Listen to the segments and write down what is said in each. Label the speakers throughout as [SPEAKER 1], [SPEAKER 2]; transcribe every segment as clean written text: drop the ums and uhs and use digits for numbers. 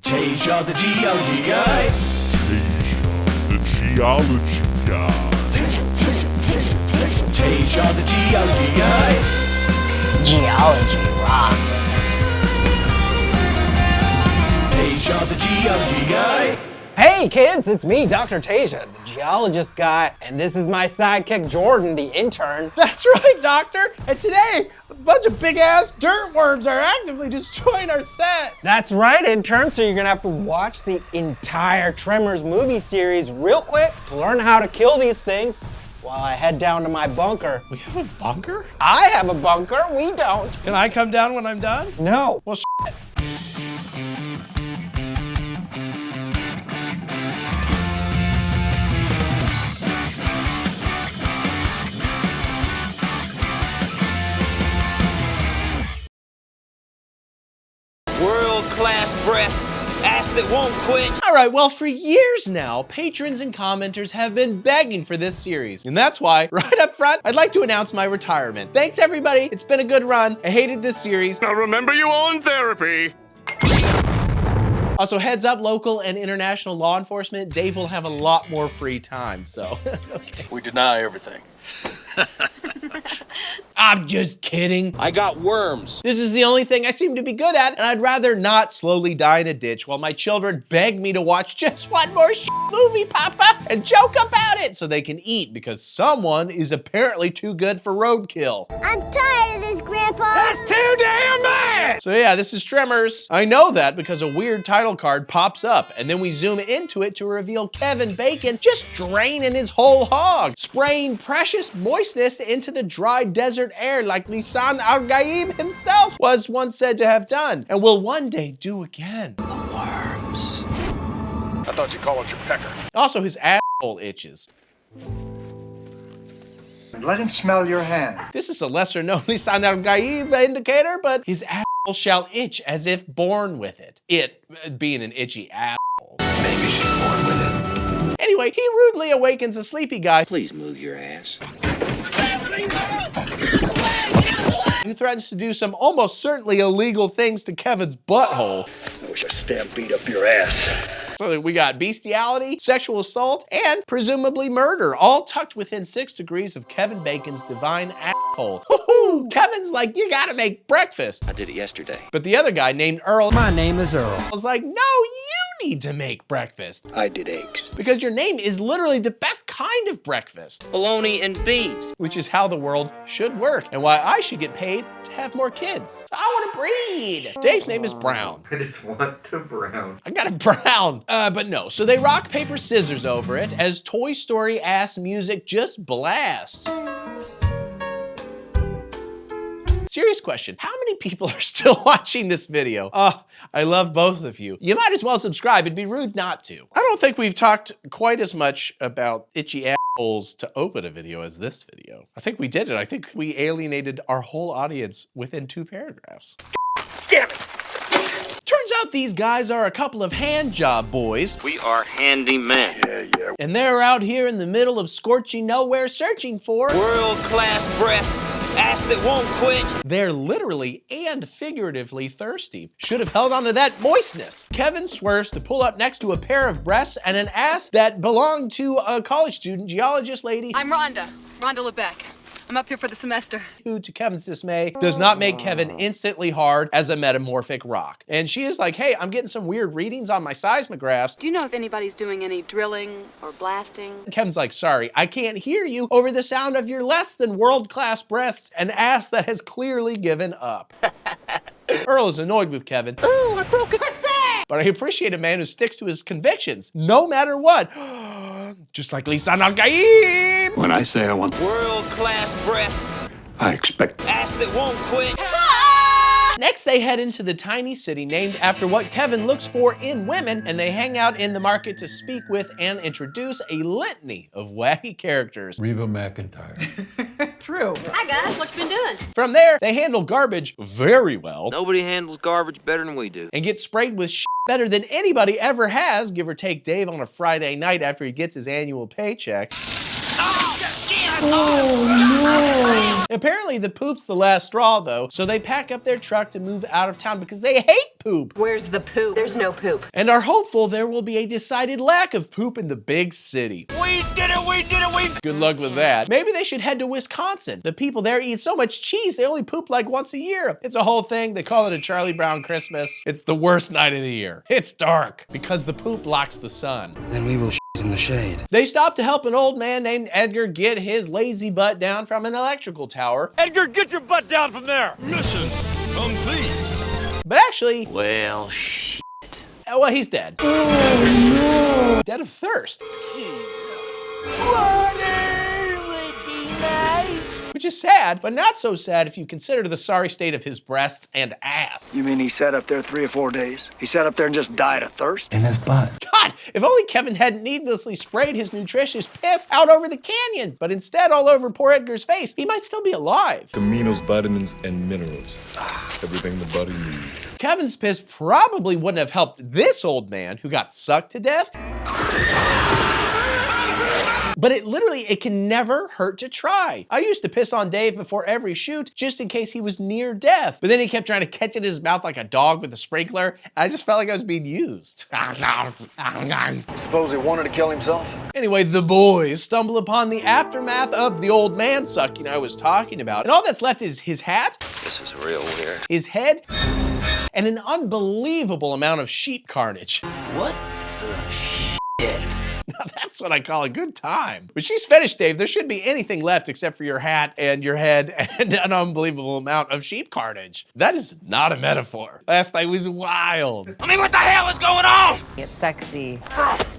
[SPEAKER 1] Teja, the geology guy.
[SPEAKER 2] Teja, the geology guy.
[SPEAKER 1] Teja, the geology guy.
[SPEAKER 3] Geology rocks.
[SPEAKER 1] Teja, the geology guy.
[SPEAKER 4] Hey kids, it's me, Dr. Teja, the geologist guy, and this is my sidekick Jordan, the intern.
[SPEAKER 5] That's right, Doctor. And today, a bunch of big-ass dirt worms are actively destroying our set.
[SPEAKER 4] That's right, intern, so you're gonna have to watch the entire Tremors movie series real quick to learn how to kill these things while I head down to my bunker.
[SPEAKER 5] We have a bunker?
[SPEAKER 4] I have a bunker, we don't.
[SPEAKER 5] Can I come down when I'm done?
[SPEAKER 4] No.
[SPEAKER 5] Well, shit.
[SPEAKER 6] World-class breasts, ass that won't quit.
[SPEAKER 5] All right, well, for years now, patrons and commenters have been begging for this series. And that's why, right up front, I'd like to announce my retirement. Thanks, everybody. It's been a good run. I hated this series.
[SPEAKER 2] Now remember, you own therapy.
[SPEAKER 5] Also, heads up, local and international law enforcement, Dave will have a lot more free time, so, okay.
[SPEAKER 7] We deny everything.
[SPEAKER 5] I'm just kidding.
[SPEAKER 7] I got worms.
[SPEAKER 5] This is the only thing I seem to be good at, and I'd rather not slowly die in a ditch while my children beg me to watch just one more movie, Papa, and joke about it so they can eat because someone is apparently too good for roadkill.
[SPEAKER 8] I'm tired of this, Grandpa.
[SPEAKER 4] That's too damn bad!
[SPEAKER 5] So yeah, this is Tremors. I know that because a weird title card pops up, and then we zoom into it to reveal Kevin Bacon just draining his whole hog, spraying precious moistness into the dry desert air like Lisan Al-Gaib himself was once said to have done, and will one day do again.
[SPEAKER 7] Worms. I thought you called it your pecker.
[SPEAKER 5] Also, his asshole itches.
[SPEAKER 9] Let him smell your hand.
[SPEAKER 5] This is a lesser known Lisan Al-Gaib indicator, but his asshole shall itch as if born with it. It being an itchy asshole.
[SPEAKER 7] Maybe she's born with it.
[SPEAKER 5] Anyway, he rudely awakens a sleepy guy
[SPEAKER 6] Please move your ass.
[SPEAKER 5] who threatens to do some almost certainly illegal things to Kevin's butthole.
[SPEAKER 7] I wish I stampede up your ass.
[SPEAKER 5] So we got bestiality, sexual assault, and presumably murder, all tucked within 6 degrees of Kevin Bacon's divine asshole. Woohoo! Kevin's like, you gotta make breakfast.
[SPEAKER 6] I did it yesterday.
[SPEAKER 5] But the other guy named Earl
[SPEAKER 4] My name is Earl.
[SPEAKER 5] was like, no, you need to make breakfast.
[SPEAKER 7] I did eggs.
[SPEAKER 5] Because your name is literally the best kind of breakfast,
[SPEAKER 6] Bologna and beans.
[SPEAKER 5] which is how the world should work and why I should get paid to have more kids. I want to breed. Dave's name is Brown.
[SPEAKER 9] I just want to brown.
[SPEAKER 5] I got a brown. But no, so they rock, paper, scissors over it as Toy Story ass music just blasts. Serious question, how many people are still watching this video? I love both of you. You might as well subscribe, it'd be rude not to. I don't think we've talked quite as much about itchy assholes to open a video as this video. I think we did it. I think we alienated our whole audience within 2 paragraphs.
[SPEAKER 7] Damn it!
[SPEAKER 5] Turns out these guys are a couple of hand job boys,
[SPEAKER 6] We are handymen.
[SPEAKER 7] Yeah.
[SPEAKER 5] and they're out here in the middle of scorching nowhere searching for.
[SPEAKER 6] World-class breasts, ass that won't quit.
[SPEAKER 5] They're literally and figuratively thirsty. Should have held on to that moistness. Kevin swerves to pull up next to a pair of breasts and an ass that belonged to a college student, geologist lady,
[SPEAKER 10] I'm Rhonda Lebeck. I'm up here for the semester.
[SPEAKER 5] who, to Kevin's dismay, does not make Kevin instantly hard as a metamorphic rock. And she is like, hey, I'm getting some weird readings on my seismographs.
[SPEAKER 10] Do you know if anybody's doing any drilling or blasting?
[SPEAKER 5] Kevin's like, sorry, I can't hear you over the sound of your less than world-class breasts and ass that has clearly given up. Earl is annoyed with Kevin.
[SPEAKER 6] Ooh, I broke it.
[SPEAKER 5] But I appreciate a man who sticks to his convictions, no matter what. Just like Lisan Al-Gaib.
[SPEAKER 2] When I say I want,
[SPEAKER 6] World-class breasts,
[SPEAKER 2] I expect.
[SPEAKER 6] ass that won't quit.
[SPEAKER 5] Next, they head into the tiny city named after what Kevin looks for in women, and they hang out in the market to speak with and introduce a litany of wacky characters.
[SPEAKER 11] Reba McEntire.
[SPEAKER 10] True. Hi guys, what you been doing?
[SPEAKER 5] From there, they handle garbage very well
[SPEAKER 6] Nobody handles garbage better than we do.
[SPEAKER 5] and get sprayed with shit better than anybody ever has, give or take Dave on a Friday night after he gets his annual paycheck. Apparently the poop's the last straw though, so they pack up their truck to move out of town because they hate poop.
[SPEAKER 10] Where's the poop? There's no poop.
[SPEAKER 5] And are hopeful there will be a decided lack of poop in the big city.
[SPEAKER 6] We did it, we did it, we...
[SPEAKER 5] Good luck with that. Maybe they should head to Wisconsin. The people there eat so much cheese, they only poop like once a year. It's a whole thing. They call it a Charlie Brown Christmas. It's the worst night of the year. It's dark because the poop blocks the sun.
[SPEAKER 11] Then we will in the shade.
[SPEAKER 5] They stop to help an old man named Edgar get his lazy butt down from an electrical tower.
[SPEAKER 7] Edgar, get your butt down from there! Mission complete!
[SPEAKER 5] But actually, well, shit. Well, he's dead. Oh, no. Dead of thirst.
[SPEAKER 3] Water would be nice.
[SPEAKER 5] Which is sad, but not so sad if you consider the sorry state of his breasts and ass.
[SPEAKER 11] You mean he sat up there 3 or 4 days? He sat up there and just died of thirst?
[SPEAKER 9] In his butt.
[SPEAKER 5] God, if only Kevin hadn't needlessly sprayed his nutritious piss out over the canyon, but instead all over poor Edgar's face, he might still be alive.
[SPEAKER 12] Aminos, vitamins, and minerals. Everything the body needs.
[SPEAKER 5] Kevin's piss probably wouldn't have helped this old man who got sucked to death. But it can never hurt to try. I used to piss on Dave before every shoot just in case he was near death. But then he kept trying to catch it in his mouth like a dog with a sprinkler. I just felt like I was being used.
[SPEAKER 11] Suppose he wanted to kill himself?
[SPEAKER 5] Anyway, the boys stumble upon the aftermath of the old man sucking I was talking about. And all that's left is his hat.
[SPEAKER 6] This is real weird.
[SPEAKER 5] His head. And an unbelievable amount of sheep carnage.
[SPEAKER 6] What the shit?
[SPEAKER 5] Now that's what I call a good time. When she's finished, Dave, there shouldn't be anything left except for your hat and your head and an unbelievable amount of sheep carnage. That is not a metaphor. Last night was wild.
[SPEAKER 6] I mean, what the hell is going on?
[SPEAKER 3] It's sexy.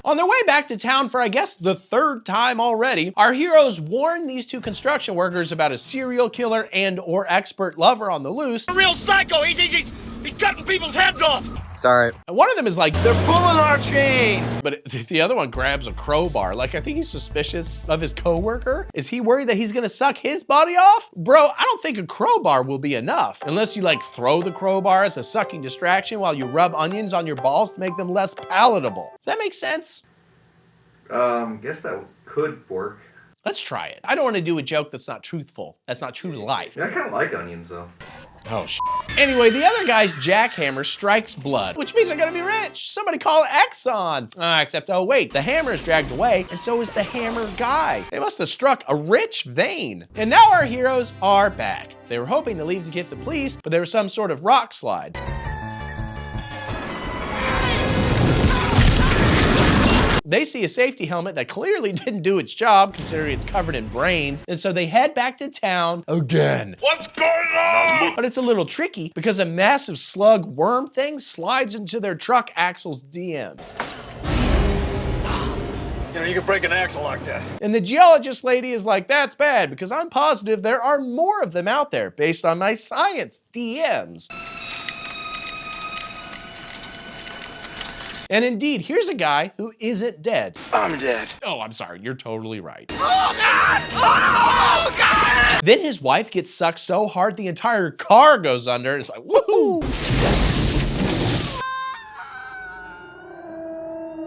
[SPEAKER 5] On their way back to town for, I guess, the 3rd time already, our heroes warn these 2 construction workers about a serial killer and or expert lover on the loose.
[SPEAKER 7] A real psycho! He's cutting people's heads off!
[SPEAKER 11] Sorry.
[SPEAKER 5] And one of them is like, they're pulling our chain. But the other one grabs a crowbar. Like, I think he's suspicious of his coworker. Is he worried that he's gonna suck his body off? Bro, I don't think a crowbar will be enough. Unless you like throw the crowbar as a sucking distraction while you rub onions on your balls to make them less palatable. Does that make sense?
[SPEAKER 9] Guess that could work.
[SPEAKER 5] Let's try it. I don't want to do a joke that's not truthful. That's not true to life.
[SPEAKER 9] Yeah, I kind of like onions though.
[SPEAKER 5] Oh, shit. Anyway, the other guy's jackhammer strikes blood, which means they're gonna be rich. Somebody call Exxon. Except, oh wait, the hammer is dragged away, and so is the hammer guy. They must have struck a rich vein. And now our heroes are back. They were hoping to leave to get the police, but there was some sort of rock slide. They see a safety helmet that clearly didn't do its job, considering it's covered in brains, and so they head back to town again.
[SPEAKER 2] What's going on?
[SPEAKER 5] But it's a little tricky because a massive slug worm thing slides into their truck axle's DMs.
[SPEAKER 7] You know, you can break an axle like that.
[SPEAKER 5] And the geologist lady is like, that's bad because I'm positive there are more of them out there based on my science DMs. And indeed, here's a guy who isn't dead.
[SPEAKER 11] I'm dead.
[SPEAKER 5] Oh, I'm sorry, you're totally right. Oh, God! Oh, God! Then his wife gets sucked so hard the entire car goes under. It's like, woohoo!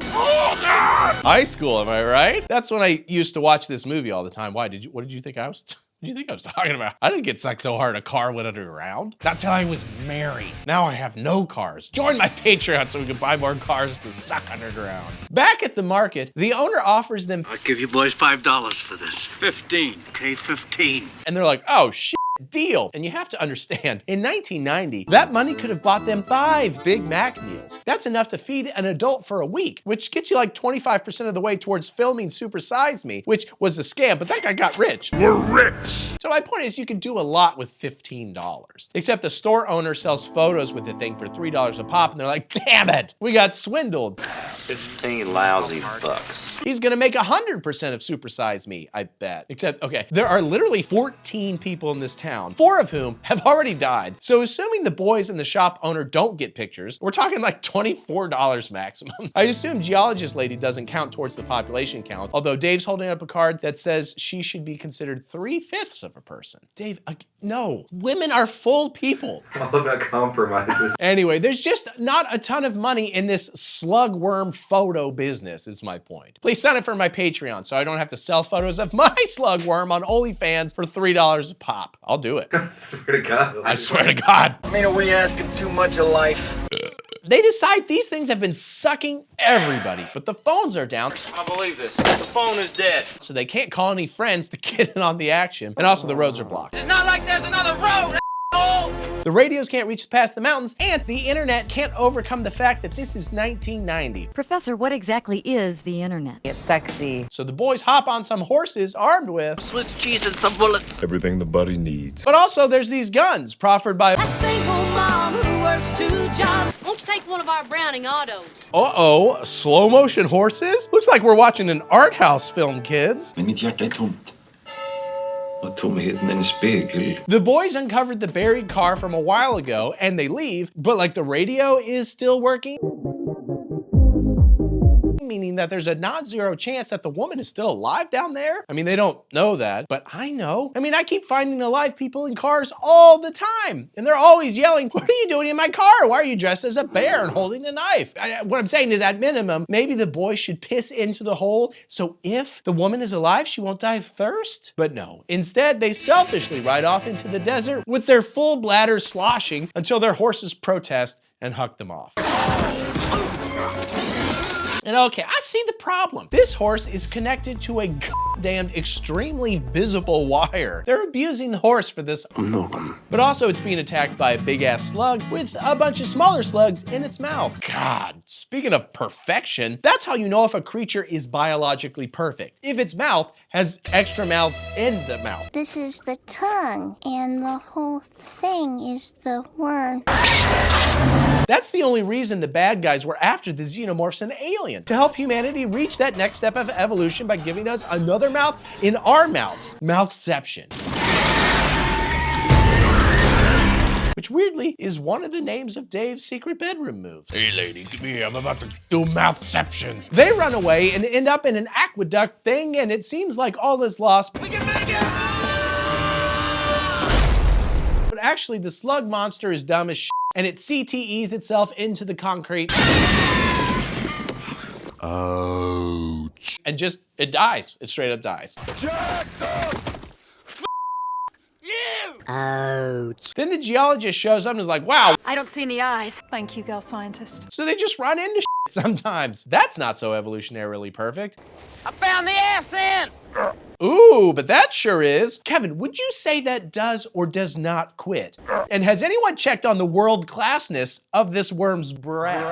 [SPEAKER 2] Oh, God!
[SPEAKER 5] High school, am I right? That's when I used to watch this movie all the time. Why? What did you think I was? What do you think I was talking about? I didn't get sucked so hard a car went underground. Not till I was married. Now I have no cars. Join my Patreon so we can buy more cars to suck underground. Back at the market, the owner offers them,
[SPEAKER 11] I'll give you boys $5 for this. 15. Okay, 15.
[SPEAKER 5] and they're like, oh shit. Deal. And you have to understand, in 1990, that money could have bought them 5 Big Mac meals. That's enough to feed an adult for a week, which gets you like 25% of the way towards filming Super Size Me, which was a scam, but that guy got rich.
[SPEAKER 2] We're rich.
[SPEAKER 5] So my point is, you can do a lot with $15. Except the store owner sells photos with the thing for $3 a pop, and they're like, damn it, we got swindled.
[SPEAKER 6] 15 lousy bucks.
[SPEAKER 5] He's gonna make 100% of Super Size Me, I bet. Except, okay, there are literally 14 people in this town town, 4 of whom have already died. So assuming the boys and the shop owner don't get pictures, we're talking like $24 maximum. I assume Geologist lady doesn't count towards the population count, although Dave's holding up a card that says she should be considered 3/5 of a person. Dave, no, women are full people.
[SPEAKER 9] All about compromises.
[SPEAKER 5] Anyway, there's just not a ton of money in this slugworm photo business, is my point. Please sign up for my Patreon so I don't have to sell photos of my slugworm on OnlyFans for $3 a pop. I'll do it.
[SPEAKER 9] I swear to God.
[SPEAKER 5] I swear to God.
[SPEAKER 7] I mean, are we asking too much of life?
[SPEAKER 5] They decide these things have been sucking everybody, but the phones are down.
[SPEAKER 6] I believe this. The phone is dead.
[SPEAKER 5] So they can't call any friends to get in on the action. And also the roads are blocked.
[SPEAKER 6] It's not like there's another road, asshole!
[SPEAKER 5] The radios can't reach past the mountains, and the internet can't overcome the fact that this is 1990.
[SPEAKER 13] Professor, what exactly is the internet?
[SPEAKER 3] It's sexy.
[SPEAKER 5] So the boys hop on some horses armed with
[SPEAKER 6] Swiss cheese and some bullets.
[SPEAKER 12] Everything the buddy needs.
[SPEAKER 5] but also there's these guns proffered by
[SPEAKER 10] A single mom who works 2 jobs. Won't you take one of our Browning autos?
[SPEAKER 5] uh-oh, slow motion horses? Looks like we're watching an art house film, kids.
[SPEAKER 14] Men mitt hjärta är tomt. Och tomheten är en spegel.
[SPEAKER 5] The boys uncovered the buried car from a while ago and they leave, but like the radio is still working. Meaning that there's a non-zero chance that the woman is still alive down there? I mean, they don't know that, but I know. I mean, I keep finding alive people in cars all the time, and they're always yelling, "What are you doing in my car? Why are you dressed as a bear and holding a knife?" What I'm saying is, at minimum, maybe the boy should piss into the hole, so if the woman is alive, she won't die of thirst? But no. Instead, they selfishly ride off into the desert with their full bladders sloshing until their horses protest and huck them off. And okay, I see the problem. This horse is connected to a goddamned extremely visible wire. They're abusing the horse for this.
[SPEAKER 14] Logan.
[SPEAKER 5] But also it's being attacked by a big ass slug with a bunch of smaller slugs in its mouth. God, speaking of perfection, that's how you know if a creature is biologically perfect. If its mouth has extra mouths in the mouth.
[SPEAKER 8] This is the tongue, and the whole thing is the worm.
[SPEAKER 5] That's the only reason the bad guys were after the xenomorphs and alien, to help humanity reach that next step of evolution by giving us another mouth in our mouths. Mouthception. Which weirdly is one of the names of Dave's secret bedroom move. Hey lady, come here, I'm about to do mouthception. They run away and end up in an aqueduct thing, and it seems like all is lost. We can make it! But actually the slug monster is dumb as shit, and it CTEs itself into the concrete.
[SPEAKER 12] Ouch.
[SPEAKER 5] And just, it dies. It straight up dies.
[SPEAKER 3] Ouch.
[SPEAKER 5] Then the geologist shows up and is like, wow.
[SPEAKER 10] I don't see any eyes.
[SPEAKER 13] Thank you, girl scientist.
[SPEAKER 5] So they just run into shit sometimes. That's not so evolutionarily perfect.
[SPEAKER 6] I found the ass end!
[SPEAKER 5] Ooh, but that sure is. Kevin, would you say that does or does not quit? And has anyone checked on the world classness of this worm's breath?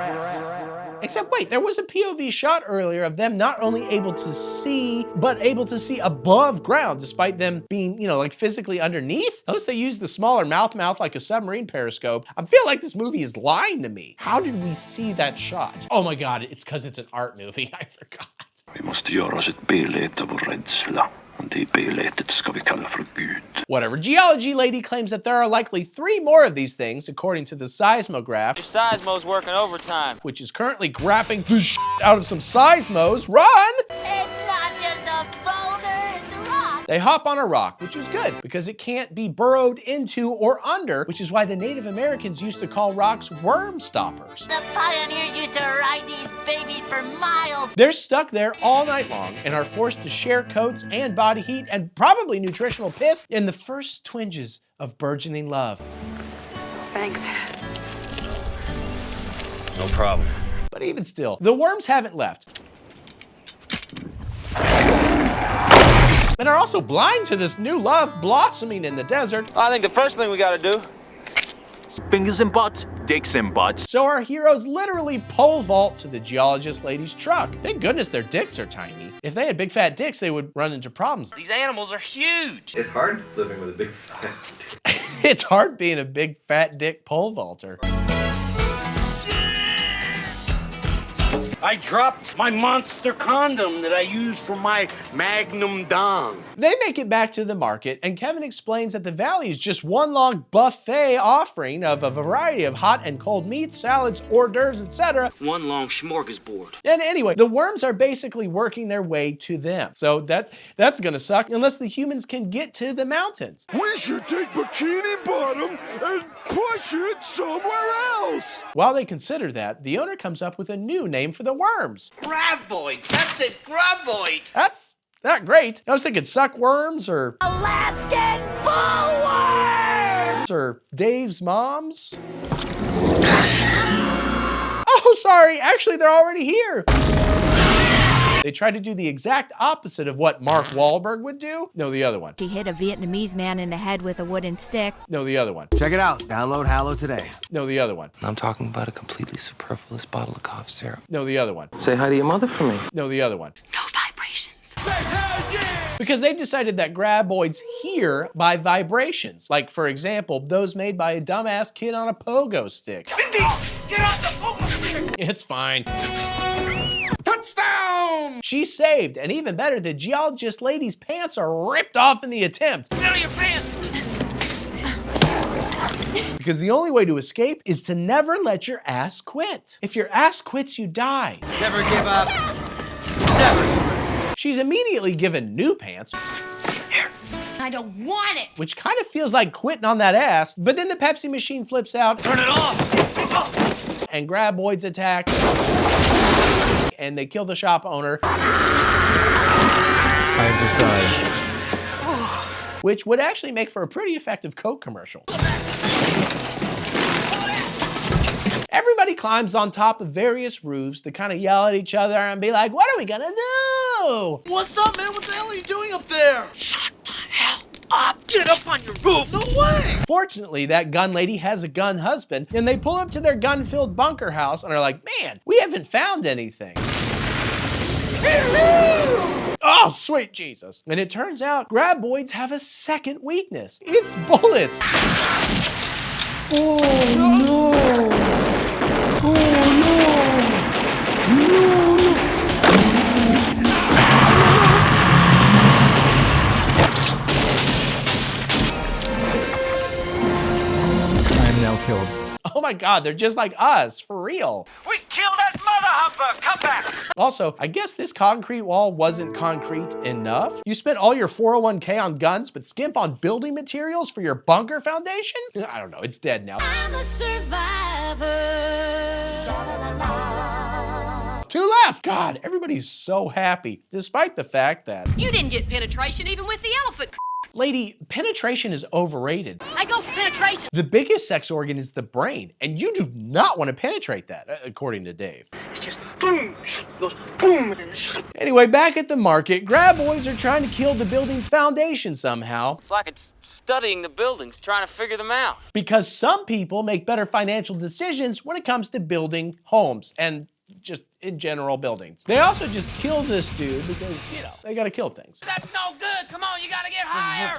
[SPEAKER 5] Except wait, there was a POV shot earlier of them not only able to see, but able to see above ground despite them being, you know, like physically underneath. Unless they use the smaller mouth like a submarine periscope. I feel like this movie is lying to me. How did we see that shot? Oh my God, it's because it's an art movie, I forgot.
[SPEAKER 14] Vi måste göra oss ett belet av vår rädsla. Och det beletet ska vi kalla för Gud.
[SPEAKER 5] Whatever. Geology lady claims that there are likely 3 more of these things, according to the seismograph.
[SPEAKER 6] Your seismo's working overtime.
[SPEAKER 5] Which is currently graphing the shit out of some seismos. Run!
[SPEAKER 8] It's not just a boulder, it's a rock.
[SPEAKER 5] They hop on a rock, which is good because it can't be burrowed into or under, which is why the Native Americans used to call rocks worm stoppers.
[SPEAKER 8] The pioneers used to ride these babies for miles.
[SPEAKER 5] They're stuck there all night long and are forced to share coats and body heat and probably nutritional piss in the first twinges of burgeoning love.
[SPEAKER 10] Thanks.
[SPEAKER 6] No problem.
[SPEAKER 5] But even still, the worms haven't left. And are also blind to this new love blossoming in the desert.
[SPEAKER 6] I think the first thing we gotta do.
[SPEAKER 1] Fingers and butts, dicks and butts.
[SPEAKER 5] So our heroes literally pole vault to the geologist lady's truck. Thank goodness their dicks are tiny. If they had big fat dicks, they would run into problems.
[SPEAKER 6] These animals are huge.
[SPEAKER 9] It's hard living with a big fat dick.
[SPEAKER 5] It's hard being a big fat dick pole vaulter.
[SPEAKER 15] I dropped my monster condom that I use for my magnum dong.
[SPEAKER 5] They make it back to the market, and Kevin explains that the valley is just one long buffet offering of a variety of hot and cold meats, salads, hors d'oeuvres, etc.
[SPEAKER 11] One long smorgasbord.
[SPEAKER 5] And anyway, the worms are basically working their way to them. So that's gonna suck unless the humans can get to the mountains.
[SPEAKER 2] We should take Bikini Bottom and push it somewhere else.
[SPEAKER 5] While they consider that, the owner comes up with a new name for the worms.
[SPEAKER 11] Graboid. That's it, Graboid.
[SPEAKER 5] That's not great. I was thinking suckworms or
[SPEAKER 3] Alaskan bullworm!
[SPEAKER 5] or Dave's moms. Oh, sorry. Actually, they're already here. They tried to do the exact opposite of what Mark Wahlberg would do. No, the other one.
[SPEAKER 16] She hit a Vietnamese man in the head with a wooden stick.
[SPEAKER 5] No, the other one.
[SPEAKER 17] Check it out. Download Halo today.
[SPEAKER 5] No, the other one.
[SPEAKER 18] I'm talking about a completely superfluous bottle of cough syrup.
[SPEAKER 5] No, the other one.
[SPEAKER 18] Say hi to your mother for me.
[SPEAKER 5] No, the other one.
[SPEAKER 10] No vibrations.
[SPEAKER 5] Because they've decided that Graboids hear by vibrations. Like, for example, those made by a dumbass kid on a pogo stick.
[SPEAKER 2] Mindy, get off the pogo stick!
[SPEAKER 5] It's fine.
[SPEAKER 2] Touchdown!
[SPEAKER 5] She's saved, and even better, the geologist lady's pants are ripped off in the attempt.
[SPEAKER 2] Get out of your pants!
[SPEAKER 5] Because the only way to escape is to never let your ass quit. If your ass quits, you die.
[SPEAKER 17] Never give up. Never surrender.
[SPEAKER 5] She's immediately given new pants.
[SPEAKER 10] Here. I don't want it.
[SPEAKER 5] Which kind of feels like quitting on that ass, but then the Pepsi machine flips out.
[SPEAKER 2] Turn it off!
[SPEAKER 5] And Graboids attack. And they kill the shop owner.
[SPEAKER 19] I have just died.
[SPEAKER 5] Which would actually make for a pretty effective Coke commercial. Everybody climbs on top of various roofs to kind of yell at each other and be like, what are we gonna do?
[SPEAKER 2] What's up, man? What the hell are you doing up there? Shut the hell up! Get up on your roof! No way!
[SPEAKER 5] Fortunately, that gun lady has a gun husband, and they pull up to their gun-filled bunker house and are like, man, we haven't found anything. Oh, sweet Jesus. And it turns out Graboids have a second weakness. It's bullets. Oh, no. Oh, no.
[SPEAKER 19] I am now killed.
[SPEAKER 5] Oh my God, they're just like us, for real.
[SPEAKER 2] We killed that mother humper! Come back!
[SPEAKER 5] Also, I guess this concrete wall wasn't concrete enough. You spent all your 401k on guns, but skimp on building materials for your bunker foundation? I don't know, it's dead now.
[SPEAKER 10] I'm a survivor.
[SPEAKER 5] Two left! God, everybody's so happy, despite the fact that...
[SPEAKER 10] You didn't get penetration even with the elephant.
[SPEAKER 5] Lady, penetration is overrated.
[SPEAKER 10] I go for penetration.
[SPEAKER 5] The biggest sex organ is the brain, and you do not want to penetrate that, according to Dave.
[SPEAKER 2] It's just boom, goes boom, and then
[SPEAKER 5] Anyway, back at the market, Graboids are trying to kill the building's foundation somehow.
[SPEAKER 6] It's like it's studying the buildings, trying to figure them out.
[SPEAKER 5] Because some people make better financial decisions when it comes to building homes and just in general buildings. They also just kill this dude because, you know, they gotta kill things.
[SPEAKER 2] that's no good! Come on, you gotta get higher!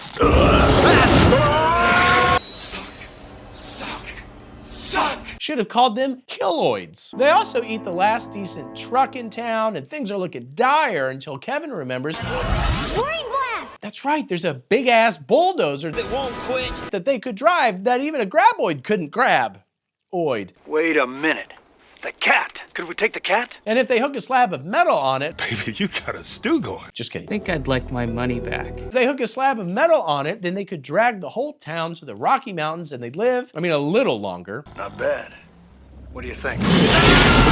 [SPEAKER 2] Suck!
[SPEAKER 5] Should have called them Killoids. They also eat the last decent truck in town, and things are looking dire until Kevin remembers.
[SPEAKER 16] Brain blast!
[SPEAKER 5] That's right, there's a big ass bulldozer
[SPEAKER 6] They won't quit.
[SPEAKER 5] that they could drive that even a Graboid couldn't grab. Oid.
[SPEAKER 7] Wait a minute. The cat. Could we take the cat?
[SPEAKER 5] And if they hook a slab of metal on it.
[SPEAKER 2] Baby, you got a stew going.
[SPEAKER 5] Just kidding.
[SPEAKER 11] I think I'd like my money back.
[SPEAKER 5] If they hook a slab of metal on it, then they could drag the whole town to the Rocky Mountains and they'd live, a little longer.
[SPEAKER 7] Not bad. What do you think?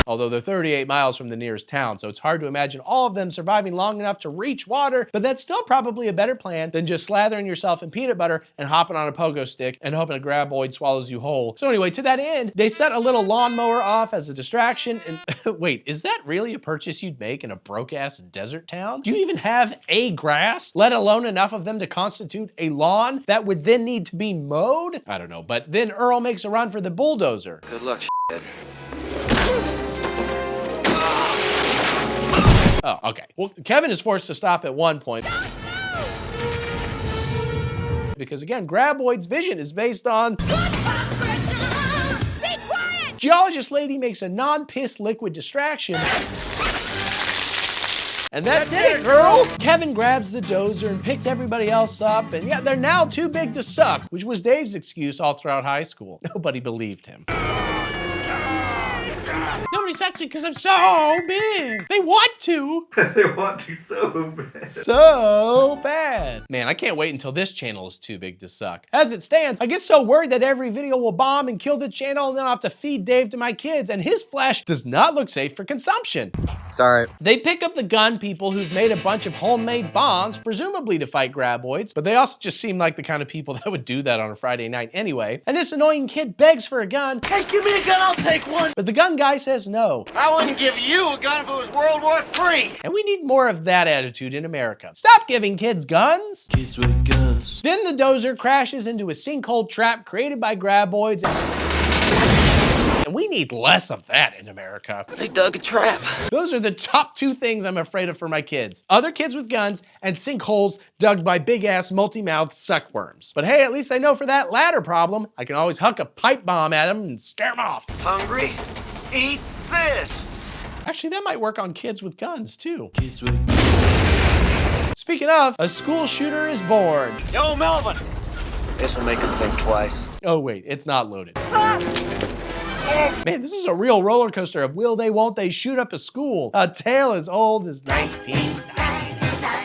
[SPEAKER 5] Although they're 38 miles from the nearest town, so it's hard to imagine all of them surviving long enough to reach water, but that's still probably a better plan than just slathering yourself in peanut butter and hopping on a pogo stick and hoping a Graboid swallows you whole. So anyway, to that end, they set a little lawnmower off as a distraction, and wait, is that really a purchase you'd make in a broke-ass desert town? Do you even have a grass, let alone enough of them to constitute a lawn that would then need to be mowed? I don't know, but then Earl makes a run for the bulldozer.
[SPEAKER 6] Good luck, shithead.
[SPEAKER 5] Oh, okay. Well, Kevin is forced to stop at one point. Because again, Graboid's vision is based on...
[SPEAKER 16] Be quiet!
[SPEAKER 5] Geologist lady makes a non-piss liquid distraction. And that did it, girl! Kevin grabs the dozer and picks everybody else up, and yeah, they're now too big to suck, which was Dave's excuse all throughout high school. Nobody believed him. Nobody sucks because I'm so big. They want to.
[SPEAKER 9] They want to so bad.
[SPEAKER 5] So bad. Man, I can't wait until this channel is too big to suck. As it stands, I get so worried that every video will bomb and kill the channel, and then I'll have to feed Dave to my kids, and his flesh does not look safe for consumption.
[SPEAKER 18] Sorry.
[SPEAKER 5] They pick up the gun people who've made a bunch of homemade bombs, presumably to fight Graboids, but they also just seem like the kind of people that would do that on a Friday night anyway. And this annoying kid begs for a gun.
[SPEAKER 2] Hey, give me a gun, I'll take one.
[SPEAKER 5] But the gun guy says no.
[SPEAKER 2] I wouldn't give you a gun if it was World War III.
[SPEAKER 5] And we need more of that attitude in America. Stop giving kids guns.
[SPEAKER 18] Kids with guns.
[SPEAKER 5] Then the dozer crashes into a sinkhole trap created by Graboids. And we need less of that in America.
[SPEAKER 6] They dug a trap.
[SPEAKER 5] Those are the top two things I'm afraid of for my kids. Other kids with guns and sinkholes dug by big-ass multi-mouthed suckworms. But hey, at least I know for that latter problem, I can always huck a pipe bomb at them and scare them off.
[SPEAKER 2] Hungry? Eat this.
[SPEAKER 5] Actually, that might work on kids with guns, too.
[SPEAKER 18] Kids with
[SPEAKER 5] Speaking of, a school shooter is born.
[SPEAKER 2] Yo, Melvin.
[SPEAKER 6] This will make them think twice.
[SPEAKER 5] Oh, wait, it's not loaded. Man, this is a real roller coaster of will they, won't they shoot up a school. A tale as old as 1990.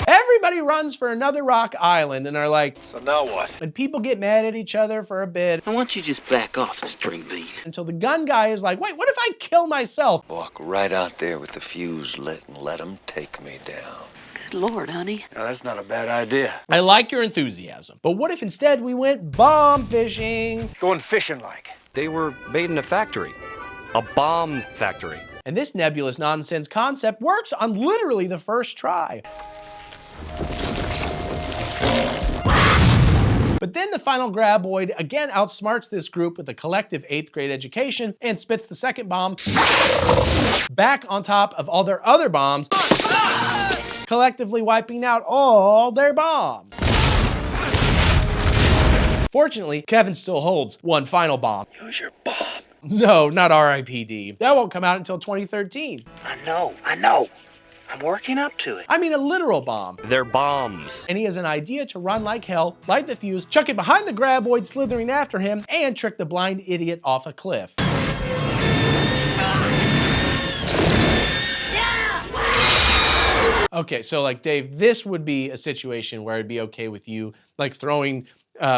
[SPEAKER 5] Everybody runs for another rock island and are like,
[SPEAKER 7] So now what?
[SPEAKER 5] and people get mad at each other for a bit.
[SPEAKER 6] Why don't you just back off, string bean?
[SPEAKER 5] Until the gun guy is like, wait, what if I kill myself?
[SPEAKER 14] Walk right out there with the fuse lit and let them take me down.
[SPEAKER 6] Good Lord, honey.
[SPEAKER 7] Now, that's not a bad idea.
[SPEAKER 5] I like your enthusiasm, but what if instead we went bomb fishing?
[SPEAKER 7] Going fishing like.
[SPEAKER 18] They were made in a factory. A bomb factory.
[SPEAKER 5] And this nebulous nonsense concept works on literally the first try. But then the final Graboid again outsmarts this group with a collective 8th grade education and spits the second bomb back on top of all their other bombs, collectively wiping out all their bombs. Fortunately, Kevin still holds one final bomb.
[SPEAKER 6] Use your bomb.
[SPEAKER 5] No, not RIPD. That won't come out until 2013.
[SPEAKER 2] I know. I'm working up to it.
[SPEAKER 5] I mean a literal bomb.
[SPEAKER 18] They're bombs.
[SPEAKER 5] And he has an idea to run like hell, light the fuse, chuck it behind the Graboid slithering after him, and trick the blind idiot off a cliff. Okay, so like Dave, this would be a situation where it'd be okay with you like throwing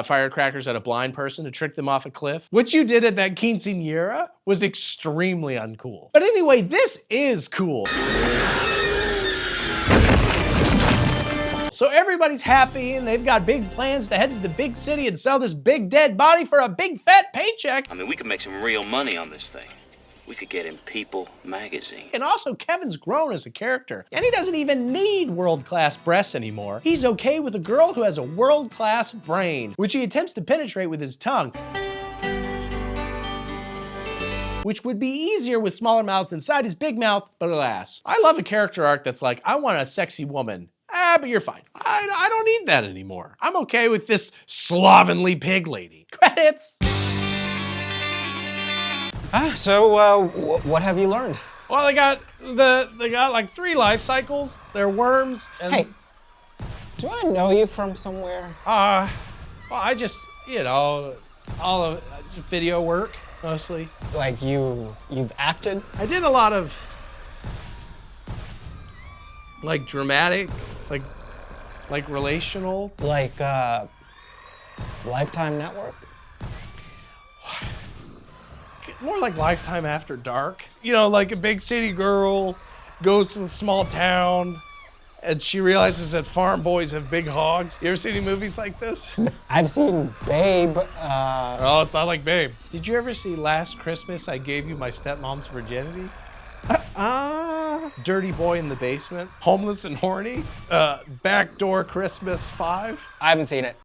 [SPEAKER 5] firecrackers at a blind person to trick them off a cliff. What you did at that quinceañera was extremely uncool. But anyway, this is cool. So everybody's happy and they've got big plans to head to the big city and sell this big dead body for a big fat paycheck.
[SPEAKER 6] I mean, we could make some real money on this thing. We could get in People magazine.
[SPEAKER 5] And also, Kevin's grown as a character, and he doesn't even need world-class breasts anymore. He's okay with a girl who has a world-class brain, which he attempts to penetrate with his tongue, which would be easier with smaller mouths inside his big mouth, but alas. I love a character arc that's like, I want a sexy woman. But you're fine. I don't need that anymore. I'm okay with this slovenly pig lady. Credits!
[SPEAKER 4] So what have you learned?
[SPEAKER 5] Well, they got like 3 life cycles. They're worms and...
[SPEAKER 4] Hey, do I know you from somewhere?
[SPEAKER 5] Well, I just, you know, all of just video work, mostly.
[SPEAKER 4] Like you've acted?
[SPEAKER 5] I did a lot of, like, dramatic, like relational.
[SPEAKER 4] Like, Lifetime Network?
[SPEAKER 5] More like Lifetime After Dark. You know, like a big city girl goes to a small town and she realizes that farm boys have big hogs. You ever seen any movies like this?
[SPEAKER 4] I've seen Babe.
[SPEAKER 5] Oh, it's not like Babe. Did you ever see Last Christmas I Gave You My Stepmom's Virginity? Dirty Boy in the Basement, Homeless and Horny, Backdoor Christmas 5.
[SPEAKER 4] I haven't seen it.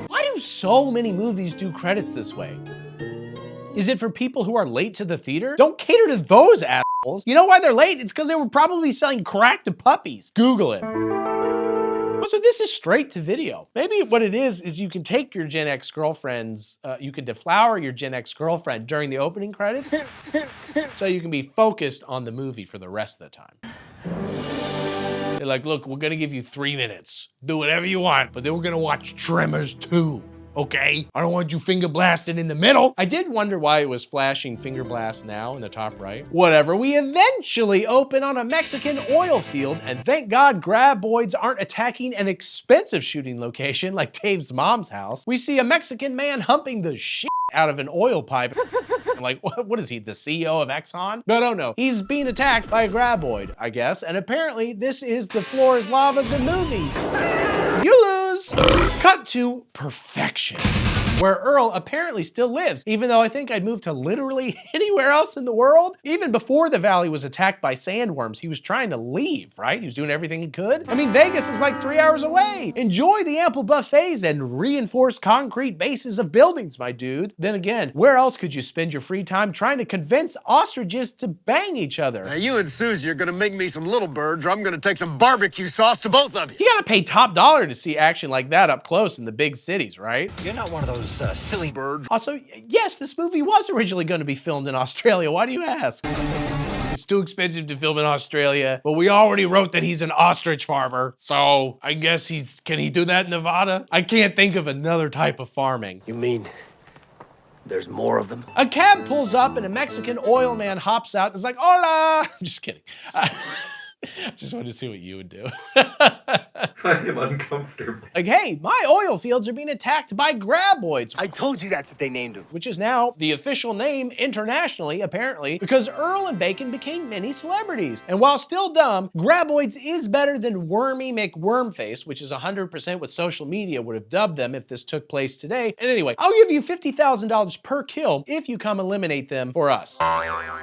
[SPEAKER 5] Why do so many movies do credits this way? Is it for people who are late to the theater? Don't cater to those assholes. You know why they're late? It's because they were probably selling crack to puppies. Google it. So this is straight to video. Maybe what it is you can take your Gen X girlfriends, you can deflower your Gen X girlfriend during the opening credits so you can be focused on the movie for the rest of the time. They're like, look, we're gonna give you 3 minutes. Do whatever you want, but then we're gonna watch Tremors 2. Okay? I don't want you finger blasting in the middle. I did wonder why it was flashing finger blast now in the top right. Whatever, we eventually open on a Mexican oil field, and thank God Graboids aren't attacking an expensive shooting location like Dave's mom's house. We see a Mexican man humping the shit out of an oil pipe. I'm like, what is he, the CEO of Exxon? No. He's being attacked by a Graboid, I guess, and apparently this is the floor is lava of the movie. You lose. Cut to perfection, where Earl apparently still lives, even though I think I'd move to literally anywhere else in the world. Even before the valley was attacked by sandworms, he was trying to leave, right? He was doing everything he could. I mean, Vegas is like 3 hours away. Enjoy the ample buffets and reinforced concrete bases of buildings, my dude. Then again, where else could you spend your free time trying to convince ostriches to bang each other?
[SPEAKER 11] Now you and Susie are gonna make me some little birds, or I'm gonna take some barbecue sauce to both of you.
[SPEAKER 5] You gotta pay top dollar to see action like that up close in the big cities, right?
[SPEAKER 11] You're not one of those silly birds.
[SPEAKER 5] Also, yes, this movie was originally going to be filmed in Australia. Why do you ask? It's too expensive to film in Australia, but we already wrote that he's an ostrich farmer, so I guess can he do that in Nevada? I can't think of another type of farming.
[SPEAKER 11] You mean there's more of them?
[SPEAKER 5] A cab pulls up and a Mexican oil man hops out and is like, hola! I'm just kidding. I just wanted to see what you would do.
[SPEAKER 9] I am uncomfortable.
[SPEAKER 5] Like, hey, my oil fields are being attacked by Graboids.
[SPEAKER 17] I told you that's what they named them.
[SPEAKER 5] Which is now the official name internationally, apparently, because Earl and Bacon became mini celebrities. And while still dumb, Graboids is better than Wormy McWormface, which is 100% what social media would have dubbed them if this took place today. And anyway, I'll give you $50,000 per kill if you come eliminate them for us.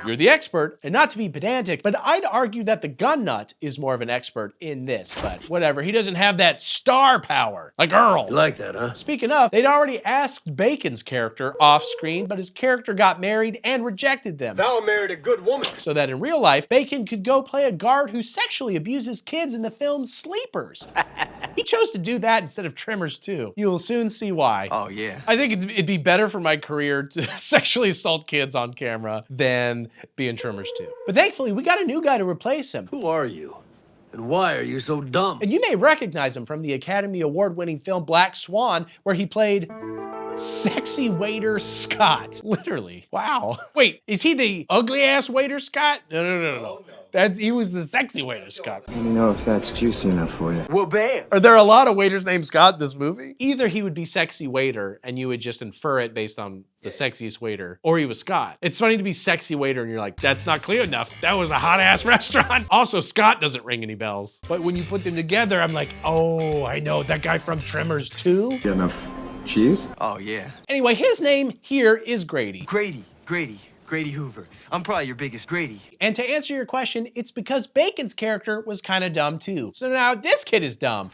[SPEAKER 5] You're the expert, and not to be pedantic, but I'd argue that the gun nut is more of an expert in this, but whatever. He doesn't have that star power like Earl.
[SPEAKER 11] You like that, huh?
[SPEAKER 5] Speaking of, they'd already asked Bacon's character off screen, but his character got married and rejected them.
[SPEAKER 11] Val married a good woman.
[SPEAKER 5] So that in real life, Bacon could go play a guard who sexually abuses kids in the film Sleepers. He chose to do that instead of Tremors 2. You will soon see why.
[SPEAKER 17] Oh, yeah.
[SPEAKER 5] I think it'd be better for my career to sexually assault kids on camera than be in Tremors 2. But thankfully, we got a new guy to replace him.
[SPEAKER 11] Who are you? And why are you so dumb?
[SPEAKER 5] And you may recognize him from the Academy Award-winning film Black Swan, where he played Sexy Waiter Scott. Literally. Wow. Wait, is he the ugly-ass waiter Scott? No. He was the sexy waiter, Scott.
[SPEAKER 20] Let me know if that's juicy enough for you.
[SPEAKER 17] Well, bam!
[SPEAKER 5] Are there a lot of waiters named Scott in this movie? Either he would be sexy waiter and you would just infer it based on the sexiest waiter, or he was Scott. It's funny to be sexy waiter and you're like, that's not clear enough. That was a hot ass restaurant. Also, Scott doesn't ring any bells. But when you put them together, I'm like, oh, I know that guy from Tremors 2.
[SPEAKER 20] Get enough cheese?
[SPEAKER 17] Oh, yeah.
[SPEAKER 5] Anyway, his name here is Grady.
[SPEAKER 17] Grady Hoover. I'm probably your biggest Grady.
[SPEAKER 5] And to answer your question, it's because Bacon's character was kind of dumb too. So now this kid is dumb.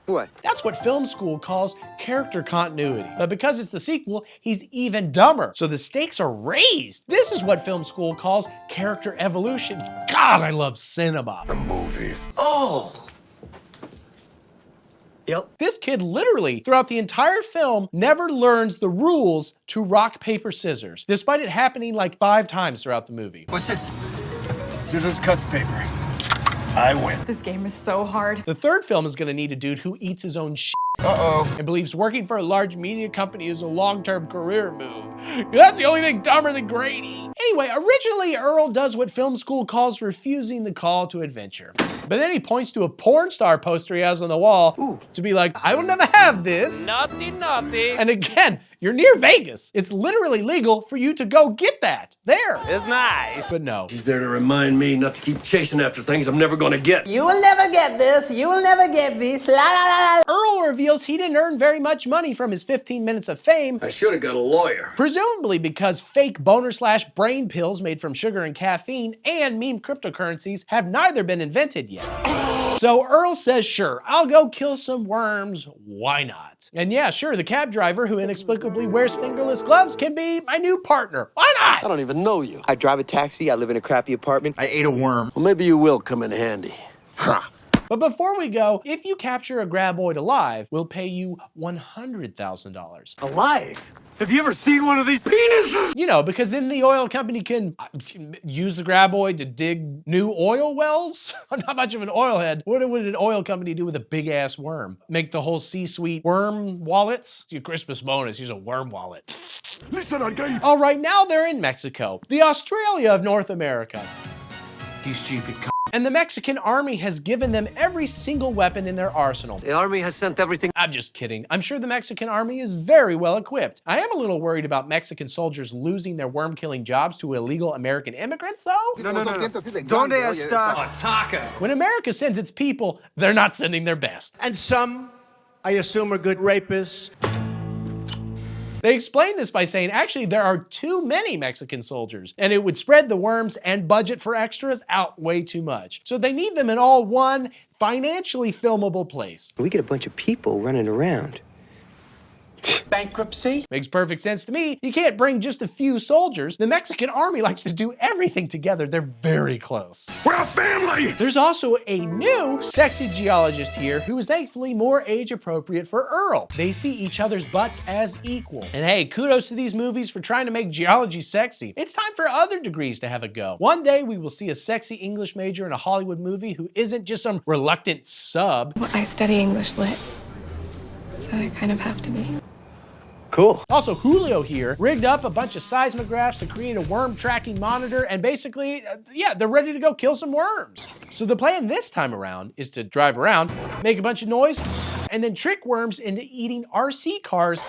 [SPEAKER 17] What?
[SPEAKER 5] That's what film school calls character continuity. But because it's the sequel, he's even dumber. So the stakes are raised. This is what film school calls character evolution. God, I love cinema.
[SPEAKER 12] The movies.
[SPEAKER 17] Oh! Yep.
[SPEAKER 5] This kid literally, throughout the entire film, never learns the rules to rock, paper, scissors, despite it happening like 5 times throughout the movie.
[SPEAKER 17] What's this?
[SPEAKER 11] Scissors cuts paper. I win.
[SPEAKER 13] This game is so hard.
[SPEAKER 5] The third film is gonna need a dude who eats his own shit. And believes working for a large media company is a long-term career move. That's the only thing dumber than Grady. Anyway, originally Earl does what film school calls refusing the call to adventure. But then he points to a porn star poster he has on the wall to be like, I will never have this.
[SPEAKER 2] Naughty, naughty.
[SPEAKER 5] And again, you're near Vegas. It's literally legal for you to go get that. There.
[SPEAKER 2] It's nice.
[SPEAKER 5] But no.
[SPEAKER 11] He's there to remind me not to keep chasing after things I'm never gonna get.
[SPEAKER 3] You will never get this. You will never get this. La la la la.
[SPEAKER 5] Earl reveals he didn't earn very much money from his 15 minutes of fame.
[SPEAKER 11] I should have got a lawyer.
[SPEAKER 5] Presumably because fake boner/brain pills made from sugar and caffeine and meme cryptocurrencies have neither been invented yet. So Earl says, sure, I'll go kill some worms. Why not? And yeah, sure, the cab driver who inexplicably wears fingerless gloves can be my new partner. Why not?
[SPEAKER 11] I don't even know you.
[SPEAKER 17] I drive a taxi. I live in a crappy apartment.
[SPEAKER 20] I ate a worm.
[SPEAKER 11] Well, maybe you will come in handy.
[SPEAKER 5] But before we go, if you capture a Graboid alive, we'll pay you $100,000.
[SPEAKER 15] Alive? Have you ever seen one of these penises?
[SPEAKER 5] You know, because then the oil company can use the Graboid to dig new oil wells. I'm not much of an oil head. What would an oil company do with a big ass worm? Make the whole C-suite worm wallets? It's your Christmas bonus, use a worm wallet.
[SPEAKER 12] Listen, I gave.
[SPEAKER 5] All right, now they're in Mexico, the Australia of North America.
[SPEAKER 17] You stupid c***.
[SPEAKER 5] And the Mexican army has given them every single weapon in their arsenal.
[SPEAKER 17] The army has sent everything.
[SPEAKER 5] I'm just kidding. I'm sure the Mexican army is very well equipped. I am a little worried about Mexican soldiers losing their worm-killing jobs to illegal American immigrants, though.
[SPEAKER 15] No. Donde está? Taco.
[SPEAKER 5] When America sends its people, they're not sending their best.
[SPEAKER 15] And some, I assume, are good rapists.
[SPEAKER 5] They explain this by saying, actually, there are too many Mexican soldiers, and it would spread the worms and budget for extras out way too much. So they need them in all one financially filmable place.
[SPEAKER 17] We get a bunch of people running around.
[SPEAKER 15] Bankruptcy?
[SPEAKER 5] Makes perfect sense to me. You can't bring just a few soldiers. The Mexican army likes to do everything together. They're very close.
[SPEAKER 12] We're a family!
[SPEAKER 5] There's also a new sexy geologist here who is thankfully more age appropriate for Earl. They see each other's butts as equal. And hey, kudos to these movies for trying to make geology sexy. It's time for other degrees to have a go. One day we will see a sexy English major in a Hollywood movie who isn't just some reluctant sub.
[SPEAKER 13] Well, I study English lit, so I kind of have to be.
[SPEAKER 5] Cool. Also, Julio here rigged up a bunch of seismographs to create a worm tracking monitor, and basically, yeah, they're ready to go kill some worms. So the plan this time around is to drive around, make a bunch of noise, and then trick worms into eating RC cars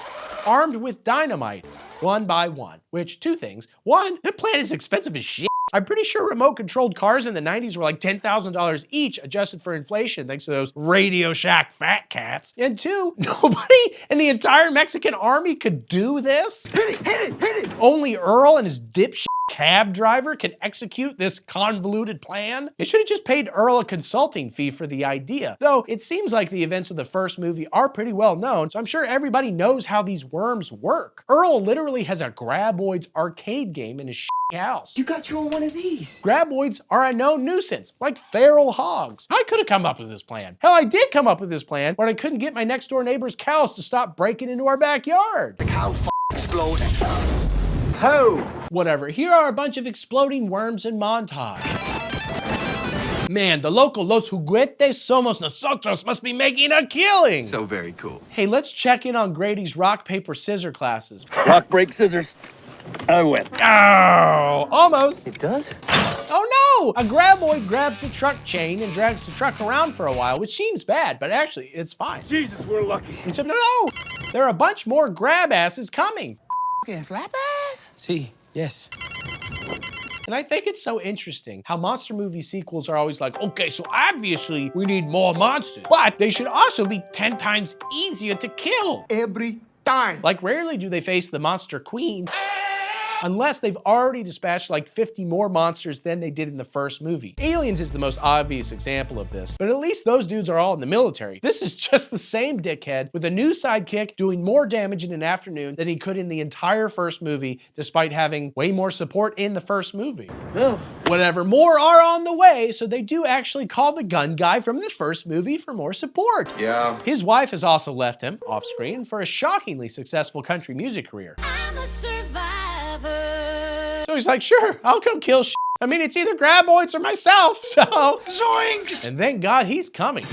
[SPEAKER 5] armed with dynamite, one by one. Which, two things. One, the plan is expensive as shit. I'm pretty sure remote-controlled cars in the 90s were like $10,000 each, adjusted for inflation, thanks to those Radio Shack fat cats. And two, nobody in the entire Mexican army could do this.
[SPEAKER 15] Hit it!
[SPEAKER 5] Only Earl and his dipshit cab driver can execute this convoluted plan. They should have just paid Earl a consulting fee for the idea. Though, it seems like the events of the first movie are pretty well known, so I'm sure everybody knows how these worms work. Earl literally has a Graboids arcade game in his house.
[SPEAKER 17] You got your own one of these.
[SPEAKER 5] Graboids are a known nuisance, like feral hogs. I could have come up with this plan. Hell, I did come up with this plan when I couldn't get my next door neighbor's cows to stop breaking into our backyard.
[SPEAKER 15] The cow exploded. Ho!
[SPEAKER 5] Whatever, here are a bunch of exploding worms in montage. Man, the local Los Juguetes Somos Nosotros must be making a killing.
[SPEAKER 17] So very cool.
[SPEAKER 5] Hey, let's check in on Grady's rock, paper, scissor classes.
[SPEAKER 17] Rock, break, scissors. I win.
[SPEAKER 5] Oh, almost.
[SPEAKER 17] It does?
[SPEAKER 5] Oh no! A Graboid grabs the truck chain and drags the truck around for a while, which seems bad, but actually, it's fine.
[SPEAKER 15] Jesus, we're lucky.
[SPEAKER 5] Except, no! There are a bunch more grab asses coming.
[SPEAKER 17] See, yes.
[SPEAKER 5] And I think it's so interesting how monster movie sequels are always like, okay, so obviously we need more monsters, but they should also be 10 times easier to kill.
[SPEAKER 15] Every time.
[SPEAKER 5] Like, rarely do they face the monster queen, unless they've already dispatched like 50 more monsters than they did in the first movie. Aliens is the most obvious example of this, but at least those dudes are all in the military. This is just the same dickhead with a new sidekick doing more damage in an afternoon than he could in the entire first movie, despite having way more support in the first movie.
[SPEAKER 17] Oh.
[SPEAKER 5] Whatever, more are on the way, so they do actually call the gun guy from the first movie for more support.
[SPEAKER 12] Yeah.
[SPEAKER 5] His wife has also left him off screen for a shockingly successful country music career.
[SPEAKER 10] I'm a survivor.
[SPEAKER 5] So he's like, sure, I'll come kill shit. I mean, it's either Graboids or myself, so.
[SPEAKER 15] Zoinks!
[SPEAKER 5] And thank God he's coming.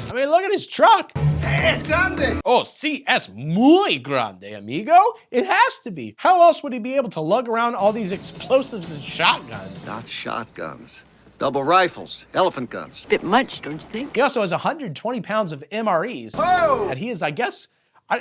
[SPEAKER 5] I mean, look at his truck.
[SPEAKER 15] Es grande.
[SPEAKER 5] Oh, sí, es muy grande, amigo. It has to be. How else would he be able to lug around all these explosives and shotguns?
[SPEAKER 17] Not shotguns. Double rifles, elephant guns.
[SPEAKER 10] Bit much, don't you think?
[SPEAKER 5] He also has 120 pounds of MREs.
[SPEAKER 15] Whoa!
[SPEAKER 5] And he is, I guess,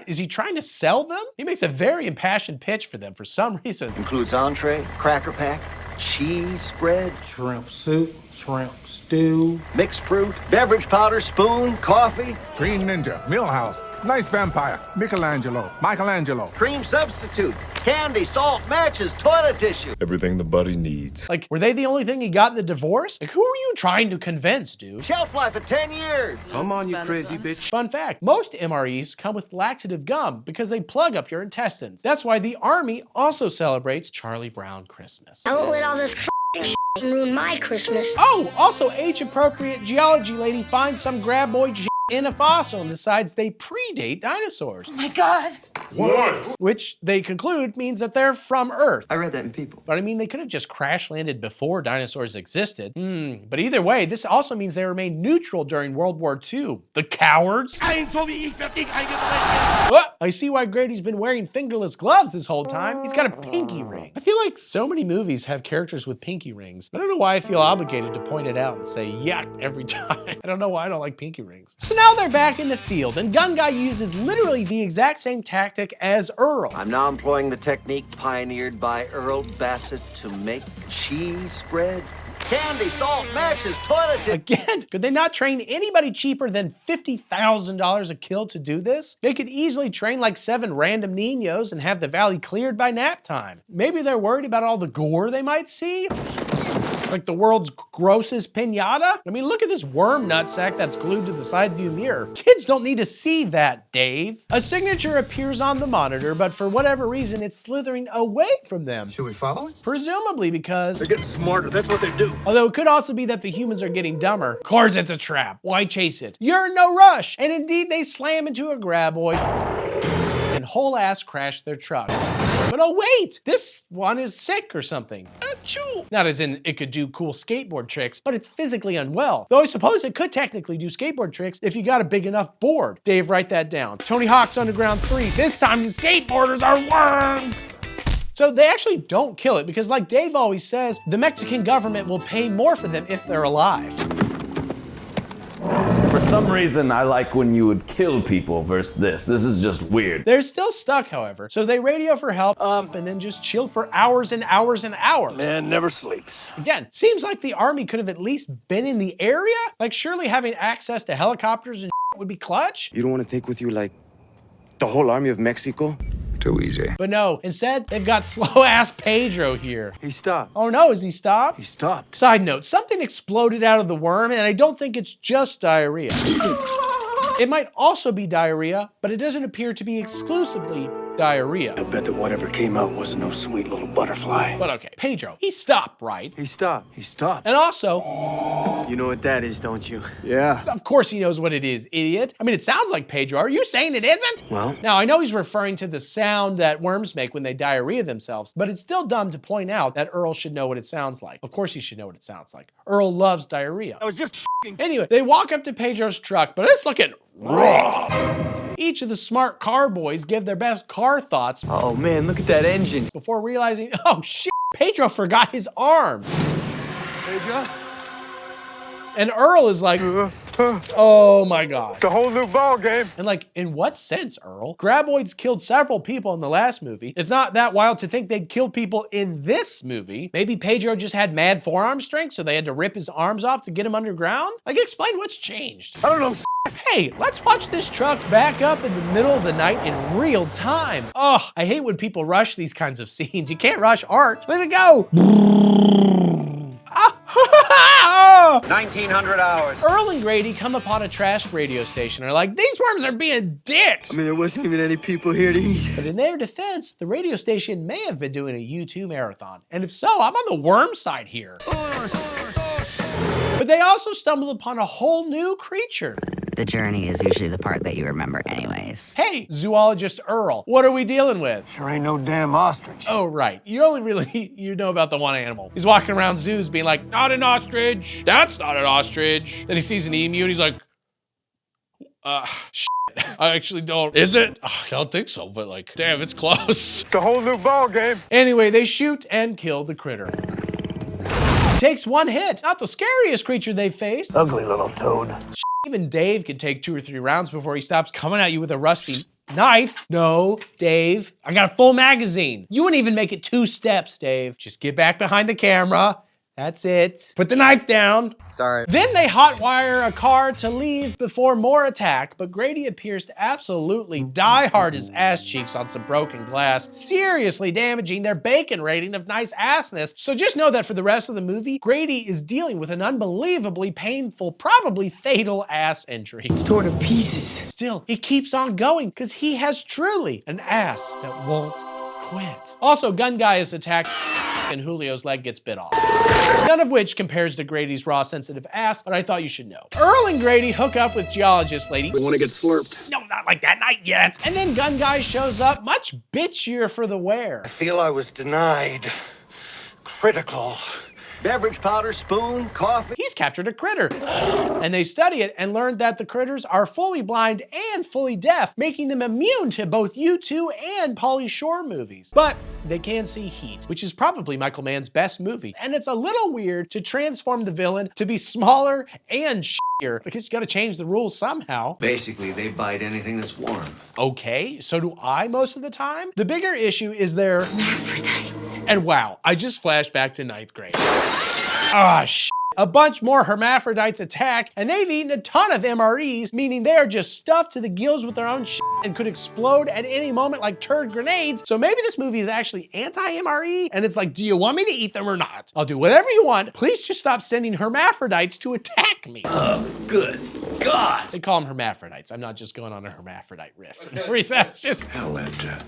[SPEAKER 5] is he trying to sell them? He makes a very impassioned pitch for them for some reason.
[SPEAKER 17] Includes entree, cracker pack, cheese spread,
[SPEAKER 20] Shrimp soup, shrimp stew.
[SPEAKER 17] mixed fruit, beverage powder, spoon, coffee,
[SPEAKER 12] Green Ninja, Millhouse, Nice Vampire, Michelangelo.
[SPEAKER 17] cream substitute, candy, salt, matches, toilet tissue.
[SPEAKER 12] Everything the buddy needs.
[SPEAKER 5] Like, were they the only thing he got in the divorce? Like, who are you trying to convince, dude?
[SPEAKER 17] Shelf life of 10 years.
[SPEAKER 15] Come on, you crazy bitch.
[SPEAKER 5] Fun fact, most MREs come with laxative gum because they plug up your intestines. That's why the Army also celebrates Charlie Brown Christmas.
[SPEAKER 16] With all this
[SPEAKER 10] ruin my Christmas.
[SPEAKER 5] Oh, also age-appropriate geology lady finds some graboid shit in a fossil and decides they predate dinosaurs.
[SPEAKER 17] Oh my God.
[SPEAKER 5] What? Which they conclude means that they're from Earth.
[SPEAKER 17] I read that in People.
[SPEAKER 5] But I mean, they could have just crash landed before dinosaurs existed. But either way, this also means they remained neutral during World War II. The cowards. What? I see why Grady's been wearing fingerless gloves this whole time. He's got a pinky ring. I feel like so many movies have characters with pinky rings. I don't know why I feel obligated to point it out and say yuck every time. I don't know why I don't like pinky rings. So now they're back in the field, and Gun Guy uses literally the exact same tactic as Earl.
[SPEAKER 21] I'm now employing the technique pioneered by Earl Bassett to make cheese bread. Candy, salt, matches, toilet tissue.
[SPEAKER 5] Again, could they not train anybody cheaper than $50,000 a kill to do this? They could easily train like 7 random niños and have the valley cleared by nap time. Maybe they're worried about all the gore they might see? Like the world's grossest pinata? I mean, look at this worm nutsack that's glued to the side view mirror. Kids don't need to see that, Dave. A signature appears on the monitor, but for whatever reason, it's slithering away from them.
[SPEAKER 11] Should we follow it?
[SPEAKER 5] Presumably because
[SPEAKER 11] They're getting smarter. That's what they do.
[SPEAKER 5] although it could also be that the humans are getting dumber. Of course it's a trap. Why chase it? You're in no rush. And indeed, they slam into a graboid and whole ass crash their truck. But oh wait, this one is sick or something. Achoo. Not as in it could do cool skateboard tricks, but it's physically unwell. Though I suppose it could technically do skateboard tricks if you got a big enough board. Dave, write that down. Tony Hawk's Underground 3. This time the skateboarders are worms. So they actually don't kill it because like Dave always says, the Mexican government will pay more for them if they're alive.
[SPEAKER 22] For some reason, I like when you would kill people versus this. This is just weird.
[SPEAKER 5] They're still stuck, however, so they radio for help and then just chill for hours and hours and hours.
[SPEAKER 11] Man never sleeps.
[SPEAKER 5] Again, seems like the army could have at least been in the area. Like surely having access to helicopters and would be clutch.
[SPEAKER 23] You don't want to take with you like the whole army of Mexico?
[SPEAKER 22] Too easy.
[SPEAKER 5] But no, instead, they've got slow-ass Pedro here.
[SPEAKER 11] He stopped.
[SPEAKER 5] Oh no, is he stopped?
[SPEAKER 11] He stopped.
[SPEAKER 5] Side note, something exploded out of the worm, and I don't think it's just diarrhea. It might also be diarrhea, but it doesn't appear to be exclusively diarrhea.
[SPEAKER 11] I bet that whatever came out wasn't no sweet little butterfly.
[SPEAKER 5] But okay, Pedro, he stopped, right?
[SPEAKER 11] He stopped. He stopped.
[SPEAKER 5] And also,
[SPEAKER 21] You know what that is, don't you?
[SPEAKER 11] Yeah.
[SPEAKER 5] of course he knows what it is, idiot. I mean, it sounds like Pedro. Are you saying it isn't?
[SPEAKER 21] Well,
[SPEAKER 5] Now, I know he's referring to the sound that worms make when they diarrhea themselves, but it's still dumb to point out that Earl should know what it sounds like. Of course he should know what it sounds like. Earl loves diarrhea.
[SPEAKER 11] I was just
[SPEAKER 5] Anyway, they walk up to Pedro's truck, but it's looking rough. Each of the smart car boys give their best car thoughts
[SPEAKER 17] Oh man, look at that engine.
[SPEAKER 5] before realizing, oh shit, Pedro forgot his arms.
[SPEAKER 11] Teja.
[SPEAKER 5] And Earl is like, oh my God.
[SPEAKER 11] It's a whole new ball game.
[SPEAKER 5] And like, in what sense, Earl? Graboids killed several people in the last movie. It's not that wild to think they'd kill people in this movie. Maybe Pedro just had mad forearm strength, so they had to rip his arms off to get him underground? Like, explain what's changed.
[SPEAKER 11] I don't know.
[SPEAKER 5] Hey, let's watch this truck back up in the middle of the night in real time. Oh, I hate when people rush these kinds of scenes. You can't rush art. Let it go.
[SPEAKER 21] 1900 hours.
[SPEAKER 5] Earl and Grady come upon a trashed radio station and are like, these worms are being dicks.
[SPEAKER 21] I mean, there wasn't even any people here to eat.
[SPEAKER 5] But in their defense, the radio station may have been doing a U2 marathon. And if so, I'm on the worm side here. But they also stumble upon a whole new creature.
[SPEAKER 24] The journey is usually the part that you remember anyways.
[SPEAKER 5] Hey, zoologist Earl, what are we dealing with?
[SPEAKER 11] Sure ain't no damn ostrich.
[SPEAKER 5] Oh, right. You only really, you know about the one animal. He's walking around zoos being like, not an ostrich. That's not an ostrich. Then he sees an emu and he's like, shit. I actually don't. Is it? I don't think so, but like, damn, it's close.
[SPEAKER 11] It's a whole new ball game.
[SPEAKER 5] Anyway, they shoot and kill the critter. Takes one hit. Not the scariest creature they've faced.
[SPEAKER 11] Ugly little toad.
[SPEAKER 5] Even Dave can take 2 or 3 rounds before he stops coming at you with a rusty knife. No, Dave, I got a full magazine. You wouldn't even make it 2 steps, Dave. Just get back behind the camera. That's it. Put the knife down.
[SPEAKER 17] Sorry.
[SPEAKER 5] Then they hotwire a car to leave before more attack, but Grady appears to absolutely die hard his ass cheeks on some broken glass, seriously damaging their bacon rating of nice assness. So just know that for the rest of the movie, Grady is dealing with an unbelievably painful, probably fatal ass injury.
[SPEAKER 17] It's torn to pieces.
[SPEAKER 5] Still, he keeps on going because he has truly an ass that won't quit. Also, Gun Guy is attacked and Julio's leg gets bit off. None of which compares to Grady's raw sensitive ass, but I thought you should know. Earl and Grady hook up with Geologist lady.
[SPEAKER 11] We want to get slurped.
[SPEAKER 5] No, not like that, not yet. And then Gun Guy shows up, much bitchier for the wear.
[SPEAKER 21] I feel I was denied critical beverage powder, spoon, coffee.
[SPEAKER 5] He's captured a critter. And they study it and learned that the critters are fully blind and fully deaf, making them immune to both U2 and Pauly Shore movies. But they can see heat, which is probably Michael Mann's best movie. And it's a little weird to transform the villain to be smaller and shittier, because you gotta change the rules somehow.
[SPEAKER 21] Basically, they bite anything that's warm.
[SPEAKER 5] Okay, so do I most of the time. The bigger issue is their hermaphrodites. And wow, I just flashed back to 9th grade. Ah, shit. A bunch more hermaphrodites attack, and they've eaten a ton of MREs, meaning they are just stuffed to the gills with their own shit and could explode at any moment like turd grenades. So maybe this movie is actually anti-MRE, and it's like, do you want me to eat them or not? I'll do whatever you want. Please just stop sending hermaphrodites to attack me.
[SPEAKER 21] Oh, good God.
[SPEAKER 5] They call them hermaphrodites. I'm not just going on a hermaphrodite riff. It's just...
[SPEAKER 11] Hell, that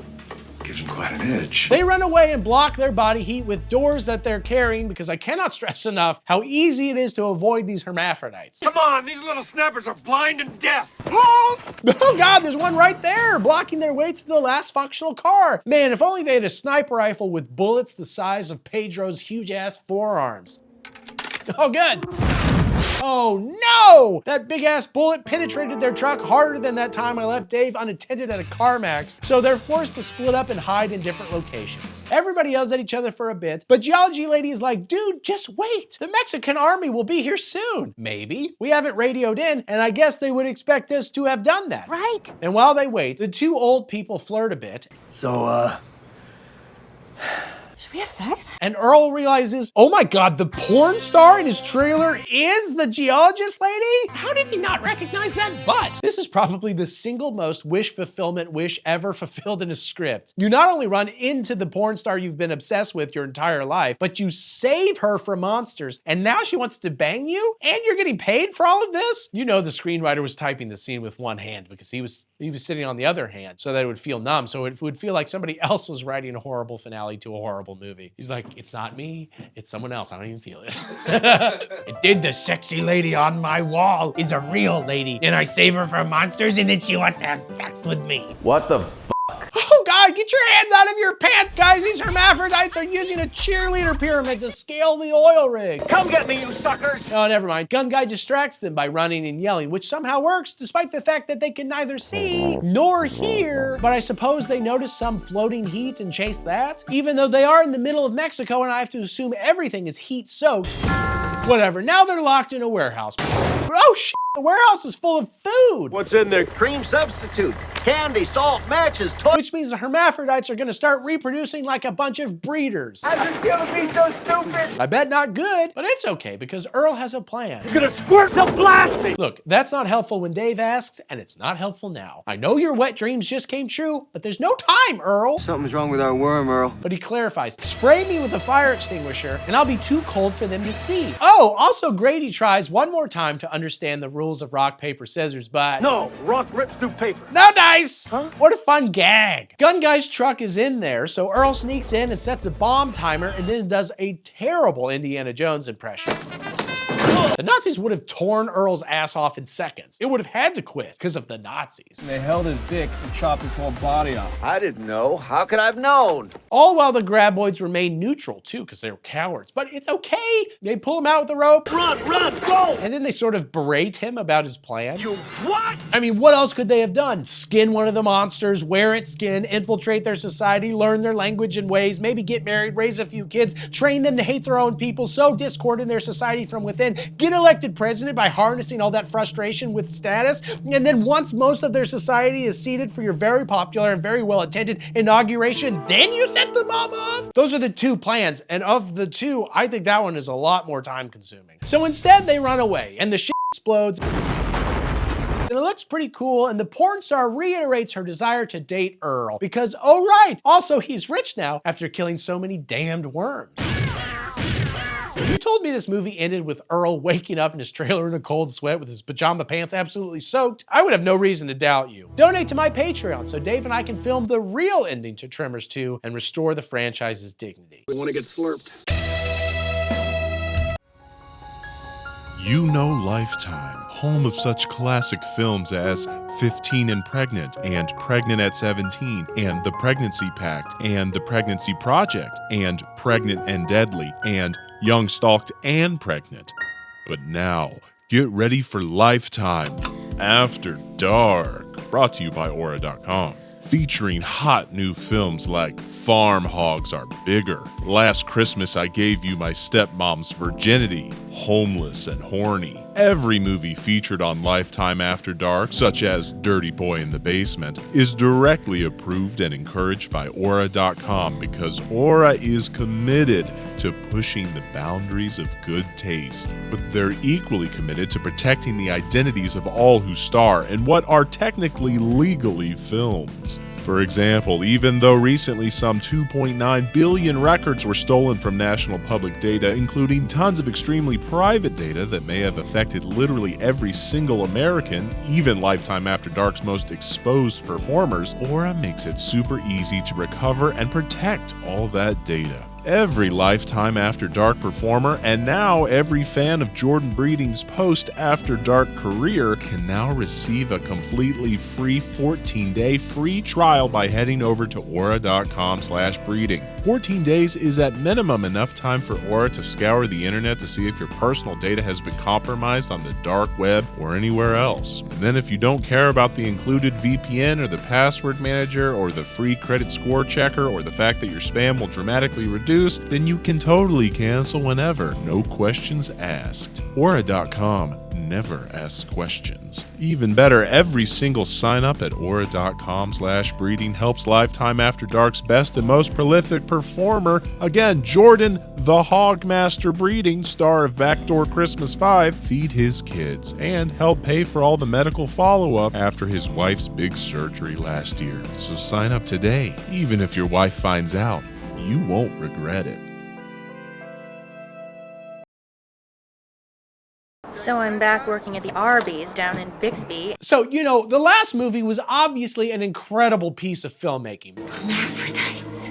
[SPEAKER 11] gives them quite an edge.
[SPEAKER 5] They run away and block their body heat with doors that they're carrying, because I cannot stress enough how easy it is to avoid these hermaphrodites.
[SPEAKER 11] Come on, these little snappers are blind and deaf.
[SPEAKER 5] Oh God, there's one right there, blocking their way to the last functional car. Man, if only they had a sniper rifle with bullets the size of Pedro's huge-ass forearms. Oh, good. Oh no! That big-ass bullet penetrated their truck harder than that time I left Dave unattended at a CarMax, so they're forced to split up and hide in different locations. Everybody yells at each other for a bit, but Geology Lady is like, dude, just wait. The Mexican army will be here soon. Maybe. We haven't radioed in, and I guess they would expect us to have done that.
[SPEAKER 16] Right.
[SPEAKER 5] And while they wait, the two old people flirt a bit.
[SPEAKER 21] So,
[SPEAKER 13] Should we have sex?
[SPEAKER 5] And Earl realizes, oh my God, the porn star in his trailer is the Geologist lady? How did he not recognize that butt? This is probably the single most wish fulfillment wish ever fulfilled in a script. You not only run into the porn star you've been obsessed with your entire life, but you save her from monsters, and now she wants to bang you, and you're getting paid for all of this? You know the screenwriter was typing the scene with one hand because he was sitting on the other hand so that it would feel numb, so it would feel like somebody else was writing a horrible finale to a horrible movie. He's like, it's not me, it's someone else, I don't even feel it. And then the sexy lady on my wall is a real lady, and I save her from monsters, and then she wants to have sex with me.
[SPEAKER 22] What the f?
[SPEAKER 5] Oh God, get your hands out of your pants, guys. These hermaphrodites are using a cheerleader pyramid to scale the oil rig.
[SPEAKER 21] come get me, you suckers!
[SPEAKER 5] Oh, never mind. Gun Guy distracts them by running and yelling, which somehow works despite the fact that they can neither see nor hear. But I suppose they notice some floating heat and chase that? Even though they are in the middle of Mexico and I have to assume everything is heat soaked. Whatever, now they're locked in a warehouse. Oh shit, the warehouse is full of food.
[SPEAKER 11] What's in there?
[SPEAKER 21] Cream substitute, candy, salt, matches, toys.
[SPEAKER 5] Which means the hermaphrodites are gonna start reproducing like a bunch of breeders.
[SPEAKER 21] How'd you feel to be so stupid?
[SPEAKER 5] I bet not good, but it's okay because Earl has a plan.
[SPEAKER 11] You're gonna squirt the blast me!
[SPEAKER 5] Look, that's not helpful when Dave asks, and it's not helpful now. I know your wet dreams just came true, but there's no time, Earl.
[SPEAKER 17] Something's wrong with our worm, Earl.
[SPEAKER 5] But he clarifies, spray me with a fire extinguisher, and I'll be too cold for them to see. Oh, also Grady tries one more time to understand the rules of rock, paper, scissors, but...
[SPEAKER 11] No, rock rips through paper.
[SPEAKER 5] No dice! Huh? What a fun gag. Gun Guy's truck is in there, so Earl sneaks in and sets a bomb timer and then does a terrible Indiana Jones impression. The Nazis would have torn Earl's ass off in seconds. It would have had to quit because of the Nazis.
[SPEAKER 1] They held his dick and chopped his whole body off.
[SPEAKER 21] I didn't know. How could I have known?
[SPEAKER 5] All while the Graboids remain neutral too, because they're cowards. But it's okay. They pull him out with the rope.
[SPEAKER 11] Run, go!
[SPEAKER 5] And then they sort of berate him about his plan.
[SPEAKER 11] You what?
[SPEAKER 5] I mean, what else could they have done? Skin one of the monsters, wear its skin, infiltrate their society, learn their language and ways, maybe get married, raise a few kids, train them to hate their own people, sow discord in their society from within, get elected president by harnessing all that frustration with status, and then once most of their society is seated for your very popular and very well-attended inauguration, then you set the bomb off? Those are the two plans, and of the two, I think that one is a lot more time-consuming. So instead, they run away, and the shit explodes. And it looks pretty cool, and the porn star reiterates her desire to date Earl, because, oh right, also he's rich now after killing so many damned worms. If you told me this movie ended with Earl waking up in his trailer in a cold sweat with his pajama pants absolutely soaked, I would have no reason to doubt you. Donate to my Patreon so Dave and I can film the real ending to Tremors 2 and restore the franchise's dignity.
[SPEAKER 11] We want to get slurped.
[SPEAKER 12] You know Lifetime, home of such classic films as 15 and Pregnant and Pregnant at 17 and The Pregnancy Pact and The Pregnancy Project and Pregnant and Deadly and Young Stalked and Pregnant. But now, get ready for Lifetime After Dark, brought to you by Aura.com. Featuring hot new films like Farm Hogs Are Bigger, Last Christmas I Gave You My Stepmom's Virginity, Homeless and Horny. Every movie featured on Lifetime After Dark, such as Dirty Boy in the Basement, is directly approved and encouraged by Aura.com because Aura is committed to pushing the boundaries of good taste. But they're equally committed to protecting the identities of all who star in what are technically legally films. For example, even though recently some 2.9 billion records were stolen from national public data, including tons of extremely private data that may have affected literally every single American, even Lifetime After Dark's most exposed performers, Aura makes it super easy to recover and protect all that data. Every Lifetime After Dark performer, and now every fan of Jordan Breeding's post-After Dark career, can now receive a completely free 14-day free trial by heading over to Aura.com/breeding. 14 days is at minimum enough time for Aura to scour the internet to see if your personal data has been compromised on the dark web or anywhere else. And then if you don't care about the included VPN or the password manager or the free credit score checker or the fact that your spam will dramatically reduce, then you can totally cancel whenever, no questions asked. Aura.com never asks questions. Even better, every single sign up at Aura.com/breeding helps Lifetime After Dark's best and most prolific performer, again, Jordan the Hogmaster Breeding, star of Backdoor Christmas 5, feed his kids and help pay for all the medical follow-up after his wife's big surgery last year. So sign up today. Even if your wife finds out, you won't regret it.
[SPEAKER 7] So I'm back working at the Arby's down in Bixby.
[SPEAKER 5] So, you know, the last movie was obviously an incredible piece of filmmaking.
[SPEAKER 7] Hermaphrodites.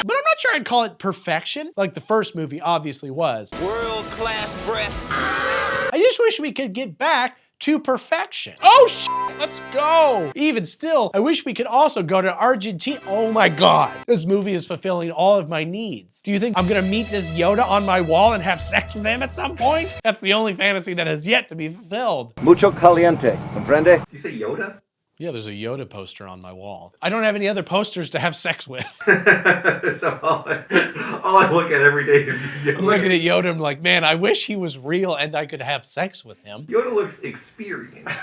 [SPEAKER 5] But I'm not sure I'd call it perfection, like the first movie obviously was.
[SPEAKER 2] World-class breasts.
[SPEAKER 5] I just wish we could get back to perfection. Oh shit, let's go. Even still, I wish we could also go to Argentina. Oh my God, this movie is fulfilling all of my needs. Do you think I'm gonna meet this Yoda on my wall and have sex with him at some point? That's the only fantasy that has yet to be fulfilled.
[SPEAKER 21] Mucho caliente, comprende?
[SPEAKER 9] You say Yoda?
[SPEAKER 5] Yeah, there's a Yoda poster on my wall. I don't have any other posters to have sex with.
[SPEAKER 9] So all I look at every day is Yoda.
[SPEAKER 5] I'm looking at Yoda and I'm like, man, I wish he was real and I could have sex with him.
[SPEAKER 9] Yoda looks experienced.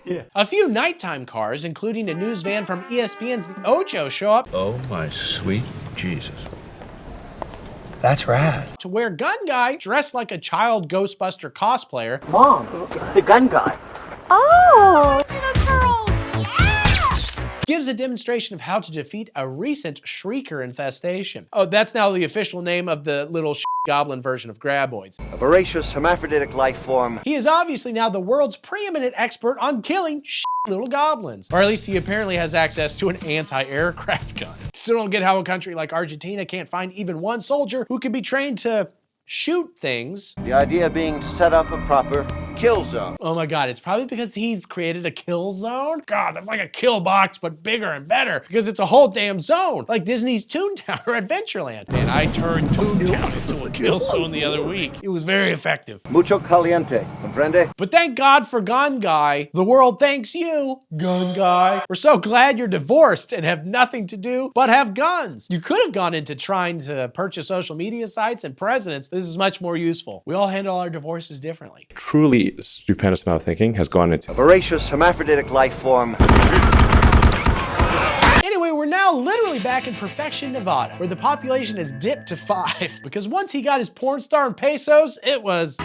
[SPEAKER 5] Yeah. A few nighttime cars, including a news van from ESPN's The Ocho, show up.
[SPEAKER 8] Oh my sweet Jesus.
[SPEAKER 5] That's rad. To where Gun Guy, dressed like a child Ghostbuster cosplayer,
[SPEAKER 3] Mom, it's the gun guy.
[SPEAKER 10] Oh, little girl, yeah!
[SPEAKER 5] gives a demonstration of how to defeat a recent Shrieker infestation. Oh, that's now the official name of the little goblin version of Graboids.
[SPEAKER 21] A voracious hermaphroditic life form.
[SPEAKER 5] He is obviously now the world's preeminent expert on killing little goblins. Or at least he apparently has access to an anti-aircraft gun. Still don't get how a country like Argentina can't find even one soldier who can be trained to shoot things.
[SPEAKER 21] The idea being to set up a proper kill zone.
[SPEAKER 5] Oh my God, it's probably because he's created a kill zone? God, that's like a kill box, but bigger and better because it's a whole damn zone, like Disney's Toontown or Adventureland. And I turned Toontown into a kill zone the other week. It was very effective.
[SPEAKER 21] Mucho caliente, comprende?
[SPEAKER 5] But thank God for Gun Guy. The world thanks you, Gun Guy. We're so glad you're divorced and have nothing to do but have guns. You could have gone into trying to purchase social media sites and presidents. This is much more useful. We all handle our divorces differently.
[SPEAKER 14] Truly stupendous amount of thinking has gone into
[SPEAKER 21] a voracious hermaphroditic life form.
[SPEAKER 5] Anyway, we're now literally back in Perfection, Nevada, where the population has dipped to 5. Because once he got his porn star in pesos, it was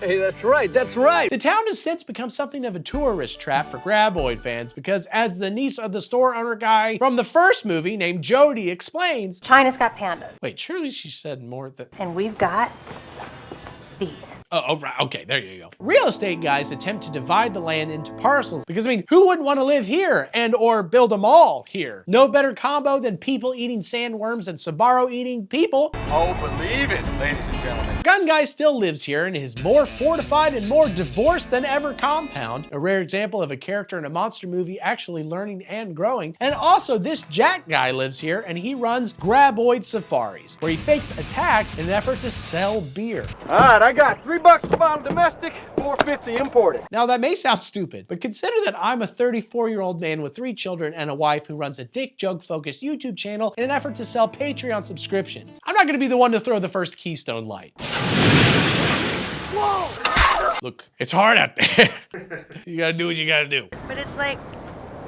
[SPEAKER 11] Hey, that's right, that's right.
[SPEAKER 5] The town has since become something of a tourist trap for Graboid fans because, as the niece of the store owner guy from the first movie named Jody explains,
[SPEAKER 7] China's got pandas.
[SPEAKER 5] wait, surely she said more than...
[SPEAKER 7] And we've got these.
[SPEAKER 5] Oh, right. Okay, there you go. Real estate guys attempt to divide the land into parcels because, I mean, who wouldn't want to live here and or build a mall here? No better combo than people eating sandworms and Sbarro eating people.
[SPEAKER 11] Oh, believe it, ladies and gentlemen.
[SPEAKER 5] Gun Guy still lives here in his more fortified and more divorced than ever compound, a rare example of a character in a monster movie actually learning and growing. And also, this Jack guy lives here and he runs Graboid safaris, where he fakes attacks in an effort to sell beer.
[SPEAKER 11] All right, I got $3 a bottle domestic, $4.50 imported.
[SPEAKER 5] Now that may sound stupid, but consider that I'm a 34-year-old man with 3 children and a wife who runs a dick joke focused YouTube channel in an effort to sell Patreon subscriptions. I'm not gonna be the one to throw the first Keystone Light. Whoa! Look, it's hard out there. You gotta do what you gotta do.
[SPEAKER 7] But it's like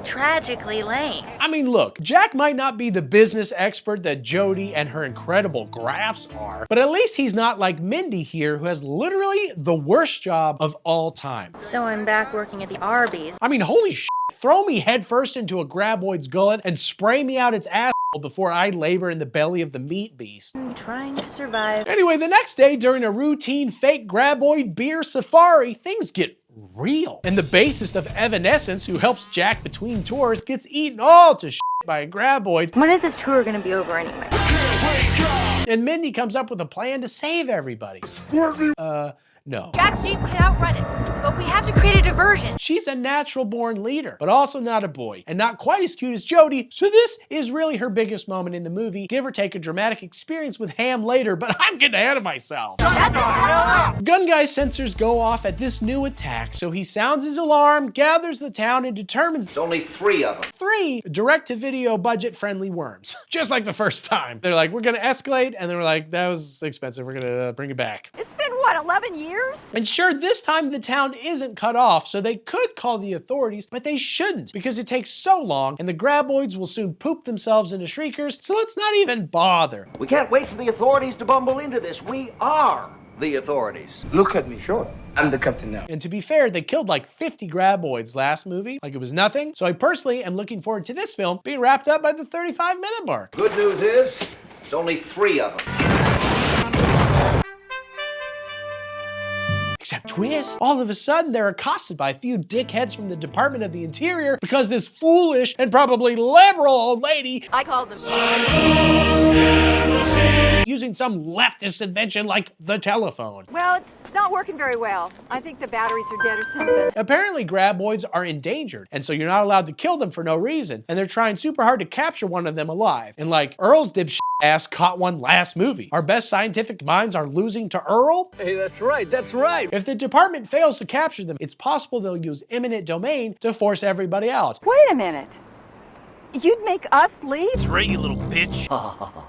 [SPEAKER 7] tragically lame.
[SPEAKER 5] I mean, look, Jack might not be the business expert that Jody and her incredible graphs are, but at least he's not like Mindy here, who has literally the worst job of all time.
[SPEAKER 7] So I'm back working at the Arby's.
[SPEAKER 5] I mean, holy shit. Throw me headfirst into a Graboid's gullet and spray me out its asshole before I labor in the belly of the meat beast.
[SPEAKER 7] I'm trying to survive.
[SPEAKER 5] Anyway, the next day during a routine fake Graboid beer safari, things get real. And the bassist of Evanescence, who helps Jack between tours, gets eaten all to shit by a Graboid.
[SPEAKER 7] When is this tour gonna be over anyway?
[SPEAKER 5] And Mindy comes up with a plan to save everybody. No.
[SPEAKER 10] Jack's Jeep can outrun it, but we have to create a diversion.
[SPEAKER 5] She's a natural-born leader, but also not a boy, and not quite as cute as Jody, so this is really her biggest moment in the movie, give or take a dramatic experience with Ham later, but I'm getting ahead of myself. Gun Guy's sensors go off at this new attack, so he sounds his alarm, gathers the town, and determines
[SPEAKER 21] There's only 3 of them.
[SPEAKER 5] 3 direct-to-video budget-friendly worms. Just like the first time. They're like, we're gonna escalate, and then we're like, that was expensive, we're gonna bring it back.
[SPEAKER 16] It's been, what, 11 years?
[SPEAKER 5] And sure, this time the town isn't cut off, so they could call the authorities, but they shouldn't, because it takes so long, and the Graboids will soon poop themselves into Shriekers, so let's not even bother.
[SPEAKER 21] We can't wait for the authorities to bumble into this. We are the authorities.
[SPEAKER 20] Look at me, sure. I'm the captain now.
[SPEAKER 5] And to be fair, they killed like 50 Graboids last movie, like it was nothing, so I personally am looking forward to this film being wrapped up by the 35-minute mark.
[SPEAKER 21] Good news is, there's only 3 of them.
[SPEAKER 5] Except twist, all of a sudden they're accosted by a few dickheads from the Department of the Interior because this foolish and probably liberal old lady,
[SPEAKER 16] I called them.
[SPEAKER 5] using some leftist invention like the telephone.
[SPEAKER 16] Well, it's not working very well. I think the batteries are dead or something.
[SPEAKER 5] Apparently Graboids are endangered, and so you're not allowed to kill them for no reason, and they're trying super hard to capture one of them alive. And like, Earl's dipshit ass caught one last movie. Our best scientific minds are losing to Earl?
[SPEAKER 11] Hey, that's right, that's right.
[SPEAKER 5] If the department fails to capture them, it's possible they'll use eminent domain to force everybody out.
[SPEAKER 16] Wait a minute. You'd make us leave?
[SPEAKER 11] That's right, you little bitch.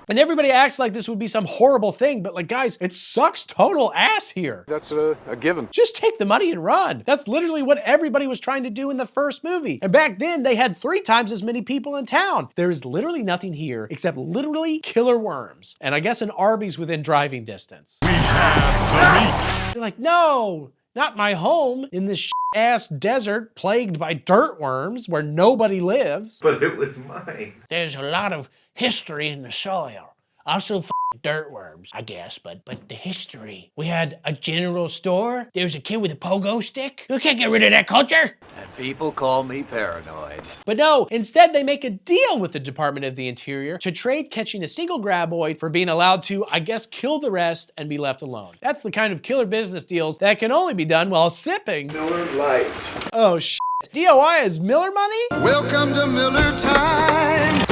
[SPEAKER 5] And everybody acts like this would be some horrible thing, but like, guys, it sucks total ass here.
[SPEAKER 11] That's a given.
[SPEAKER 5] Just take the money and run. That's literally what everybody was trying to do in the first movie. And back then, they had 3 times as many people in town. There is literally nothing here except literally killer worms. And I guess an Arby's within driving distance. We have the meat. You're like, no, not my home in this ass desert plagued by dirt worms where nobody lives.
[SPEAKER 9] But it was mine.
[SPEAKER 3] There's a lot of history in the soil. Also dirt worms, I guess, but the history. We had a general store. There was a kid with a pogo stick. You can't get rid of that culture.
[SPEAKER 21] And people call me paranoid.
[SPEAKER 5] But no, instead they make a deal with the Department of the Interior to trade catching a single Graboid for being allowed to, I guess, kill the rest and be left alone. That's the kind of killer business deals that can only be done while sipping
[SPEAKER 20] Miller Lite.
[SPEAKER 5] Oh shit. DOI is Miller money?
[SPEAKER 20] Welcome to Miller time.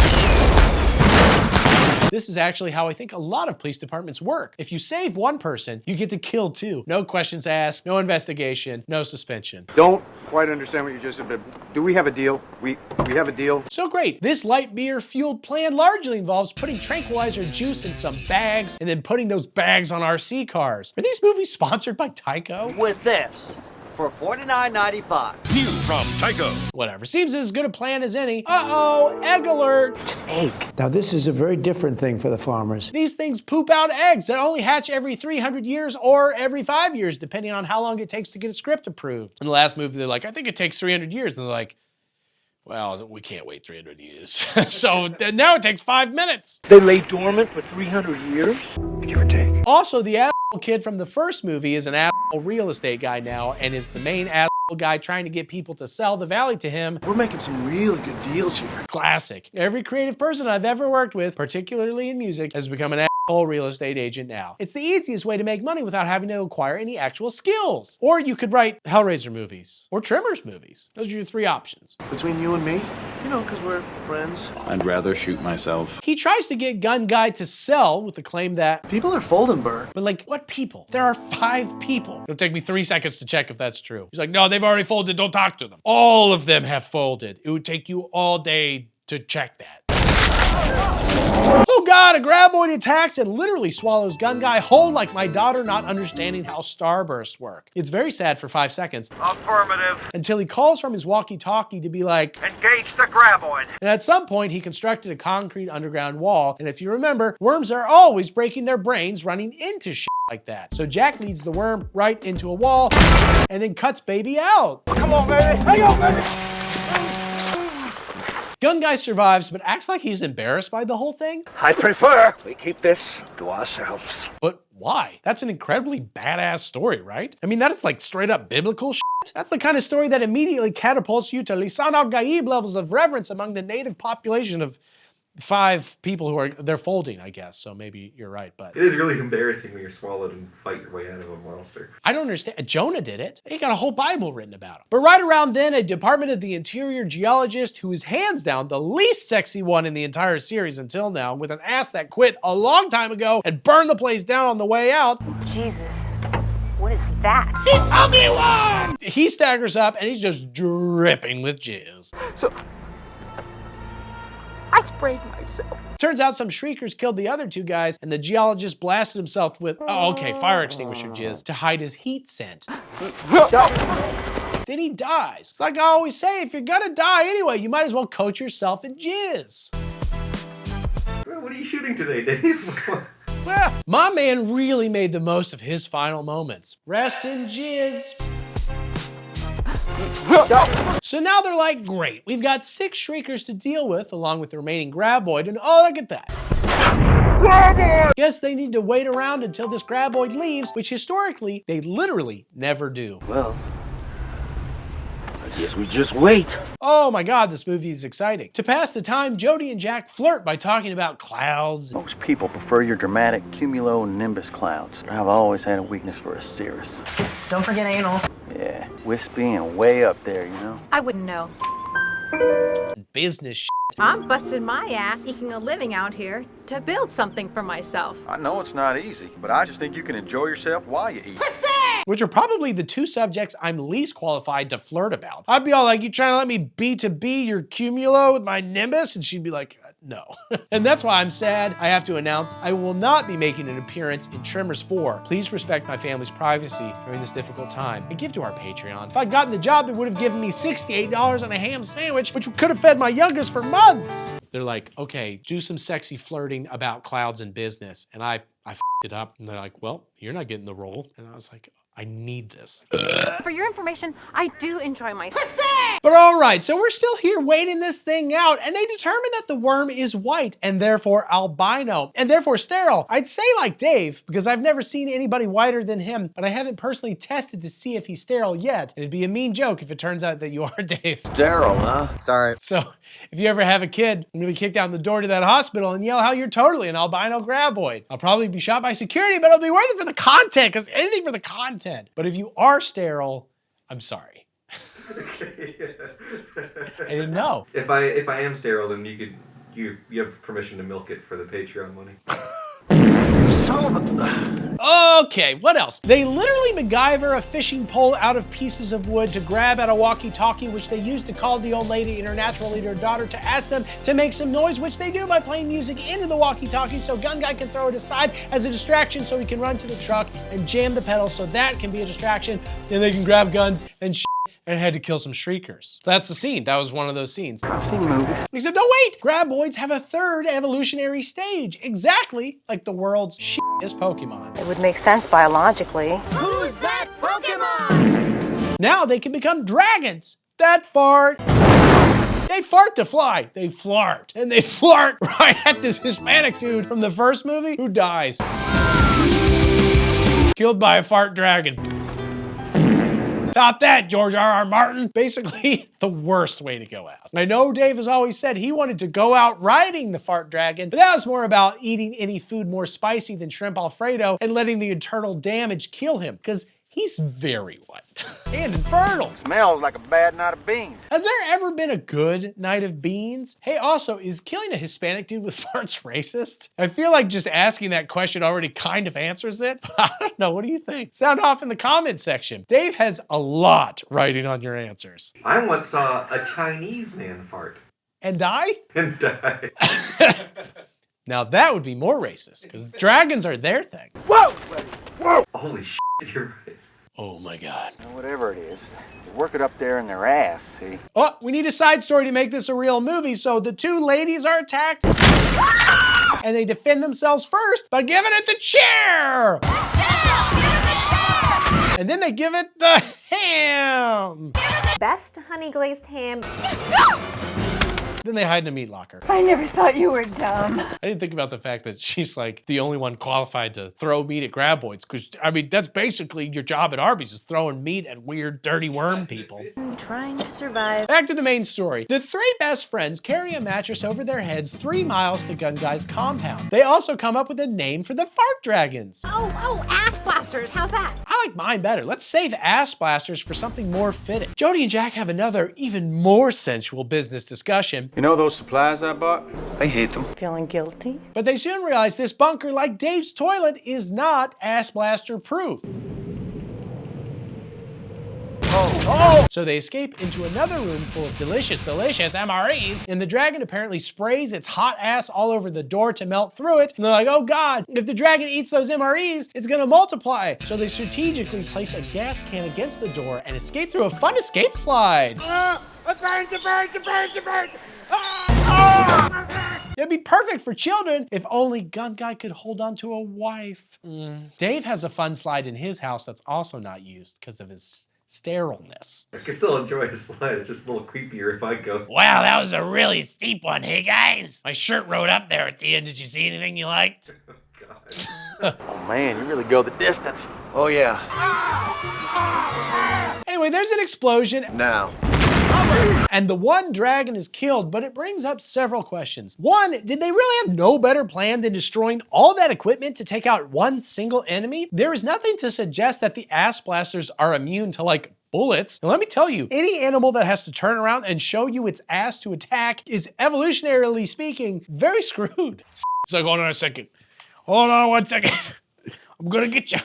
[SPEAKER 5] This is actually how I think a lot of police departments work. If you save one person, you get to kill 2. No questions asked, no investigation, no suspension.
[SPEAKER 11] Don't quite understand what you just said, but do we have a deal? We have a deal?
[SPEAKER 5] So great. This light beer fueled plan largely involves putting tranquilizer juice in some bags and then putting those bags on RC cars. Are these movies sponsored by Tyco?
[SPEAKER 21] With this, for $49.95.
[SPEAKER 11] New from Tycho.
[SPEAKER 3] Whatever. Seems as good a plan as any. Uh-oh, egg alert.
[SPEAKER 4] Egg. Now this is a very different thing for the farmers.
[SPEAKER 3] These things poop out eggs that only hatch every 300 years or every 5 years, depending on how long it takes to get a script approved. In the last movie, they're like, I think it takes 300 years. And they're like, well, we can't wait 300 years. So now it takes 5 minutes.
[SPEAKER 15] They lay dormant for 300 years?
[SPEAKER 4] Give or take.
[SPEAKER 3] Also, the asshole kid from the first movie is an asshole real estate guy now and is the main asshole guy trying to get people to sell the valley to him.
[SPEAKER 15] We're making some really good deals here.
[SPEAKER 3] Classic. Every creative person I've ever worked with, particularly in music, has become an asshole real estate agent now. It's the easiest way to make money without having to acquire any actual skills. Or you could write Hellraiser movies or Tremors movies. Those are your 3 options.
[SPEAKER 15] Between you and me, you know, because we're friends.
[SPEAKER 8] I'd rather shoot myself.
[SPEAKER 3] He tries to get Gun Guy to sell with the claim that
[SPEAKER 15] people are folding, Bert.
[SPEAKER 3] But like, what people? There are 5 people. It'll take me 3 seconds to check if that's true. He's like, no, they've already folded. Don't talk to them. All of them have folded. It would take you all day to check that. Oh God, a Graboid attacks and literally swallows Gun Guy whole like my daughter not understanding how starbursts work. It's very sad for 5 seconds.
[SPEAKER 9] Affirmative.
[SPEAKER 3] Until he calls from his walkie-talkie to be like,
[SPEAKER 9] engage the Graboid.
[SPEAKER 3] And at some point, he constructed a concrete underground wall. And if you remember, worms are always breaking their brains running into shit like that. So Jack leads the worm right into a wall and then cuts baby out.
[SPEAKER 9] Come on, baby. Hang on, baby.
[SPEAKER 3] Gun Guy survives, but acts like he's embarrassed by the whole thing.
[SPEAKER 15] I prefer we keep this to ourselves.
[SPEAKER 3] But why? That's an incredibly badass story, right? I mean, that is like straight up biblical shit. That's the kind of story that immediately catapults you to Lisan al-Gaib levels of reverence among the native population of 5 people who are, they're folding, I guess. So maybe you're right, but.
[SPEAKER 9] It is really embarrassing when you're swallowed and fight your way out of a monster.
[SPEAKER 3] I don't understand. Jonah did it. He got a whole Bible written about him. But right around then, a Department of the Interior geologist who is hands down the least sexy one in the entire series until now, with an ass that quit a long time ago and burned the place down on the way out.
[SPEAKER 16] Jesus. What is that?
[SPEAKER 3] The ugly one! He staggers up and he's just dripping with jizz.
[SPEAKER 16] So, I sprayed myself.
[SPEAKER 3] Turns out some shriekers killed the other 2 guys and the geologist blasted himself with, fire extinguisher jizz to hide his heat scent. Then he dies. It's like I always say, if you're gonna die anyway, you might as well coat yourself in jizz.
[SPEAKER 9] What are you shooting today, Dave?
[SPEAKER 3] Well, my man really made the most of his final moments. Rest in jizz. So now they're like, great, we've got 6 shriekers to deal with, along with the remaining Graboid, and oh, look at that. Graboid! Guess they need to wait around until this Graboid leaves, which historically, they literally never do.
[SPEAKER 15] Well, I guess we just wait.
[SPEAKER 3] Oh my God, this movie is exciting. To pass the time, Jody and Jack flirt by talking about clouds.
[SPEAKER 6] Most people prefer your dramatic cumulonimbus clouds. I've always had a weakness for a cirrus.
[SPEAKER 16] Don't forget anal.
[SPEAKER 6] Yeah, wispy and way up there, you know?
[SPEAKER 16] I wouldn't know.
[SPEAKER 3] Business shit.
[SPEAKER 16] I'm busting my ass eking a living out here to build something for myself.
[SPEAKER 18] I know it's not easy, but I just think you can enjoy yourself while you eat.
[SPEAKER 3] Which are probably the 2 subjects I'm least qualified to flirt about. I'd be all like, you trying to let me B2B your cumulo with my nimbus? And she'd be like, no. And that's why I'm sad. I have to announce I will not be making an appearance in Tremors 4. Please respect my family's privacy during this difficult time and give to our Patreon. If I'd gotten the job, they would have given me $68 and a ham sandwich, which could have fed my youngest for months. They're like, okay, do some sexy flirting about clouds and business. And I f***ed it up. And they're like, well, you're not getting the role. And I was like, I need this.
[SPEAKER 16] For your information, I do enjoy my
[SPEAKER 3] But all right, so we're still here waiting this thing out, and they determine that the worm is white and therefore albino and therefore sterile. I'd say like Dave, because I've never seen anybody whiter than him, but I haven't personally tested to see if he's sterile yet. It'd be a mean joke if it turns out that you are Dave.
[SPEAKER 21] Sterile, huh?
[SPEAKER 20] Sorry.
[SPEAKER 3] So if you ever have a kid, I'm gonna be kicked down the door to that hospital and yell how you're totally an albino Graboid. I'll probably be shot by security, but I'll be worth it for the content, because anything for the content. But if you are sterile, I'm sorry. I didn't know.
[SPEAKER 9] If I am sterile, then you have permission to milk it for the Patreon money.
[SPEAKER 3] Okay, what else? They literally MacGyver a fishing pole out of pieces of wood to grab at a walkie-talkie, which they use to call the old lady and her natural leader daughter to ask them to make some noise, which they do by playing music into the walkie-talkie so Gun Guy can throw it aside as a distraction so he can run to the truck and jam the pedal so that can be a distraction. Then they can grab guns and and had to kill some Shriekers. So that's the scene. That was one of those scenes.
[SPEAKER 6] I've seen movies.
[SPEAKER 3] Except, no wait! Graboids have a third evolutionary stage, exactly like the world's shittiest Pokemon.
[SPEAKER 7] It would make sense biologically.
[SPEAKER 16] Who's that Pokemon?
[SPEAKER 3] Now they can become dragons that fart. They fart to fly. They flart. And they flart right at this Hispanic dude from the first movie who dies. Killed by a fart dragon. Top that, George R.R. Martin. Basically, the worst way to go out. I know Dave has always said he wanted to go out riding the fart dragon, but that was more about eating any food more spicy than shrimp Alfredo and letting the internal damage kill him, because he's very white and infertile.
[SPEAKER 18] Smells like a bad night of beans.
[SPEAKER 3] Has there ever been a good night of beans? Hey, also, is killing a Hispanic dude with farts racist? I feel like just asking that question already kind of answers it. I don't know, what do you think? Sound off in the comments section. Dave has a lot writing on your answers.
[SPEAKER 9] I once saw a Chinese man fart.
[SPEAKER 3] And die?
[SPEAKER 9] And die.
[SPEAKER 3] Now that would be more racist, because dragons are their thing.
[SPEAKER 9] Whoa! Whoa! Holy shit, you're right.
[SPEAKER 3] Oh my God.
[SPEAKER 18] Whatever it is, they work it up there in their ass, see?
[SPEAKER 3] Oh, we need a side story to make this a real movie, so the two ladies are attacked, and they defend themselves first by giving it the chair! And then they give it the ham!
[SPEAKER 16] Best honey glazed ham.
[SPEAKER 3] Then they hide in a meat locker.
[SPEAKER 16] I never thought you were dumb.
[SPEAKER 3] I didn't think about the fact that she's like the only one qualified to throw meat at Graboids, because I mean, that's basically your job at Arby's, is throwing meat at weird, dirty worm people.
[SPEAKER 7] I'm trying to survive.
[SPEAKER 3] Back to the main story. The three best friends carry a mattress over their heads 3 miles to Gun Guy's compound. They also come up with a name for the fart dragons.
[SPEAKER 16] Oh, ass blasters, how's that?
[SPEAKER 3] I like mine better. Let's save ass blasters for something more fitting. Jody and Jack have another, even more sensual business discussion.
[SPEAKER 18] You know those supplies I bought? I hate them.
[SPEAKER 7] Feeling guilty?
[SPEAKER 3] But they soon realize this bunker, like Dave's toilet, is not ass blaster proof. Oh! So they escape into another room full of delicious MREs, and the dragon apparently sprays its hot ass all over the door to melt through it. And they're like, oh God, if the dragon eats those MREs, it's gonna multiply. So they strategically place a gas can against the door and escape through a fun escape slide.
[SPEAKER 2] It burns!
[SPEAKER 3] It'd be perfect for children if only Gun Guy could hold on to a wife. Dave has a fun slide in his house that's also not used because of his sterileness.
[SPEAKER 9] I can still enjoy the slide. It's just a little creepier if I go.
[SPEAKER 3] Wow, that was a really steep one. Hey guys, my shirt rode up there at the end. Did you see anything you liked?
[SPEAKER 6] Oh man, you really go the distance.
[SPEAKER 21] Oh yeah.
[SPEAKER 3] Anyway, there's an explosion.
[SPEAKER 21] Now.
[SPEAKER 3] And the one dragon is killed, but it brings up several questions. One, did they really have no better plan than destroying all that equipment to take out one single enemy? There is nothing to suggest that the ass blasters are immune to like bullets. And let me tell you, any animal that has to turn around and show you its ass to attack is, evolutionarily speaking, very screwed. It's like, hold on a second. Hold on 1 second. I'm gonna get you.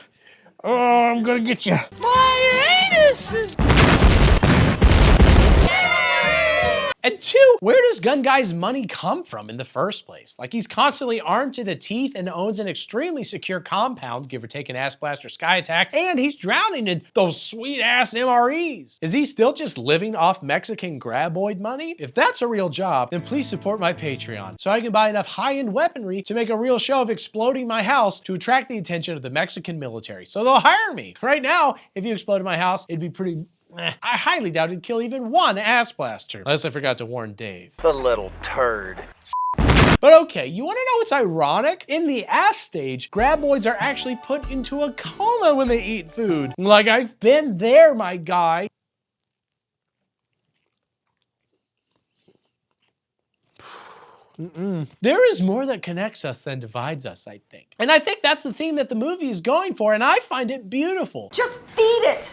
[SPEAKER 3] Oh, I'm gonna get you.
[SPEAKER 2] My anus is...
[SPEAKER 3] And two, where does Gun Guy's money come from in the first place? Like, he's constantly armed to the teeth and owns an extremely secure compound, give or take an ass blaster sky attack, and he's drowning in those sweet ass MREs. Is he still just living off Mexican Graboid money? If that's a real job, then please support my Patreon so I can buy enough high-end weaponry to make a real show of exploding my house to attract the attention of the Mexican military. So they'll hire me. Right now, if you exploded my house, it'd be pretty... I highly doubt it'd kill even one ass blaster. Unless I forgot to warn Dave.
[SPEAKER 21] The little turd.
[SPEAKER 3] But okay, you wanna know what's ironic? In the ass stage, Graboids are actually put into a coma when they eat food. Like, I've been there, my guy. There is more that connects us than divides us, I think. And I think that's the theme that the movie is going for, and I find it beautiful.
[SPEAKER 16] Just feed it.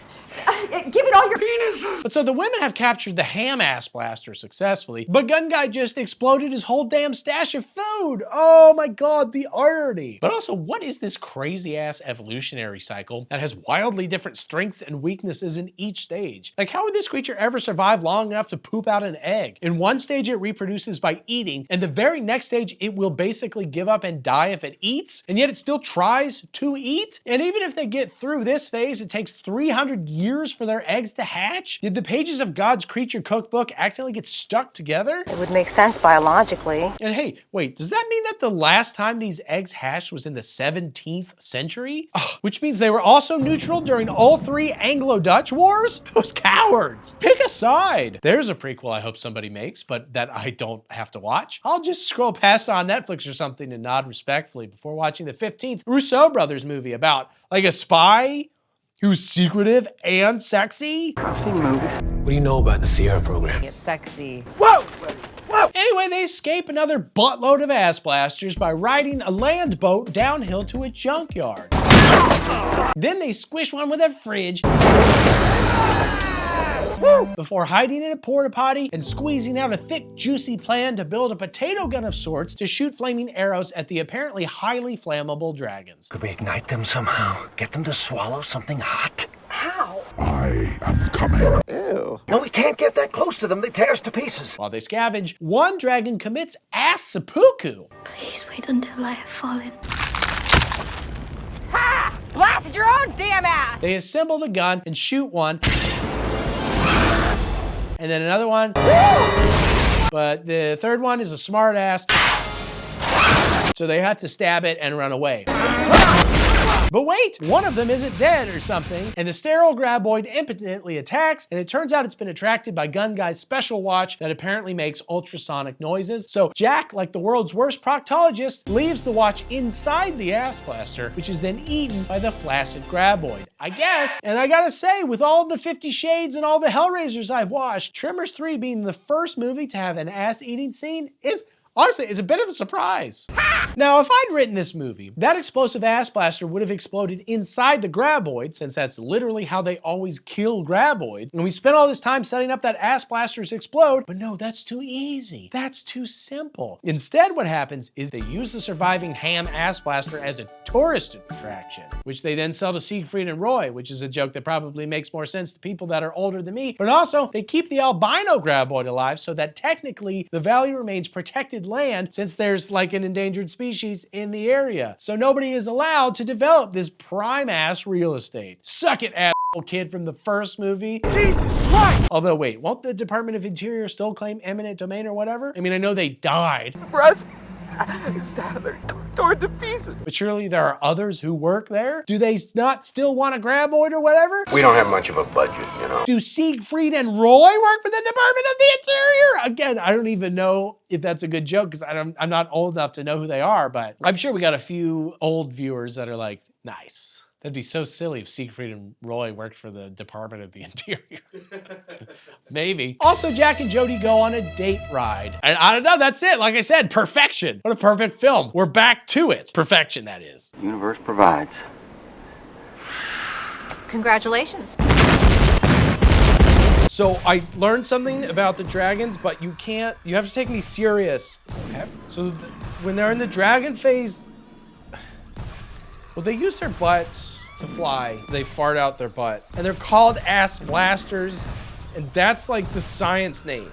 [SPEAKER 16] Give it all your penis!
[SPEAKER 3] But so the women have captured the ham ass blaster successfully, but Gun Guy just exploded his whole damn stash of food. Oh my god, the irony. But also, what is this crazy ass evolutionary cycle that has wildly different strengths and weaknesses in each stage? Like, how would this creature ever survive long enough to poop out an egg? In one stage, it reproduces by eating, and the very next stage, it will basically give up and die if it eats, and yet it still tries to eat? And even if they get through this phase, it takes 300 years for their eggs to hatch? Did the pages of God's creature cookbook accidentally get stuck together?
[SPEAKER 7] It would make sense biologically.
[SPEAKER 3] And hey, wait, does that mean that the last time these eggs hatched was in the 17th century? Which means they were also neutral during all 3 Anglo-Dutch wars? Those cowards! Pick a side! There's a prequel I hope somebody makes, but that I don't have to watch. I'll just scroll past it on Netflix or something and nod respectfully before watching the 15th Russo brothers movie about, like, a spy who's secretive and sexy.
[SPEAKER 20] I've seen movies. What do you know about the Sierra program?
[SPEAKER 16] It's sexy.
[SPEAKER 3] Whoa! Whoa! Anyway, they escape another buttload of ass blasters by riding a land boat downhill to a junkyard. Then they squish one with a fridge before hiding in a porta potty and squeezing out a thick, juicy plan to build a potato gun of sorts to shoot flaming arrows at the apparently highly flammable dragons.
[SPEAKER 20] Could we ignite them somehow? Get them to swallow something hot?
[SPEAKER 16] How?
[SPEAKER 20] I am coming. Ew. No, we can't get that close to them. They tear us to pieces.
[SPEAKER 3] While they scavenge, one dragon commits ass seppuku.
[SPEAKER 10] Please wait until I have fallen.
[SPEAKER 16] Ha! Blast your own damn ass!
[SPEAKER 3] They assemble the gun and shoot one. And then another one. But the third one is a smart ass. So they have to stab it and run away. But wait, one of them isn't dead or something, and the sterile Graboid impotently attacks, and it turns out it's been attracted by Gun Guy's special watch that apparently makes ultrasonic noises. So Jack, like the world's worst proctologist, leaves the watch inside the ass blaster, which is then eaten by the flaccid Graboid, I guess. And I gotta say, with all the 50 Shades and all the Hellraisers I've watched, Tremors 3 being the first movie to have an ass-eating scene is honestly, it's a bit of a surprise. Now, if I'd written this movie, that explosive ass blaster would have exploded inside the Graboid, since that's literally how they always kill Graboid. And we spent all this time setting up that ass blasters explode, but no, that's too easy. That's too simple. Instead, what happens is they use the surviving ham ass blaster as a tourist attraction, which they then sell to Siegfried and Roy, which is a joke that probably makes more sense to people that are older than me. But also, they keep the albino Graboid alive so that technically the valley remains protected land, since there's like an endangered species in the area. So nobody is allowed to develop this prime ass real estate. Suck it, asshole kid from the first movie. Jesus Christ! Although wait, won't the Department of Interior still claim eminent domain or whatever? I mean, I know they died.
[SPEAKER 20] For us, they're torn to pieces.
[SPEAKER 3] But surely there are others who work there? Do they not still want a Graboid or whatever?
[SPEAKER 20] We don't have much of a budget, you know.
[SPEAKER 3] Do Siegfried and Roy work for the Department of the Interior? Again, I don't even know if that's a good joke because I'm not old enough to know who they are, but I'm sure we got a few old viewers that are like, nice. That'd be so silly if Siegfried and Roy worked for the Department of the Interior. Maybe. Also, Jack and Jody go on a date ride. And I don't know, that's it. Like I said, perfection. What a perfect film. We're back to it. Perfection, that is.
[SPEAKER 6] Universe provides.
[SPEAKER 16] Congratulations.
[SPEAKER 3] So I learned something about the dragons, but you have to take me serious. Okay. So when they're in the dragon phase, well, they use their butts to fly. They fart out their butt. And they're called ass blasters, and that's like the science name.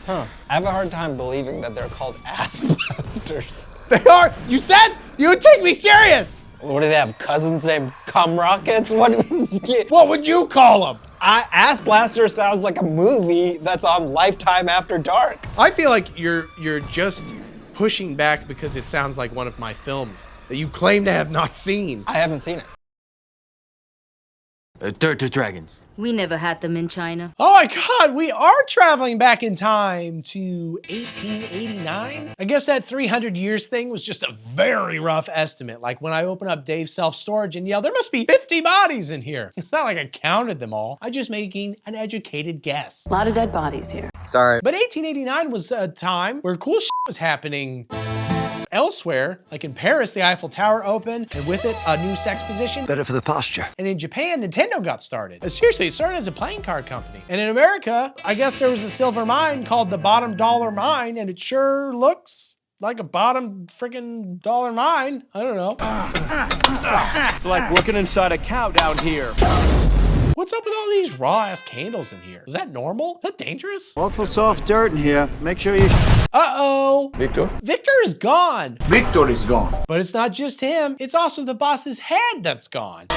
[SPEAKER 13] Huh. I have a hard time believing that they're called ass blasters.
[SPEAKER 3] They are! You said you would take me serious!
[SPEAKER 13] What do they have, cousins named cum rockets?
[SPEAKER 3] What would you call them?
[SPEAKER 13] Ass Blaster sounds like a movie that's on Lifetime After Dark.
[SPEAKER 3] I feel like you're just pushing back because it sounds like one of my films that you claim to have not seen.
[SPEAKER 13] I haven't seen it.
[SPEAKER 17] Dirt Dragons.
[SPEAKER 10] We never had them in China.
[SPEAKER 3] Oh my God, we are traveling back in time to 1889. I guess that 300 years thing was just a very rough estimate. Like when I open up Dave's self-storage and yell, there must be 50 bodies in here. It's not like I counted them all. I'm just making an educated guess.
[SPEAKER 10] A lot of dead bodies here.
[SPEAKER 13] Sorry.
[SPEAKER 3] But 1889 was a time where cool shit was happening. Elsewhere, like in Paris, the Eiffel Tower opened, and with it, a new sex position.
[SPEAKER 21] Better for the posture.
[SPEAKER 3] And in Japan, Nintendo got started. Seriously, it started as a playing card company. And in America, I guess there was a silver mine called the Bottom Dollar Mine, and it sure looks like a bottom freaking dollar mine. I don't know.
[SPEAKER 1] It's like looking inside a cow down here.
[SPEAKER 3] What's up with all these raw-ass candles in here? Is that normal? Is that dangerous?
[SPEAKER 4] Awful soft dirt in here. Make sure you...
[SPEAKER 3] Uh-oh.
[SPEAKER 4] Victor?
[SPEAKER 3] Victor is gone.
[SPEAKER 4] Victor is gone.
[SPEAKER 3] But it's not just him. It's also the boss's head that's gone.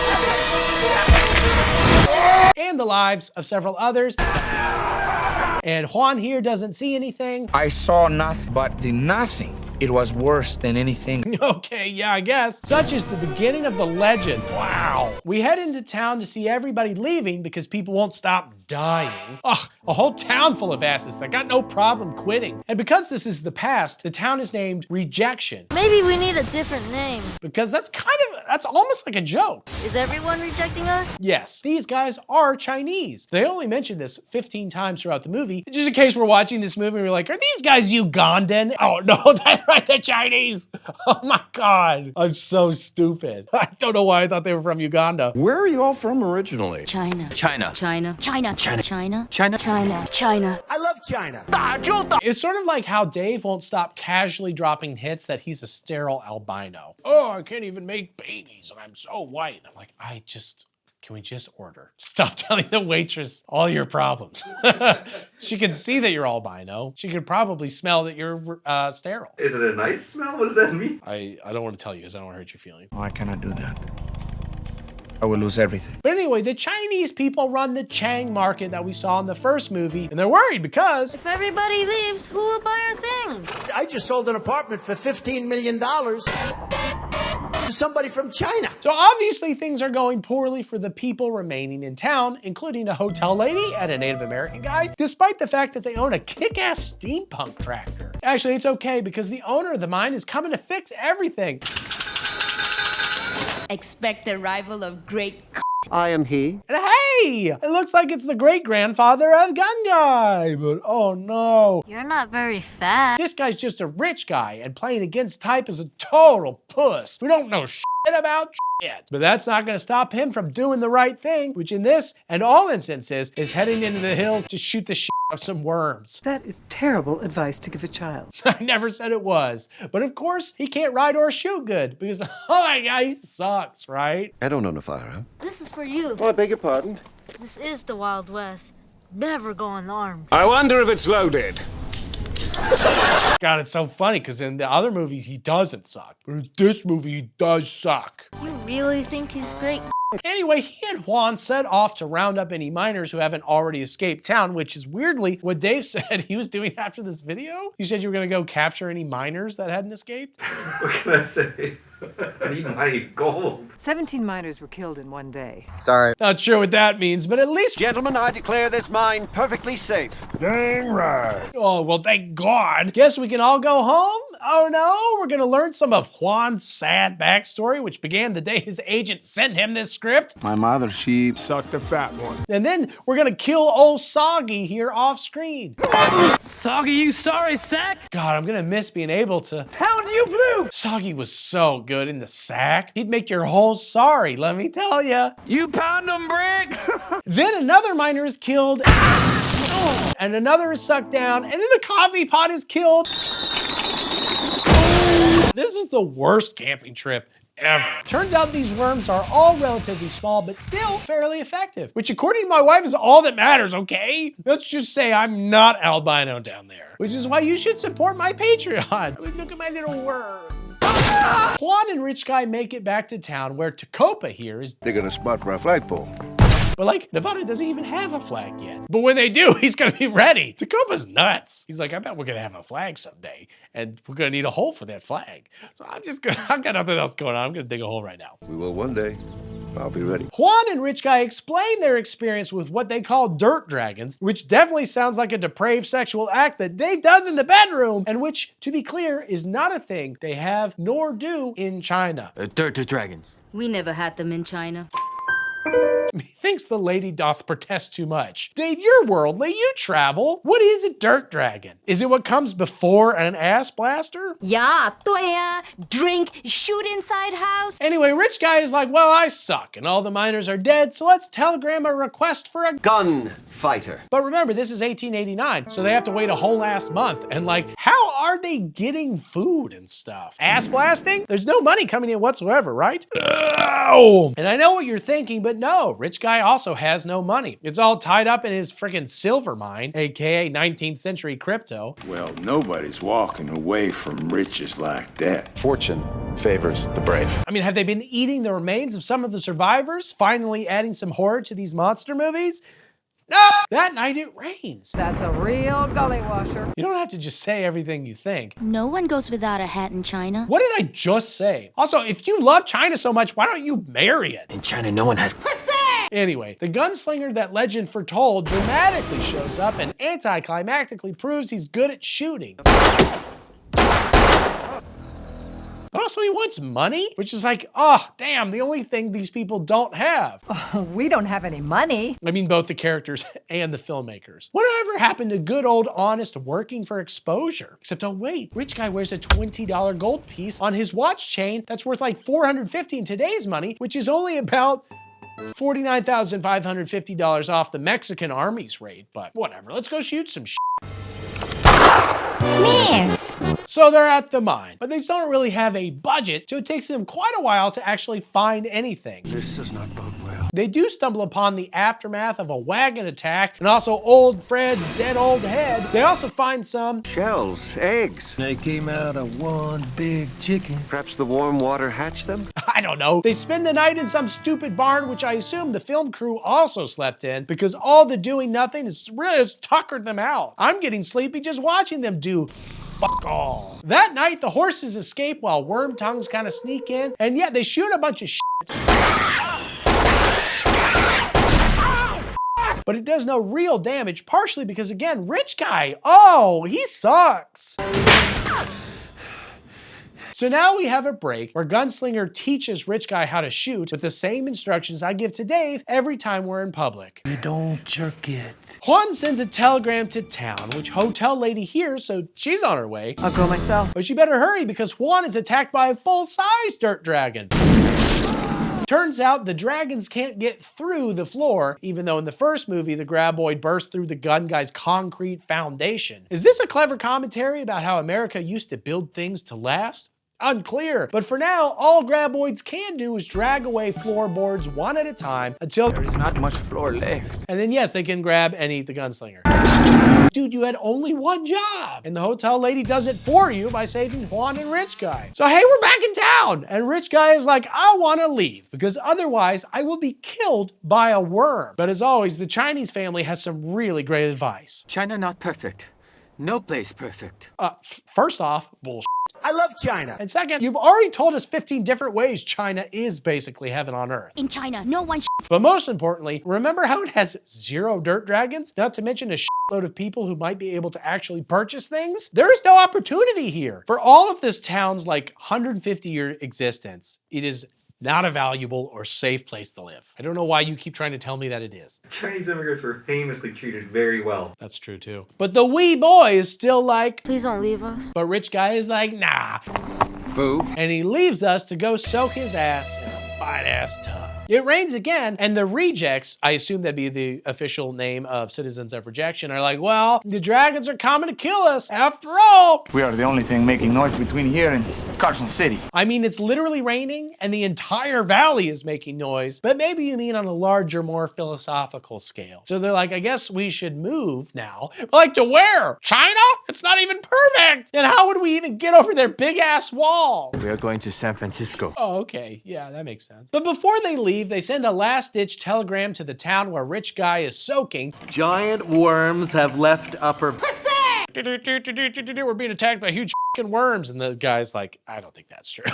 [SPEAKER 3] And the lives of several others. And Juan here doesn't see anything.
[SPEAKER 19] I saw nothing but the nothing. It was worse than anything.
[SPEAKER 3] Okay, yeah, I guess. Such is the beginning of the legend. Wow. We head into town to see everybody leaving because people won't stop dying. Ugh, a whole town full of asses that got no problem quitting. And because this is the past, the town is named Rejection.
[SPEAKER 10] Maybe we need a different name.
[SPEAKER 3] Because that's almost like a joke.
[SPEAKER 10] Is everyone rejecting us?
[SPEAKER 3] Yes, these guys are Chinese. They only mention this 15 times throughout the movie. Just in case we're watching this movie and we're like, are these guys Ugandan? Oh no, that's right, they're Chinese. Oh my God, I'm so stupid. I don't know why I thought they were from Uganda.
[SPEAKER 22] Where are you all from originally?
[SPEAKER 10] China.
[SPEAKER 22] China.
[SPEAKER 10] China. China. China. China.
[SPEAKER 22] China.
[SPEAKER 10] China. China.
[SPEAKER 4] I love China.
[SPEAKER 3] It's sort of like how Dave won't stop casually dropping hits that he's a sterile albino. Oh, I can't even make babies and I'm so white. I'm like, can we just order? Stop telling the waitress all your problems. She can see that you're albino. She could probably smell that you're sterile.
[SPEAKER 9] Is it a nice smell? What does that mean?
[SPEAKER 3] I don't want to tell you because I don't want to hurt your feelings.
[SPEAKER 19] Oh, I cannot do that. I will lose everything.
[SPEAKER 3] But anyway, the Chinese people run the Chang market that we saw in the first movie, and they're worried because
[SPEAKER 10] if everybody leaves, who will buy our things?
[SPEAKER 4] I just sold an apartment for $15 million to somebody from China.
[SPEAKER 3] So obviously things are going poorly for the people remaining in town, including a hotel lady and a Native American guy, despite the fact that they own a kick-ass steampunk tractor. Actually, it's okay because the owner of the mine is coming to fix everything.
[SPEAKER 23] Expect the arrival of great
[SPEAKER 4] I am he.
[SPEAKER 3] And hey, it looks like it's the great-grandfather of Gun Guy, but oh no.
[SPEAKER 10] You're not very fat.
[SPEAKER 3] This guy's just a rich guy, and playing against type is a total puss. We don't know shit about shit. But that's not gonna stop him from doing the right thing, which in this and all instances is heading into the hills to shoot the shit out of some worms.
[SPEAKER 24] That is terrible advice to give a child.
[SPEAKER 3] I never said it was. But of course, he can't ride or shoot good because, oh my God, he sucks, right?
[SPEAKER 22] I don't own a firearm.
[SPEAKER 10] This is for you.
[SPEAKER 4] Oh, I beg your pardon?
[SPEAKER 10] This is the Wild West. Never go unarmed.
[SPEAKER 11] I wonder if it's loaded.
[SPEAKER 3] God, it's so funny because in the other movies, he doesn't suck. But in this movie, he does suck.
[SPEAKER 10] You really think he's great?
[SPEAKER 3] Anyway, he and Juan set off to round up any miners who haven't already escaped town, which is weirdly what Dave said he was doing after this video. You said you were gonna go capture any miners that hadn't escaped?
[SPEAKER 9] What can I say? I need my gold.
[SPEAKER 24] 17 miners were killed in one day.
[SPEAKER 21] Sorry.
[SPEAKER 3] Not sure what that means, but at least—
[SPEAKER 21] Gentlemen, I declare this mine perfectly safe.
[SPEAKER 4] Dang right.
[SPEAKER 3] Oh, well, thank God. Guess we can all go home? Oh no, we're gonna learn some of Juan's sad backstory, which began the day his agent sent him this script.
[SPEAKER 22] My mother, she
[SPEAKER 1] Sucked a fat one.
[SPEAKER 3] And then we're gonna kill old Soggy here off screen.
[SPEAKER 2] Soggy, you sorry sack?
[SPEAKER 3] God, I'm gonna miss being able to pound you blue. Soggy was so good in the sack. He'd make your whole sorry, let me tell ya.
[SPEAKER 2] You pound 'em, Brick!
[SPEAKER 3] Then another miner is killed, and another is sucked down, and then the coffee pot is killed. This is the worst camping trip ever. Turns out these worms are all relatively small, but still fairly effective, which according to my wife is all that matters, okay? Let's just say I'm not albino down there, which is why you should support my Patreon. Look at my little worms. Juan and Rich Guy make it back to town where Tacopa here is
[SPEAKER 22] digging a spot for a flagpole.
[SPEAKER 3] But like, Nevada doesn't even have a flag yet. But when they do, he's gonna be ready. Tacopa's nuts. He's like, I bet we're gonna have a flag someday, and we're gonna need a hole for that flag. So I've got nothing else going on. I'm gonna dig a hole right now.
[SPEAKER 22] We will one day. I'll be ready.
[SPEAKER 3] Juan and Rich Guy explain their experience with what they call dirt dragons, which definitely sounds like a depraved sexual act that Dave does in the bedroom, and which, to be clear, is not a thing they have nor do in China.
[SPEAKER 17] Dirt dragons.
[SPEAKER 23] We never had them in China.
[SPEAKER 3] Methinks the lady doth protest too much. Dave, you're worldly, you travel. What is a dirt dragon? Is it what comes before an ass blaster?
[SPEAKER 23] Yeah, toya, drink, shoot inside house.
[SPEAKER 3] Anyway, rich guy is like, well, I suck, and all the miners are dead, so let's telegram a request for a
[SPEAKER 21] gunfighter.
[SPEAKER 3] But remember, this is 1889, so they have to wait a whole ass month. And like, how are they getting food and stuff? Ass blasting? There's no money coming in whatsoever, right? Oh! And I know what you're thinking, but no, rich guy also has no money. It's all tied up in his freaking silver mine, aka 19th century crypto.
[SPEAKER 22] Well, nobody's walking away from riches like that.
[SPEAKER 5] Fortune favors the brave.
[SPEAKER 3] I mean, have they been eating the remains of some of the survivors, finally adding some horror to these monster movies? No! That night it rains.
[SPEAKER 24] That's a real gully washer.
[SPEAKER 3] You don't have to just say everything you think.
[SPEAKER 8] No one goes without a hat in China.
[SPEAKER 3] What did I just say? Also, if you love China so much, why don't you marry it?
[SPEAKER 17] In China, no one has...
[SPEAKER 3] Anyway, the gunslinger that legend foretold dramatically shows up and anticlimactically proves he's good at shooting. But also he wants money, which is like, oh, damn, the only thing these people don't have.
[SPEAKER 24] Oh, we don't have any money.
[SPEAKER 3] I mean, both the characters and the filmmakers. Whatever happened to good old honest working for exposure? Except, oh wait, rich guy wears a $20 gold piece on his watch chain that's worth like $450 in today's money, which is only about $49,550 off the Mexican army's rate. But whatever, let's go shoot some shit.
[SPEAKER 8] Miss.
[SPEAKER 3] So they're at the mine, but they don't really have a budget, so it takes them quite a while to actually find anything.
[SPEAKER 22] This does not bode well.
[SPEAKER 3] They do stumble upon the aftermath of a wagon attack and also old Fred's dead old head. They also find some
[SPEAKER 22] Shells, eggs. They came out of one big chicken. Perhaps the warm water hatched them?
[SPEAKER 3] I don't know. They spend the night in some stupid barn, which I assume the film crew also slept in because all the doing nothing has really tuckered them out. I'm getting sleepy just watching them do fuck all. That night, the horses escape while worm tongues kind of sneak in, and yet they shoot a bunch of shit. But it does no real damage, partially because, again, rich guy, oh, he sucks. So now we have a break where Gunslinger teaches rich guy how to shoot with the same instructions I give to Dave every time we're in public.
[SPEAKER 22] You don't jerk it.
[SPEAKER 3] Juan sends a telegram to town, which hotel lady hears, so she's on her way.
[SPEAKER 24] I'll go myself.
[SPEAKER 3] But she better hurry because Juan is attacked by a full-size dirt dragon. Turns out the dragons can't get through the floor, even though in the first movie, the Graboid burst through the gun guy's concrete foundation. Is this a clever commentary about how America used to build things to last? Unclear, but for now, all Graboids can do is drag away floorboards one at a time until
[SPEAKER 17] There is not much floor left.
[SPEAKER 3] and then yes, they can grab and eat the gunslinger. Dude, you had only one job, and the hotel lady does it for you by saving Juan and Rich Guy. So hey, we're back in town, and Rich Guy is like, I want to leave because otherwise I will be killed by a worm. But as always, the Chinese family has some really great advice.
[SPEAKER 17] China not perfect. No place perfect.
[SPEAKER 3] First off, bullshit.
[SPEAKER 4] I love China.
[SPEAKER 3] And second, you've already told us 15 different ways China is basically heaven on earth.
[SPEAKER 8] In China, no one
[SPEAKER 3] But most importantly, remember how it has 0 dirt dragons? Not to mention a shitload of people who might be able to actually purchase things? There is no opportunity here. For all of this town's like 150-year existence, it is not a valuable or safe place to live. I don't know why you keep trying to tell me that it is.
[SPEAKER 9] Chinese immigrants were famously treated very well.
[SPEAKER 3] That's true too. But the wee boy is still like,
[SPEAKER 8] Please don't leave us.
[SPEAKER 3] but rich guy is like, nah.
[SPEAKER 22] Foo.
[SPEAKER 3] And he leaves us to go soak his ass in a fine-ass tub. It rains again, and the rejects, I assume that'd be the official name of Citizens of Rejection, are like, well, the dragons are coming to kill us after all.
[SPEAKER 19] We are the only thing making noise between here and Carson City.
[SPEAKER 3] I mean, it's literally raining, and the entire valley is making noise, but maybe you mean on a larger, more philosophical scale. So they're like, I guess we should move now. But like, to where? China? It's not even perfect! And how would we even get over their big-ass wall?
[SPEAKER 17] We are going to San Francisco.
[SPEAKER 3] Oh, okay. Yeah, that makes sense. But before they leave, they send a last-ditch telegram to the town where Rich Guy is soaking.
[SPEAKER 21] Giant worms have left upper...
[SPEAKER 3] We're being attacked by huge fucking worms. And the guy's like, I don't think that's true.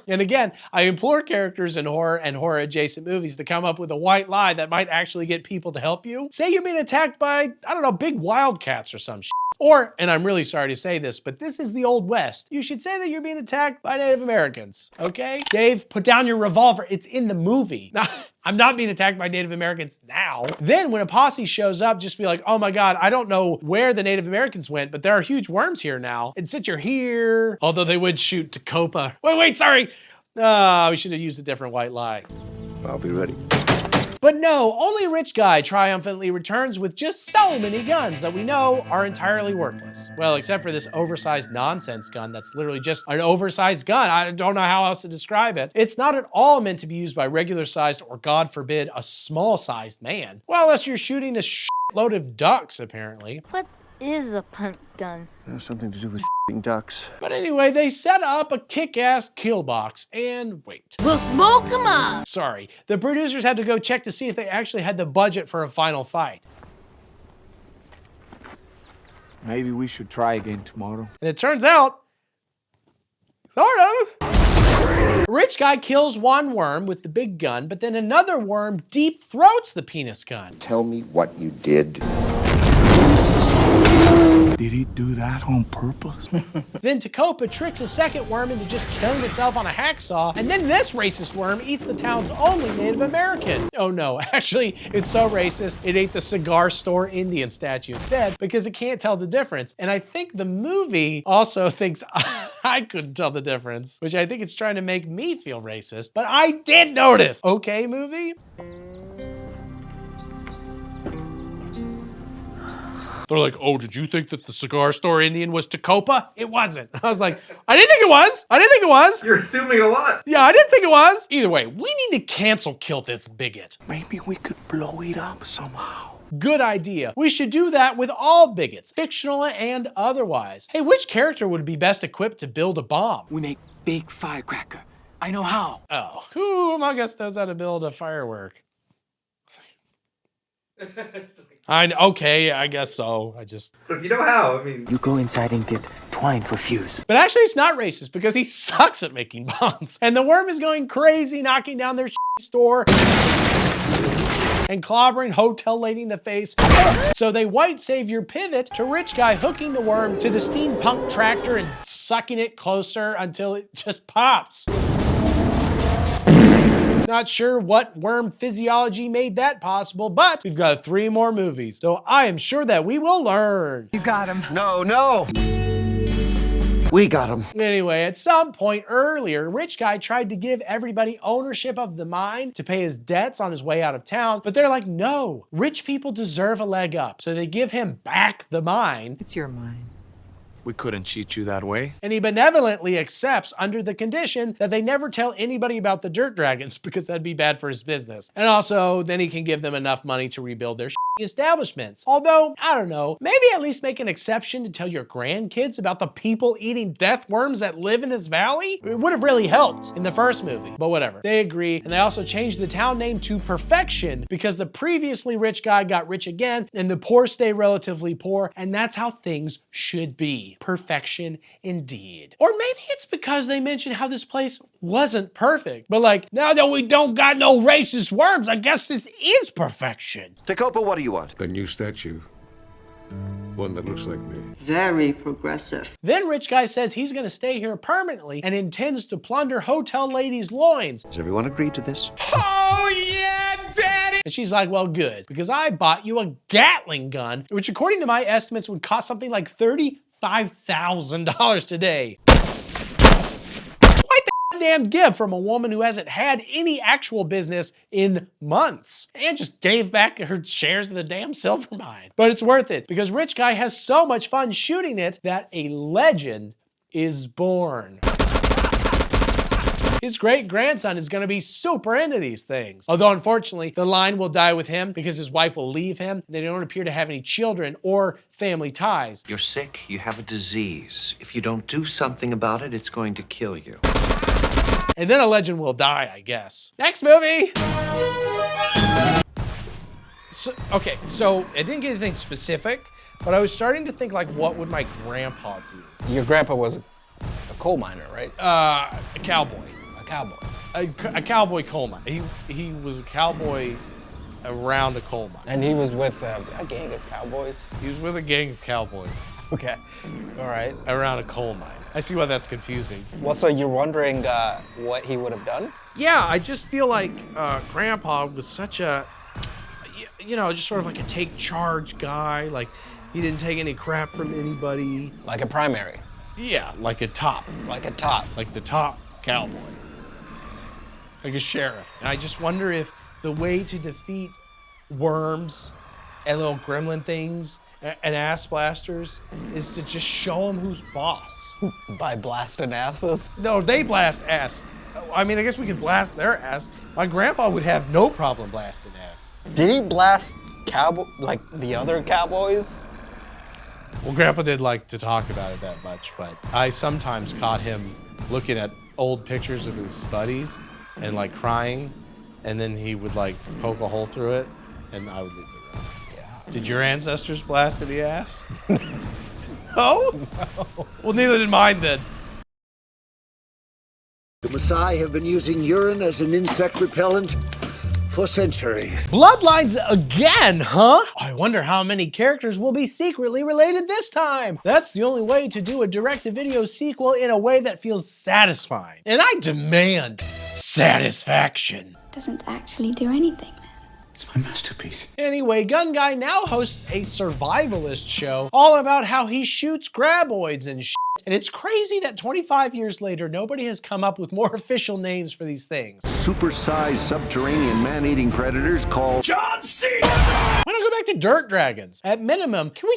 [SPEAKER 3] And again, I implore characters in horror and horror-adjacent movies to come up with a white lie that might actually get people to help you. Say you're being attacked by, I don't know, big wildcats or some shit. Or, and I'm really sorry to say this, but this is the Old West. You should say that you're being attacked by Native Americans, okay? Dave, put down your revolver. It's in the movie. I'm not being attacked by Native Americans now. Then when a posse shows up, just be like, oh my God, I don't know where the Native Americans went, but there are huge worms here now. And since you're here, although they would shoot Tecopa. Wait, sorry. We should have used a different white lie.
[SPEAKER 22] I'll be ready.
[SPEAKER 3] But no, only Rich Guy triumphantly returns with just so many guns that we know are entirely worthless. Well, except for this oversized nonsense gun that's literally just an oversized gun. I don't know how else to describe it. It's not at all meant to be used by regular-sized or, God forbid, a small-sized man. Well, unless you're shooting a shitload of ducks, apparently.
[SPEAKER 23] What is a punt gun?
[SPEAKER 22] There's something to do with ducks.
[SPEAKER 3] But anyway, they set up a kick-ass kill box and wait.
[SPEAKER 10] We'll smoke them up!
[SPEAKER 3] Sorry, the producers had to go check to see if they actually had the budget for a final fight.
[SPEAKER 22] Maybe we should try again tomorrow.
[SPEAKER 3] And it turns out, sort of. Rich Guy kills one worm with the big gun, but then another worm deep throats the penis gun.
[SPEAKER 22] Tell me what you did. Did he do that on purpose?
[SPEAKER 3] Then Tecopa tricks a second worm into just killing itself on a hacksaw, and then this racist worm eats the town's only Native American. Oh no, actually, it's so racist, it ate the cigar store Indian statue instead because it can't tell the difference. And I think the movie also thinks I couldn't tell the difference, which I think it's trying to make me feel racist, but I did notice. Okay, movie? They're like, oh, did you think that the cigar store Indian was Tecopa? It wasn't. I was like, I didn't think it was. I didn't think it was.
[SPEAKER 9] You're assuming a lot.
[SPEAKER 3] Yeah, I didn't think it was. Either way, we need to cancel kill this bigot.
[SPEAKER 22] Maybe we could blow it up somehow.
[SPEAKER 3] Good idea. We should do that with all bigots, fictional and otherwise. Hey, which character would be best equipped to build a bomb?
[SPEAKER 17] We make big firecracker. I know how.
[SPEAKER 3] Oh, who I guess knows how to build a firework? Okay, I guess so.
[SPEAKER 9] But if you know how, I mean.
[SPEAKER 17] You go inside and get twine for fuse.
[SPEAKER 3] But actually, it's not racist because he sucks at making bombs. And the worm is going crazy, knocking down their store and clobbering hotel lady in the face. So they white savior pivot to Rich Guy hooking the worm to the steampunk tractor and sucking it closer until it just pops. Not sure what worm physiology made that possible, but we've got 3 more movies, so I am sure that we will learn.
[SPEAKER 24] You got him.
[SPEAKER 22] No. We got him.
[SPEAKER 3] Anyway, at some point earlier, Rich Guy tried to give everybody ownership of the mine to pay his debts on his way out of town, but they're like, no, rich people deserve a leg up. So they give him back the mine.
[SPEAKER 24] It's your mine.
[SPEAKER 1] We couldn't cheat you that way.
[SPEAKER 3] And he benevolently accepts under the condition that they never tell anybody about the dirt dragons because that'd be bad for his business. And also, then he can give them enough money to rebuild their establishments. Although, I don't know, maybe at least make an exception to tell your grandkids about the people eating death worms that live in this valley? It would have really helped in the first movie, but whatever. They agree, and they also changed the town name to Perfection because the previously rich guy got rich again and the poor stay relatively poor, and that's how things should be. Perfection indeed. Or maybe it's because they mentioned how this place wasn't perfect, but like, now that we don't got no racist worms, I guess this is perfection.
[SPEAKER 21] Tecopa, what do you want?
[SPEAKER 11] A new statue. One that looks like me.
[SPEAKER 12] Very progressive.
[SPEAKER 3] Then Rich Guy says he's gonna stay here permanently and intends to plunder hotel ladies' loins.
[SPEAKER 22] Has everyone agreed to this?
[SPEAKER 3] Oh yeah, daddy! And she's like, well, good, because I bought you a Gatling gun, which according to my estimates would cost something like $35,000 today. Quite the damn gift from a woman who hasn't had any actual business in months and just gave back her shares of the damn silver mine. But it's worth it because Rich Guy has so much fun shooting it that a legend is born. His great-grandson is gonna be super into these things. Although, unfortunately, the line will die with him because his wife will leave him. They don't appear to have any children or family ties.
[SPEAKER 21] You're sick, you have a disease. If you don't do something about it, it's going to kill you.
[SPEAKER 3] And then a legend will die, I guess. Next movie! So I didn't get anything specific, but I was starting to think, like, what would my grandpa do?
[SPEAKER 13] Your grandpa was a coal miner, right?
[SPEAKER 3] A cowboy.
[SPEAKER 13] A cowboy.
[SPEAKER 3] A cowboy coal miner. He was a cowboy around a coal mine.
[SPEAKER 13] And he was with a gang of cowboys?
[SPEAKER 3] He was with a gang of cowboys.
[SPEAKER 13] Okay. All right.
[SPEAKER 3] Around a coal mine. I see why that's confusing.
[SPEAKER 13] Well, so you're wondering what he would have done?
[SPEAKER 3] Yeah, I just feel like Grandpa was such a, you know, just sort of like a take charge guy. Like, he didn't take any crap from anybody.
[SPEAKER 13] Like a primary.
[SPEAKER 3] Yeah, like a top.
[SPEAKER 13] Like a top.
[SPEAKER 3] Like the top cowboy. Like a sheriff. And I just wonder if the way to defeat worms and little gremlin things and ass blasters is to just show them who's boss.
[SPEAKER 13] By blasting asses?
[SPEAKER 3] No, they blast ass. I mean, I guess we could blast their ass. My grandpa would have no problem blasting ass.
[SPEAKER 13] Did he blast like the other cowboys?
[SPEAKER 3] Well, Grandpa did like to talk about it that much, but I sometimes caught him looking at old pictures of his buddies and like crying, and then he would like poke a hole through it, and I would leave it around. Yeah. Did your ancestors blast any ass? Oh? No. Well, neither did mine then.
[SPEAKER 20] The Maasai have been using urine as an insect repellent for centuries.
[SPEAKER 3] Bloodlines again, huh? I wonder how many characters will be secretly related this time. That's the only way to do a direct-to-video sequel in a way that feels satisfying. And I demand satisfaction.
[SPEAKER 7] Doesn't actually do anything.
[SPEAKER 20] It's my masterpiece.
[SPEAKER 3] Anyway, Gun Guy now hosts a survivalist show all about how he shoots graboids and shit. And it's crazy that 25 years later, nobody has come up with more official names for these things.
[SPEAKER 22] Supersized subterranean man-eating predators called
[SPEAKER 3] John C. Why don't go back to dirt dragons? At minimum, can we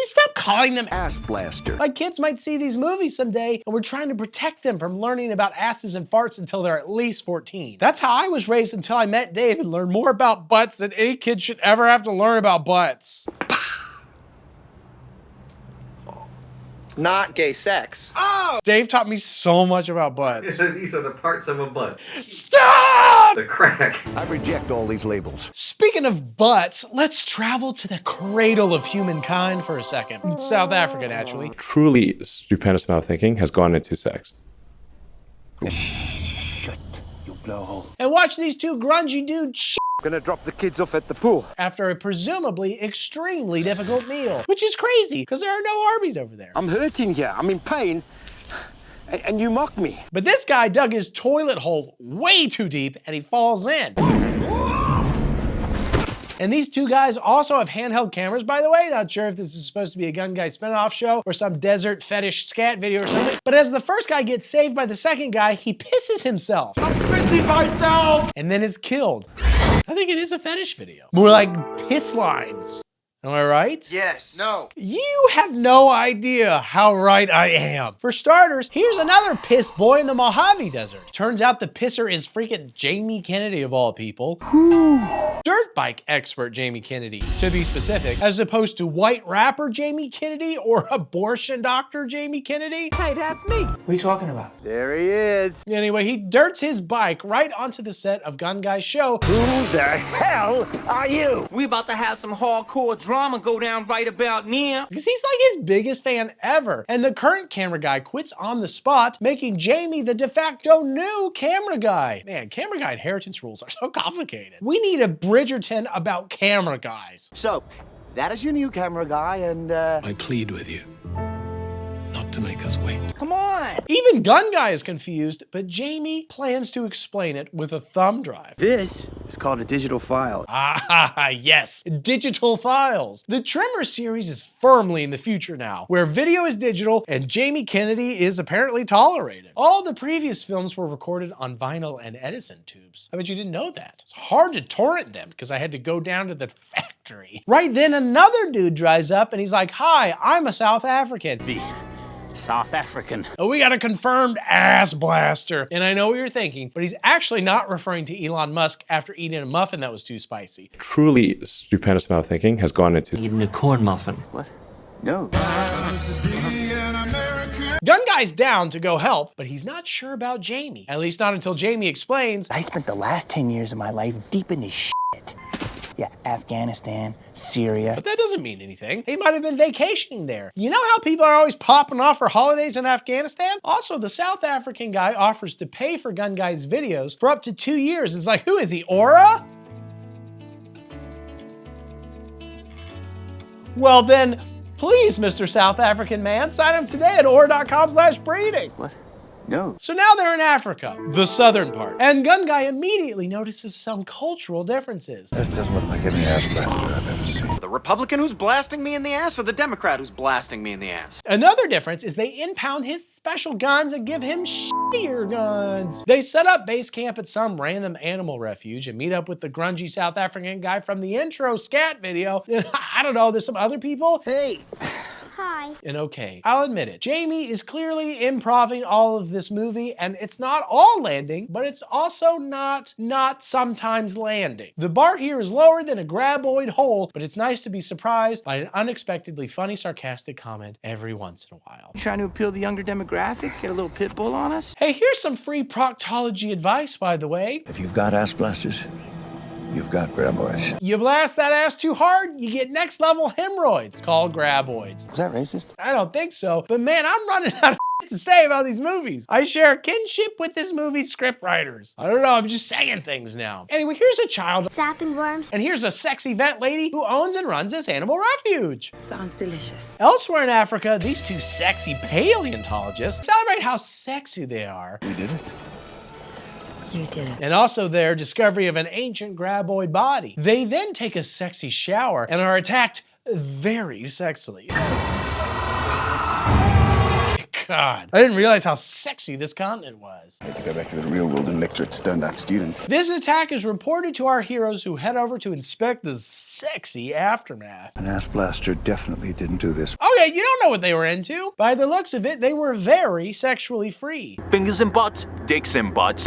[SPEAKER 3] stop calling them
[SPEAKER 22] ass blaster?
[SPEAKER 3] My kids might see these movies someday, and we're trying to protect them from learning about asses and farts until they're at least 14. That's how I was raised until I met Dave and learned more about butts than any kid should ever have to learn about butts.
[SPEAKER 13] Not gay sex.
[SPEAKER 3] Oh! Dave taught me so much about butts.
[SPEAKER 9] These are the parts of a butt.
[SPEAKER 3] Stop!
[SPEAKER 9] The crack.
[SPEAKER 22] I reject all these labels.
[SPEAKER 3] Speaking of butts, let's travel to the cradle of humankind for a second. In South Africa, naturally.
[SPEAKER 5] Truly stupendous amount of thinking has gone into sex.
[SPEAKER 20] Shut your blowhole.
[SPEAKER 3] And watch these two grungy dudes
[SPEAKER 22] Gonna drop the kids off at the pool.
[SPEAKER 3] after a presumably extremely difficult meal. Which is crazy, because there are no Arby's over there.
[SPEAKER 11] I'm hurting here. I'm in pain. And you mock me.
[SPEAKER 3] But this guy dug his toilet hole way too deep, and he falls in. And these two guys also have handheld cameras, by the way. Not sure if this is supposed to be a Gun Guy spinoff show or some desert fetish scat video or something. But as the first guy gets saved by the second guy, he pisses himself. I'm pissing myself! And then is killed. I think it is a fetish video. More like piss lines. Am I right?
[SPEAKER 20] Yes. No.
[SPEAKER 3] You have no idea how right I am. For starters, here's another piss boy in the Mojave Desert. Turns out the pisser is freaking Jamie Kennedy of all people. Dirt bike expert Jamie Kennedy, to be specific, as opposed to white rapper Jamie Kennedy or abortion doctor Jamie Kennedy.
[SPEAKER 24] Hey, that's me.
[SPEAKER 17] What are you talking about?
[SPEAKER 20] There he is.
[SPEAKER 3] Anyway, he dirts his bike right onto the set of Gun Guy's show.
[SPEAKER 20] Who the hell are you?
[SPEAKER 17] We about to have some hardcore drama go down right about now.
[SPEAKER 3] Because he's like his biggest fan ever. And the current camera guy quits on the spot, making Jamie the de facto new camera guy. Man, camera guy inheritance rules are so complicated. We need a Bridgerton about camera guys.
[SPEAKER 20] So, that is your new camera guy, and
[SPEAKER 14] I plead with you not to make us wait.
[SPEAKER 17] Come on.
[SPEAKER 3] Even Gun Guy is confused, but Jamie plans to explain it with a thumb drive.
[SPEAKER 17] This is called a digital file.
[SPEAKER 3] Ah, yes, digital files. The Tremors series is firmly in the future now, where video is digital and Jamie Kennedy is apparently tolerated. All the previous films were recorded on vinyl and Edison tubes. I bet you didn't know that. It's hard to torrent them because I had to go down to the factory. Right then, another dude drives up and he's like, "Hi, I'm a South African."
[SPEAKER 17] South African.
[SPEAKER 3] Oh, we got a confirmed ass blaster. And I know what you're thinking, but he's actually not referring to Elon Musk after eating a muffin that was too spicy.
[SPEAKER 5] Truly stupendous amount of thinking has gone into
[SPEAKER 17] Eating a corn muffin.
[SPEAKER 20] what? No.
[SPEAKER 3] Gun Guy's down to go help, but he's not sure about Jamie. At least not until Jamie explains,
[SPEAKER 17] I spent the last 10 years of my life deep in this shit. Yeah, Afghanistan, Syria.
[SPEAKER 3] but that doesn't mean anything. He might have been vacationing there. You know how people are always popping off for holidays in Afghanistan? Also, the South African guy offers to pay for Gun Guy's videos for up to 2 years. It's like, who is he, Aura? Well then, Please, Mr. South African man, sign up today at aura.com/breeding.
[SPEAKER 22] What? No.
[SPEAKER 3] So now they're in Africa, the southern part, and Gun Guy immediately notices some cultural differences.
[SPEAKER 22] This doesn't look like any ass blaster I've ever seen.
[SPEAKER 6] The Republican who's blasting me in the ass or the Democrat who's blasting me in the ass?
[SPEAKER 3] Another difference is they impound his special guns and give him shittier guns. They set up base camp at some random animal refuge and meet up with the grungy South African guy from the intro scat video. I don't know, there's some other people. Hey.
[SPEAKER 8] Hi.
[SPEAKER 3] And okay, I'll admit it. Jamie is clearly improvising all of this movie, and it's not all landing, but it's also not sometimes landing. The bar here is lower than a Graboid hole, but it's nice to be surprised by an unexpectedly funny, sarcastic comment every once in a while.
[SPEAKER 17] Trying to appeal to the younger demographic? Get a little pit bull on us?
[SPEAKER 3] Hey, here's some free proctology advice, by the way.
[SPEAKER 22] If you've got ass blasters, you've got Graboids.
[SPEAKER 3] You blast that ass too hard, you get next level hemorrhoids, called Graboids.
[SPEAKER 17] Was that racist?
[SPEAKER 3] I don't think so, but man, I'm running out of to say about these movies. I share kinship with this movie's script writers. I don't know, I'm just saying things now. Anyway, here's a child
[SPEAKER 8] Zapping worms.
[SPEAKER 3] and here's a sexy vet lady who owns and runs this animal refuge.
[SPEAKER 24] Sounds delicious.
[SPEAKER 3] Elsewhere in Africa, these two sexy paleontologists celebrate how sexy they are.
[SPEAKER 22] We did it.
[SPEAKER 24] You did it.
[SPEAKER 3] And also their discovery of an ancient Graboid body. They then take a sexy shower and are attacked very sexily. God, I didn't realize how sexy this continent was.
[SPEAKER 22] I have to go back to the real world and lecture at stoned-out students.
[SPEAKER 3] This attack is reported to our heroes who head over to inspect the sexy aftermath.
[SPEAKER 22] An ass blaster definitely didn't do this.
[SPEAKER 3] Okay, you don't know what they were into. By the looks of it, they were very sexually free.
[SPEAKER 15] Fingers and butts, dicks and butts.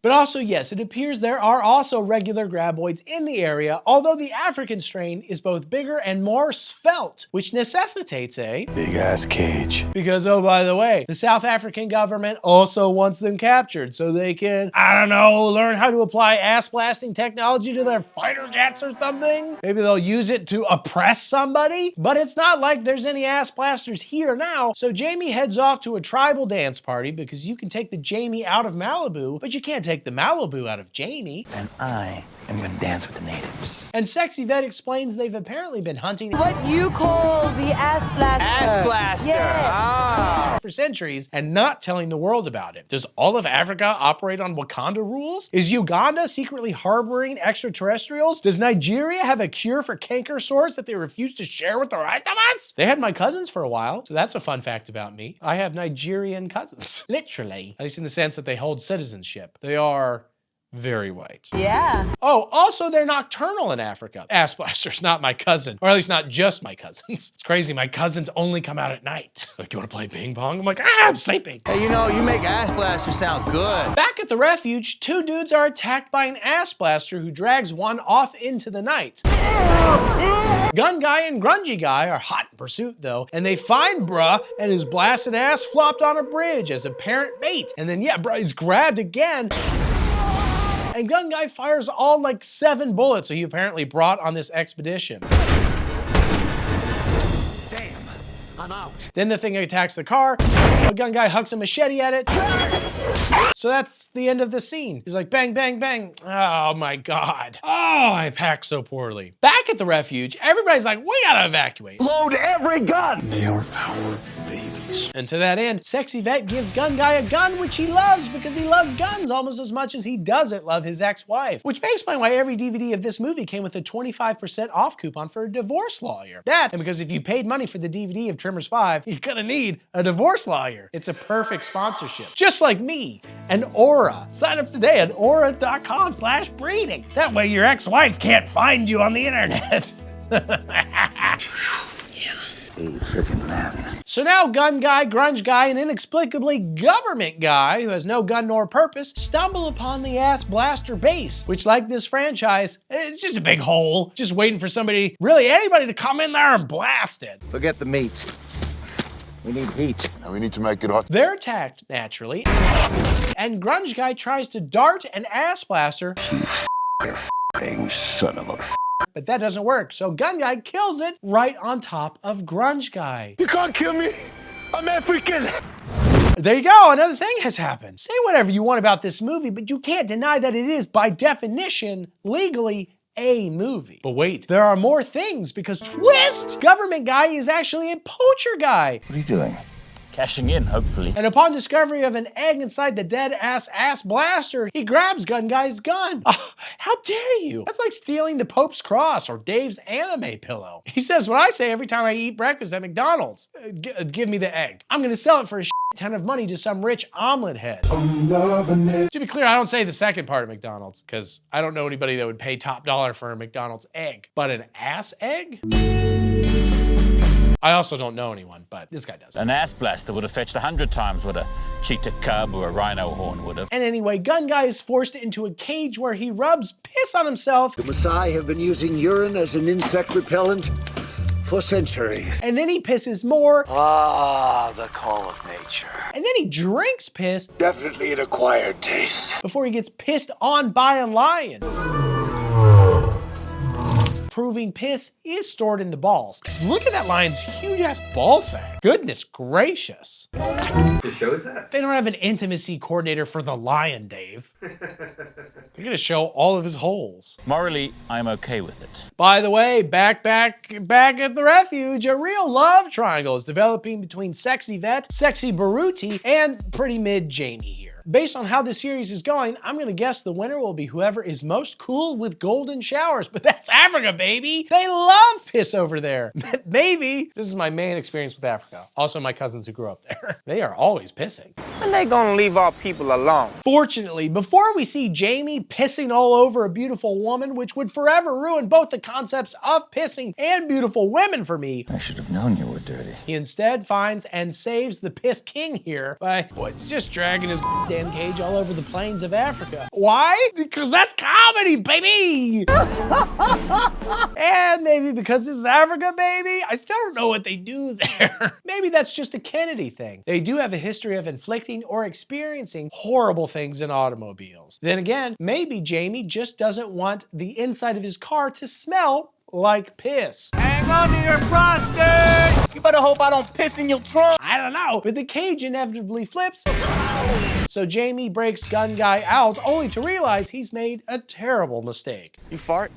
[SPEAKER 3] But also, yes, it appears there are also regular Graboids in the area, although the African strain is both bigger and more svelte, which necessitates a
[SPEAKER 22] big-ass cage.
[SPEAKER 3] Because, oh, by the way, the South African government also wants them captured so they can, I don't know, learn how to apply ass-blasting technology to their fighter jets or something. Maybe they'll use it to oppress somebody. But it's not like there's any ass blasters here now. So Jamie heads off to a tribal dance party because you can take the Jamie out of Malibu, but you can't take the Malibu out of Jamie.
[SPEAKER 17] And I am gonna dance with the natives.
[SPEAKER 3] And Sexy Vet explains they've apparently been hunting
[SPEAKER 24] What you call the ass blaster.
[SPEAKER 17] Ass blaster.
[SPEAKER 24] Yes.
[SPEAKER 3] for centuries and not telling the world about it. Does all of Africa operate on Wakanda rules? Is Uganda secretly harboring extraterrestrials? Does Nigeria have a cure for canker sores that they refuse to share with the rest of us? They had my cousins for a while, so that's a fun fact about me. I have Nigerian cousins, literally, at least in the sense that they hold citizenship. They are very white.
[SPEAKER 24] Yeah.
[SPEAKER 3] Oh, also they're nocturnal in Africa. Ass blaster's not my cousin, or at least not just my cousins. It's crazy, my cousins only come out at night. Like, you wanna play ping pong? I'm like, I'm sleeping.
[SPEAKER 17] Hey, you know, you make ass blaster sound good.
[SPEAKER 3] Back at the refuge, two dudes are attacked by an ass blaster who drags one off into the night. Gun Guy and Grungy Guy are hot in pursuit though, and they find Bruh and his blasted ass flopped on a bridge as apparent bait. And then yeah, Bruh is grabbed again. And Gun Guy fires all like 7 bullets that he apparently brought on this expedition.
[SPEAKER 15] Damn, I'm out.
[SPEAKER 3] Then the thing attacks the car, a Gun Guy hucks a machete at it. So that's the end of the scene. He's like, bang, bang, bang. Oh my God. Oh, I packed so poorly. Back at the refuge, everybody's like, we gotta evacuate.
[SPEAKER 22] Load every gun!
[SPEAKER 14] They are our babies.
[SPEAKER 3] And to that end, Sexy Vet gives Gun Guy a gun, which he loves because he loves guns almost as much as he doesn't love his ex-wife. Which may explain why every DVD of this movie came with a 25% off coupon for a divorce lawyer. That, and because if you paid money for the DVD of Tremors 5, you're gonna need a divorce lawyer. It's a perfect sponsorship. Just like me and Aura. Sign up today at aura.com/breeding. That way your ex-wife can't find you on the internet.
[SPEAKER 22] A freaking man.
[SPEAKER 3] So now Gun Guy, Grunge Guy, and inexplicably Government Guy, who has no gun nor purpose, stumble upon the Ass Blaster base, which like this franchise, it's just a big hole, just waiting for somebody, really anybody to come in there and blast it.
[SPEAKER 22] Forget the meat. We need heat.
[SPEAKER 14] And we need to make it hot.
[SPEAKER 3] They're attacked, naturally, and Grunge Guy tries to dart an Ass Blaster.
[SPEAKER 22] You f***ing son of a f***.
[SPEAKER 3] But that doesn't work, so Gun Guy kills it right on top of Grunge Guy.
[SPEAKER 22] You can't kill me! I'm African!
[SPEAKER 3] There you go, another thing has happened. Say whatever you want about this movie, but you can't deny that it is, by definition, legally a movie. But wait, there are more things because twist! Government guy is actually a poacher guy.
[SPEAKER 2] What are you doing? Cashing in, hopefully.
[SPEAKER 3] And upon discovery of an egg inside the dead ass blaster, he grabs gun guy's gun. Oh, how dare you? That's like stealing the Pope's cross or Dave's anime pillow. He says what I say every time I eat breakfast at McDonald's. Give me the egg. I'm gonna sell it for a ton of money to some rich omelet head. I'm loving it. To be clear, I don't say the second part of McDonald's because I don't know anybody that would pay top dollar for a McDonald's egg. But an ass egg? I also don't know anyone, but this guy does.
[SPEAKER 2] An ass blaster would have fetched 100 times what a cheetah cub or a rhino horn would have.
[SPEAKER 3] And anyway, gun guy is forced into a cage where he rubs piss on himself.
[SPEAKER 20] The Maasai have been using urine as an insect repellent for centuries.
[SPEAKER 3] And then he pisses more.
[SPEAKER 20] Ah, the call of nature.
[SPEAKER 3] And then he drinks piss.
[SPEAKER 20] Definitely an acquired taste.
[SPEAKER 3] Before he gets pissed on by a lion. Proving piss is stored in the balls. Look at that lion's huge ass ball sack. Goodness gracious.
[SPEAKER 9] It shows that?
[SPEAKER 3] They don't have an intimacy coordinator for the lion, Dave. They're gonna show all of his holes.
[SPEAKER 2] Morally, I'm okay with it.
[SPEAKER 3] By the way, back at the refuge, a real love triangle is developing between sexy vet, sexy Baruti, and pretty mid Jamie here. Based on how this series is going, I'm gonna guess the winner will be whoever is most cool with golden showers, but that's Africa, baby. They love piss over there. Maybe. This is my main experience with Africa. Also my cousins who grew up there. They are always pissing.
[SPEAKER 4] When they gonna leave our people alone?
[SPEAKER 3] Fortunately, before we see Jamie pissing all over a beautiful woman, which would forever ruin both the concepts of pissing and beautiful women for me,
[SPEAKER 2] I should have known you were dirty.
[SPEAKER 3] he instead finds and saves the piss king here by just dragging his damn cage all over the plains of Africa. Why? Because that's comedy, baby! And maybe because this is Africa, baby, I still don't know what they do there. Maybe that's just a Kennedy thing. They do have a history of inflicting or experiencing horrible things in automobiles. Then again, maybe Jamie just doesn't want the inside of his car to smell like piss.
[SPEAKER 4] Hang on to your prostate! You better hope I don't piss in your trunk.
[SPEAKER 3] I don't know, but the cage inevitably flips. So Jamie breaks gun guy out only to realize he's made a terrible mistake.
[SPEAKER 4] You fart?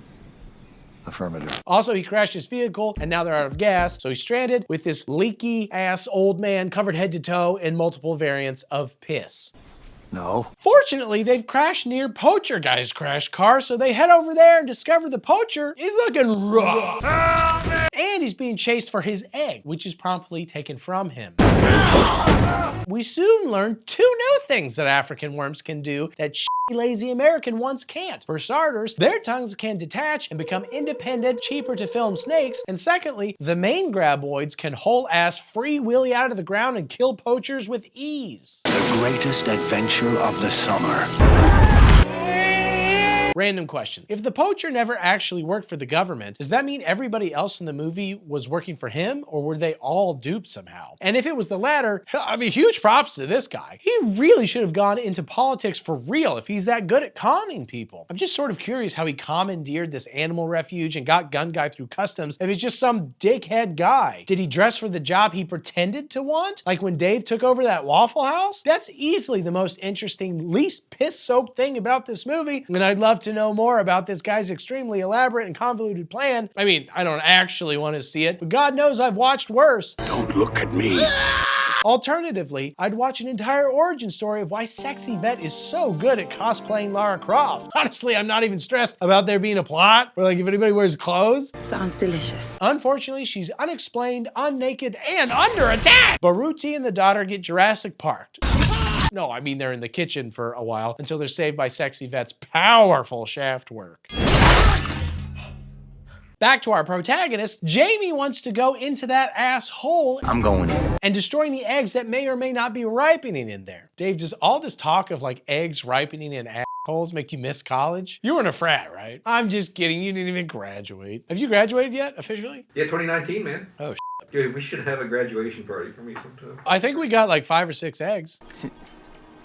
[SPEAKER 22] Affirmative.
[SPEAKER 3] Also, he crashed his vehicle and now they're out of gas, so he's stranded with this leaky ass old man covered head to toe in multiple variants of piss.
[SPEAKER 22] No.
[SPEAKER 3] Fortunately, they've crashed near Poacher Guy's crash car, so they head over there and discover the poacher is looking rough. And he's being chased for his egg, which is promptly taken from him. We soon learn two new things that African worms can do that lazy American ones can't. For starters, their tongues can detach and become independent, cheaper to film snakes. And secondly, the main Graboids can whole ass free wheelie out of the ground and kill poachers with ease.
[SPEAKER 22] The greatest adventure of the summer.
[SPEAKER 3] Random question. If the poacher never actually worked for the government, does that mean everybody else in the movie was working for him, or were they all duped somehow? And if it was the latter, I mean, huge props to this guy. He really should have gone into politics for real if he's that good at conning people. I'm just sort of curious how he commandeered this animal refuge and got gun guy through customs if he's just some dickhead guy. Did he dress for the job he pretended to want? Like when Dave took over that Waffle House? That's easily the most interesting, least piss-soaked thing about this movie, and I'd love to know more about this guy's extremely elaborate and convoluted plan. I mean, I don't actually want to see it, but God knows I've watched worse.
[SPEAKER 22] Don't look at me.
[SPEAKER 3] Alternatively, I'd watch an entire origin story of why Sexy Vet is so good at cosplaying Lara Croft. Honestly, I'm not even stressed about there being a plot, or like if anybody wears clothes.
[SPEAKER 24] Sounds delicious.
[SPEAKER 3] Unfortunately, she's unexplained, unnaked, and under attack. Baruti and the daughter get Jurassic Parked. No, I mean they're in the kitchen for a while until they're saved by Sexy Vet's powerful shaft work. Back to our protagonist, Jamie wants to go into that asshole.
[SPEAKER 22] I'm going in.
[SPEAKER 3] And destroying the eggs that may or may not be ripening in there. Dave, does all this talk of like eggs ripening in assholes make you miss college? You were in a frat, right? I'm just kidding, you didn't even graduate. Have you graduated yet, officially?
[SPEAKER 9] Yeah, 2019, man.
[SPEAKER 3] Oh,
[SPEAKER 9] Dude, we should have a graduation party for me sometime.
[SPEAKER 3] I think we got like 5 or 6 eggs.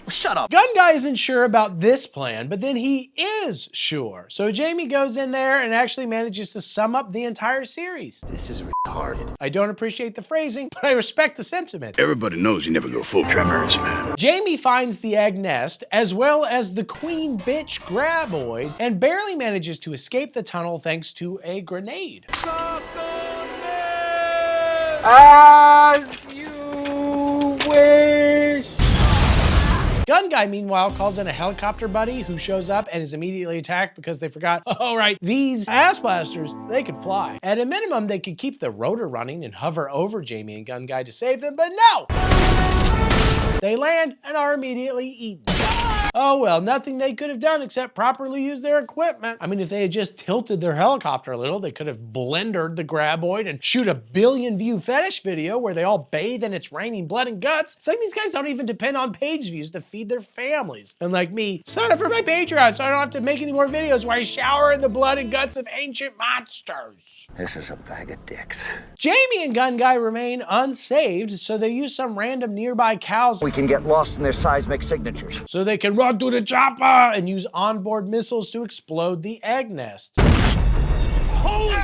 [SPEAKER 6] Shut up.
[SPEAKER 3] Gun Guy isn't sure about this plan, but then he is sure. So Jamie goes in there and actually manages to sum up the entire series.
[SPEAKER 22] This is retarded.
[SPEAKER 3] I don't appreciate the phrasing, but I respect the sentiment.
[SPEAKER 14] Everybody knows you never go full Tremors, man.
[SPEAKER 3] Jamie finds the egg nest, as well as the queen bitch Graboid, and barely manages to escape the tunnel thanks to a grenade.
[SPEAKER 4] As you wish.
[SPEAKER 3] Gun Guy, meanwhile, calls in a helicopter buddy who shows up and is immediately attacked because they forgot, oh right, these ass blasters, they could fly. At a minimum, they could keep the rotor running and hover over Jamie and Gun Guy to save them, but no! They land and are immediately eaten. Oh well, nothing they could have done except properly use their equipment. I mean, if they had just tilted their helicopter a little, they could have blendered the Graboid and shoot a 1 billion view fetish video where they all bathe and it's raining blood and guts. It's like these guys don't even depend on page views to feed their families. Unlike me, sign up for my Patreon so I don't have to make any more videos where I shower in the blood and guts of ancient monsters.
[SPEAKER 22] This is a bag of dicks.
[SPEAKER 3] Jamie and Gun Guy remain unsaved, so they use some random nearby cows.
[SPEAKER 21] We can get lost in their seismic signatures.
[SPEAKER 3] So they can run through the chopper and use onboard missiles to explode the egg nest. Holy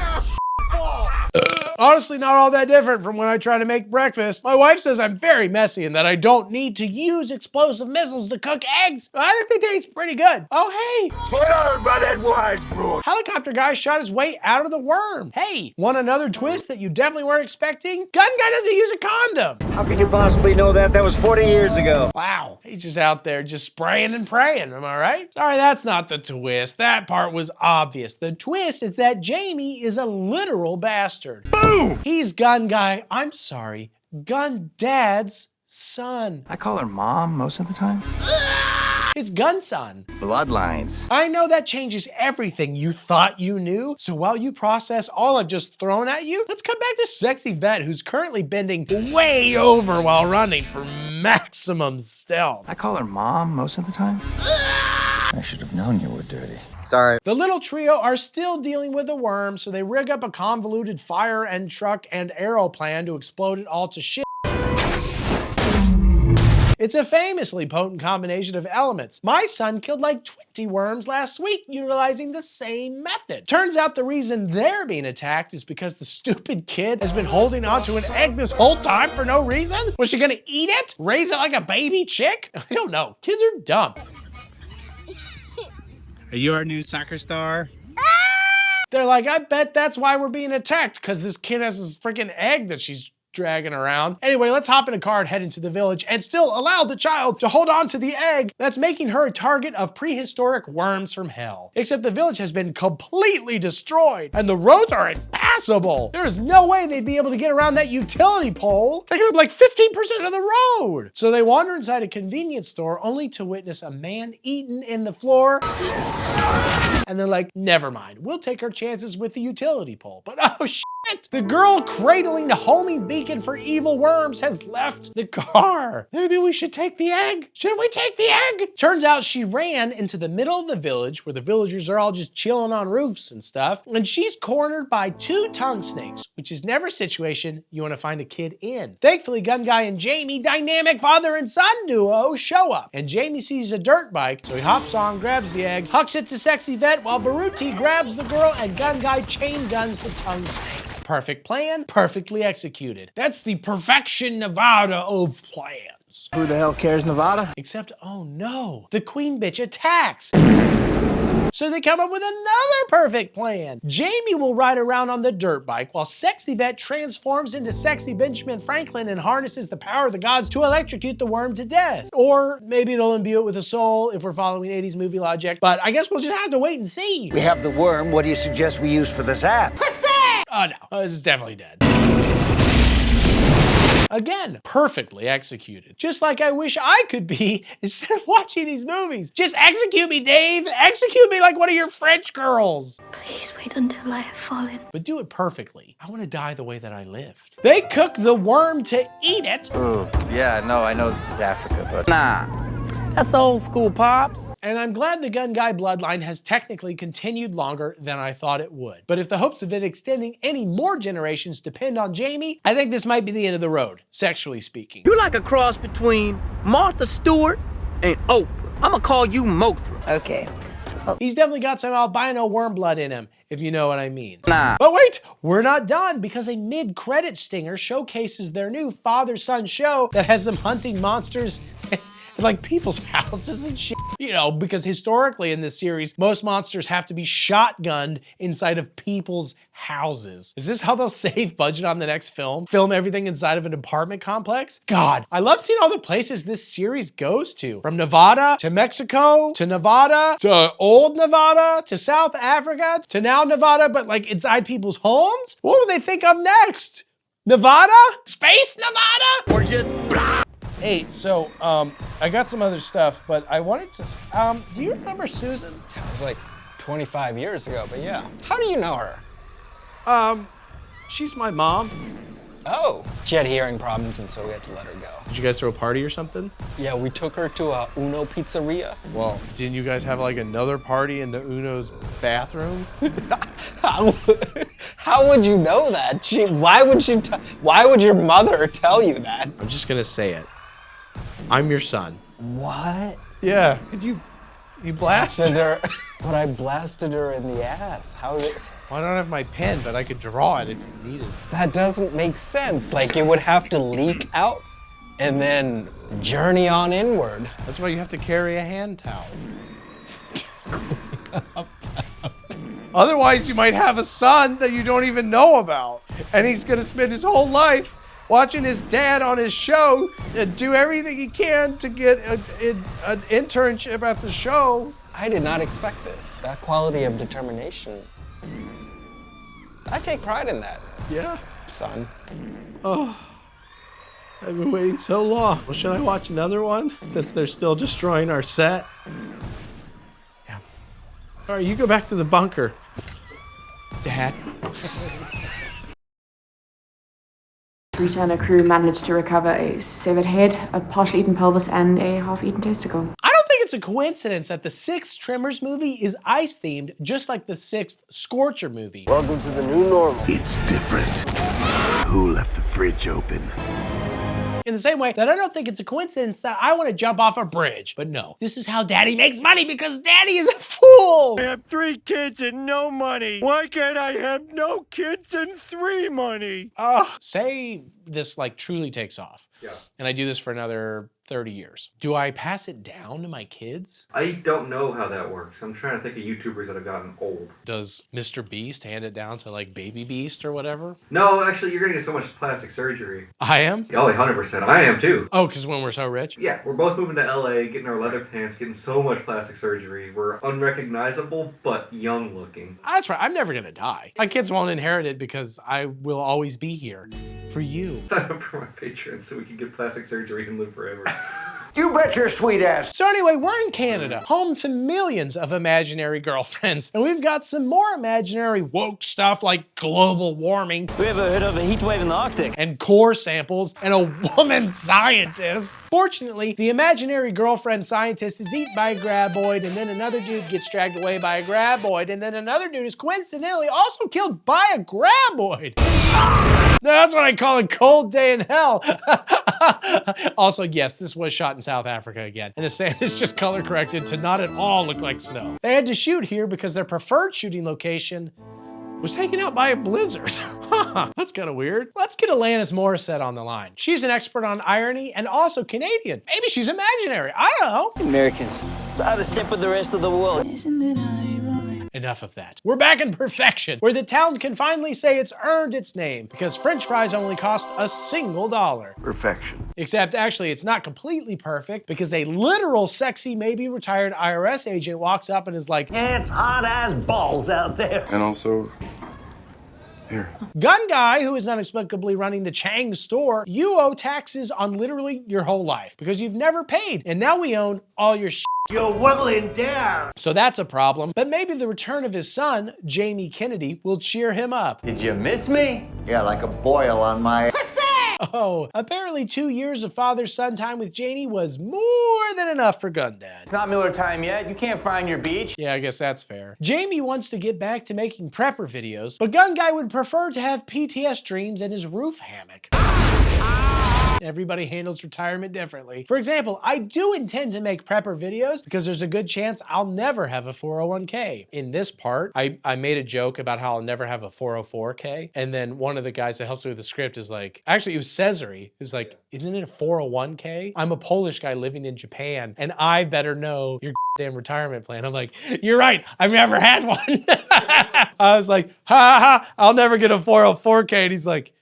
[SPEAKER 3] Honestly, not all that different from when I try to make breakfast. My wife says I'm very messy and that I don't need to use explosive missiles to cook eggs. I think they taste pretty good. Oh, hey.
[SPEAKER 22] Slow down by that wide road.
[SPEAKER 3] Helicopter guy shot his way out of the worm. Hey, want another twist that you definitely weren't expecting? Gun Guy doesn't use a condom.
[SPEAKER 4] How could you possibly know that? That was 40 years ago.
[SPEAKER 3] Wow, he's just out there just spraying and praying, am I right? Sorry, that's not the twist. That part was obvious. The twist is that Jamie is a literal bastard. Boom! He's Gun Guy, I'm sorry, Gun Dad's son.
[SPEAKER 17] I call her Mom most of the time.
[SPEAKER 3] His gun son.
[SPEAKER 17] Bloodlines.
[SPEAKER 3] I know that changes everything you thought you knew. So while you process all I've just thrown at you, let's come back to Sexy Vet, who's currently bending way over while running for maximum stealth.
[SPEAKER 17] I call her Mom most of the time. I should have known you were dirty.
[SPEAKER 4] Sorry.
[SPEAKER 3] The little trio are still dealing with the worm, so they rig up a convoluted fire and truck and arrow plan to explode it all to shit. It's a famously potent combination of elements. My son killed like 20 worms last week utilizing the same method. Turns out the reason they're being attacked is because the stupid kid has been holding onto an egg this whole time for no reason. Was she gonna eat it? Raise it like a baby chick? I don't know. Kids are dumb.
[SPEAKER 4] Are you our new soccer star?
[SPEAKER 3] They're like, I bet that's why we're being attacked, because this kid has this freaking egg that she's dragging around. Anyway, let's hop in a car and head into the village and still allow the child to hold on to the egg that's making her a target of prehistoric worms from hell. Except the village has been completely destroyed and the roads are impassable. There is no way they'd be able to get around that utility pole, taking up like 15% of the road. So they wander inside a convenience store only to witness a man eaten in the floor. And they're like, never mind, we'll take our chances with the utility pole. But oh shit, the girl cradling the homing beacon for evil worms has left the car. Maybe we should take the egg. Should we take the egg? Turns out she ran into the middle of the village where the villagers are all just chilling on roofs and stuff. And she's cornered by 2 tongue snakes, which is never a situation you want to find a kid in. Thankfully, Gun Guy and Jamie, dynamic father and son duo, show up. And Jamie sees a dirt bike, so he hops on, grabs the egg, hucks it to Sexy Vet while Baruti grabs the girl and Gun Guy chain guns the tongue snakes. Perfect plan, perfectly executed. That's the perfection Nevada of plans.
[SPEAKER 4] Who the hell cares, Nevada?
[SPEAKER 3] Except, oh no, the queen bitch attacks. So they come up with another perfect plan. Jamie will ride around on the dirt bike while Sexy Vet transforms into Sexy Benjamin Franklin and harnesses the power of the gods to electrocute the worm to death. Or maybe it'll imbue it with a soul if we're following 80s movie logic, but I guess we'll just have to wait and see.
[SPEAKER 22] We have the worm. What do you suggest we use for the zap?
[SPEAKER 3] Oh no, this is definitely dead. Again, perfectly executed. Just like I wish I could be instead of watching these movies. Just execute me, Dave. Execute me like one of your French girls.
[SPEAKER 7] Please wait until I have fallen.
[SPEAKER 3] But do it perfectly. I want to die the way that I lived. They cook the worm to eat it.
[SPEAKER 17] Ooh, yeah, no, I know this is Africa, but
[SPEAKER 4] Nah. That's old school, Pops.
[SPEAKER 3] And I'm glad the Gun Guy bloodline has technically continued longer than I thought it would. But if the hopes of it extending any more generations depend on Jamie, I think this might be the end of the road, sexually speaking.
[SPEAKER 4] You're like a cross between Martha Stewart
[SPEAKER 6] ain't Oprah. I'ma call you Mothra.
[SPEAKER 24] Okay.
[SPEAKER 3] He's definitely got some albino worm blood in him, if you know what I mean.
[SPEAKER 6] Nah.
[SPEAKER 3] But wait, we're not done, because a mid-credit stinger showcases their new father-son show that has them hunting monsters in like people's houses and shit. You know, because historically in this series, most monsters have to be shotgunned inside of people's houses. Is this how they'll save budget on the next film? Film everything inside of an apartment complex? God, I love seeing all the places this series goes to. From Nevada to Mexico to Nevada to old Nevada to South Africa to now Nevada, but like inside people's homes? What would they think of next? Nevada? Space Nevada? Or just blah? Hey, so, I got some other stuff, but I wanted to, do you remember Susan?
[SPEAKER 13] It was like 25 years ago, but yeah. How do you know her?
[SPEAKER 3] She's my mom.
[SPEAKER 13] Oh. She had hearing problems, and so we had to let her go.
[SPEAKER 3] Did you guys throw a party or something?
[SPEAKER 13] Yeah, we took her to a Uno pizzeria.
[SPEAKER 3] Well, didn't you guys have like another party in the Uno's bathroom?
[SPEAKER 13] How would you know that? Why would your mother tell you that?
[SPEAKER 3] I'm just gonna say it. I'm your son.
[SPEAKER 13] What?
[SPEAKER 3] Yeah, and you blasted
[SPEAKER 13] her. But I blasted her in the ass. How did?
[SPEAKER 3] Well, I don't have my pen, but I could draw it if you needed.
[SPEAKER 13] That doesn't make sense. Like, it would have to leak out and then journey on inward.
[SPEAKER 3] That's why you have to carry a hand towel. Otherwise, you might have a son that you don't even know about, and he's gonna spend his whole life watching his dad on his show and do everything he can to get an internship at the show.
[SPEAKER 13] I did not expect this. That quality of determination. I take pride in that.
[SPEAKER 3] Yeah.
[SPEAKER 13] Son.
[SPEAKER 3] Oh, I've been waiting so long. Well, should I watch another one since they're still destroying our set?
[SPEAKER 13] Yeah.
[SPEAKER 3] All right, you go back to the bunker, Dad.
[SPEAKER 16] 3 Turner crew managed to recover a severed head, a partially eaten pelvis, and a half-eaten testicle.
[SPEAKER 3] I don't think it's a coincidence that the 6th Tremors movie is ice-themed, just like the 6th Scorcher movie.
[SPEAKER 22] Welcome to the new normal.
[SPEAKER 14] It's different. Who left the fridge open?
[SPEAKER 3] In the same way that I don't think it's a coincidence that I want to jump off a bridge. But no, this is how Daddy makes money, because Daddy is a fool!
[SPEAKER 1] I have 3 kids and no money. Why can't I have no kids and 3 money?
[SPEAKER 3] Say this like truly takes off.
[SPEAKER 9] Yeah.
[SPEAKER 3] And I do this for another 30 years. Do I pass it down to my kids?
[SPEAKER 9] I don't know how that works. I'm trying to think of YouTubers that have gotten old.
[SPEAKER 3] Does Mr. Beast hand it down to like Baby Beast or whatever?
[SPEAKER 9] No, actually, you're gonna get so much plastic surgery.
[SPEAKER 3] I am?
[SPEAKER 9] Oh, 100%. I am too.
[SPEAKER 3] Oh, because when we're so rich?
[SPEAKER 9] Yeah, we're both moving to LA, getting our leather pants, getting so much plastic surgery. We're unrecognizable, but young looking.
[SPEAKER 3] That's right, I'm never gonna die. My kids won't inherit it because I will always be here for you.
[SPEAKER 9] Sign up for my Patreon so we can get plastic surgery and live forever.
[SPEAKER 20] You bet your sweet ass.
[SPEAKER 3] So anyway, we're in Canada, home to millions of imaginary girlfriends, and we've got some more imaginary woke stuff like global warming.
[SPEAKER 4] We ever heard of a heat wave in the Arctic?
[SPEAKER 3] And core samples, and a woman scientist. Fortunately, the imaginary girlfriend scientist is eaten by a graboid, and then another dude gets dragged away by a graboid, and then another dude is coincidentally also killed by a graboid. That's what I call a cold day in hell. Also, yes, this was shot in South Africa again, and the sand is just color corrected to not at all look like snow. They had to shoot here because their preferred shooting location was taken out by a blizzard. That's kind of weird. Let's get Alanis Morissette on the line. She's an expert on irony and also Canadian. Maybe she's imaginary, I don't know.
[SPEAKER 4] Americans, so out of step with the rest of the world.
[SPEAKER 16] Isn't it ironic?
[SPEAKER 3] Enough of that. We're back in perfection, where the town can finally say it's earned its name, because French fries only cost $1.
[SPEAKER 22] Perfection.
[SPEAKER 3] Except actually it's not completely perfect, because a literal sexy, maybe retired IRS agent walks up and is like,
[SPEAKER 22] It's hot as balls out there.
[SPEAKER 5] And also, here.
[SPEAKER 3] Gun guy, who is inexplicably running the Chang store, you owe taxes on literally your whole life, because you've never paid, and now we own all your shit.
[SPEAKER 22] You're wobbling down.
[SPEAKER 3] So that's a problem, but maybe the return of his son, Jamie Kennedy, will cheer him up.
[SPEAKER 22] Did you miss me? Yeah, like a boil on my...
[SPEAKER 3] Oh, apparently 2 years of father-son time with Janie was more than enough for Gun Dad.
[SPEAKER 22] It's not Miller time yet. You can't find your beach.
[SPEAKER 3] Yeah, I guess that's fair. Jamie wants to get back to making prepper videos, but Gun Guy would prefer to have PTS dreams in his roof hammock. Everybody handles retirement differently. For example, I do intend to make prepper videos because there's a good chance I'll never have a 401k. In this part, I made a joke about how I'll never have a 404k. And then one of the guys that helps me with the script is like, actually it was Cezary. He was like, isn't it a 401k? I'm a Polish guy living in Japan and I better know your damn retirement plan. I'm like, you're right, I've never had one. I was like, ha ha, I'll never get a 404k. And he's like,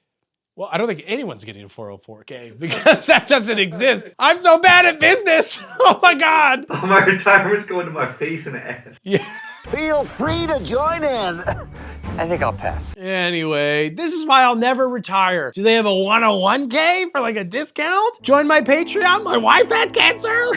[SPEAKER 3] well, I don't think anyone's getting a 404k because that doesn't exist. I'm so bad at business. Oh my God.
[SPEAKER 9] All my retirement's going to my face and ass.
[SPEAKER 3] Yeah.
[SPEAKER 21] Feel free to join in.
[SPEAKER 17] I think I'll pass.
[SPEAKER 3] Anyway, this is why I'll never retire. Do they have a 101k for like a discount? Join my Patreon? My wife had cancer?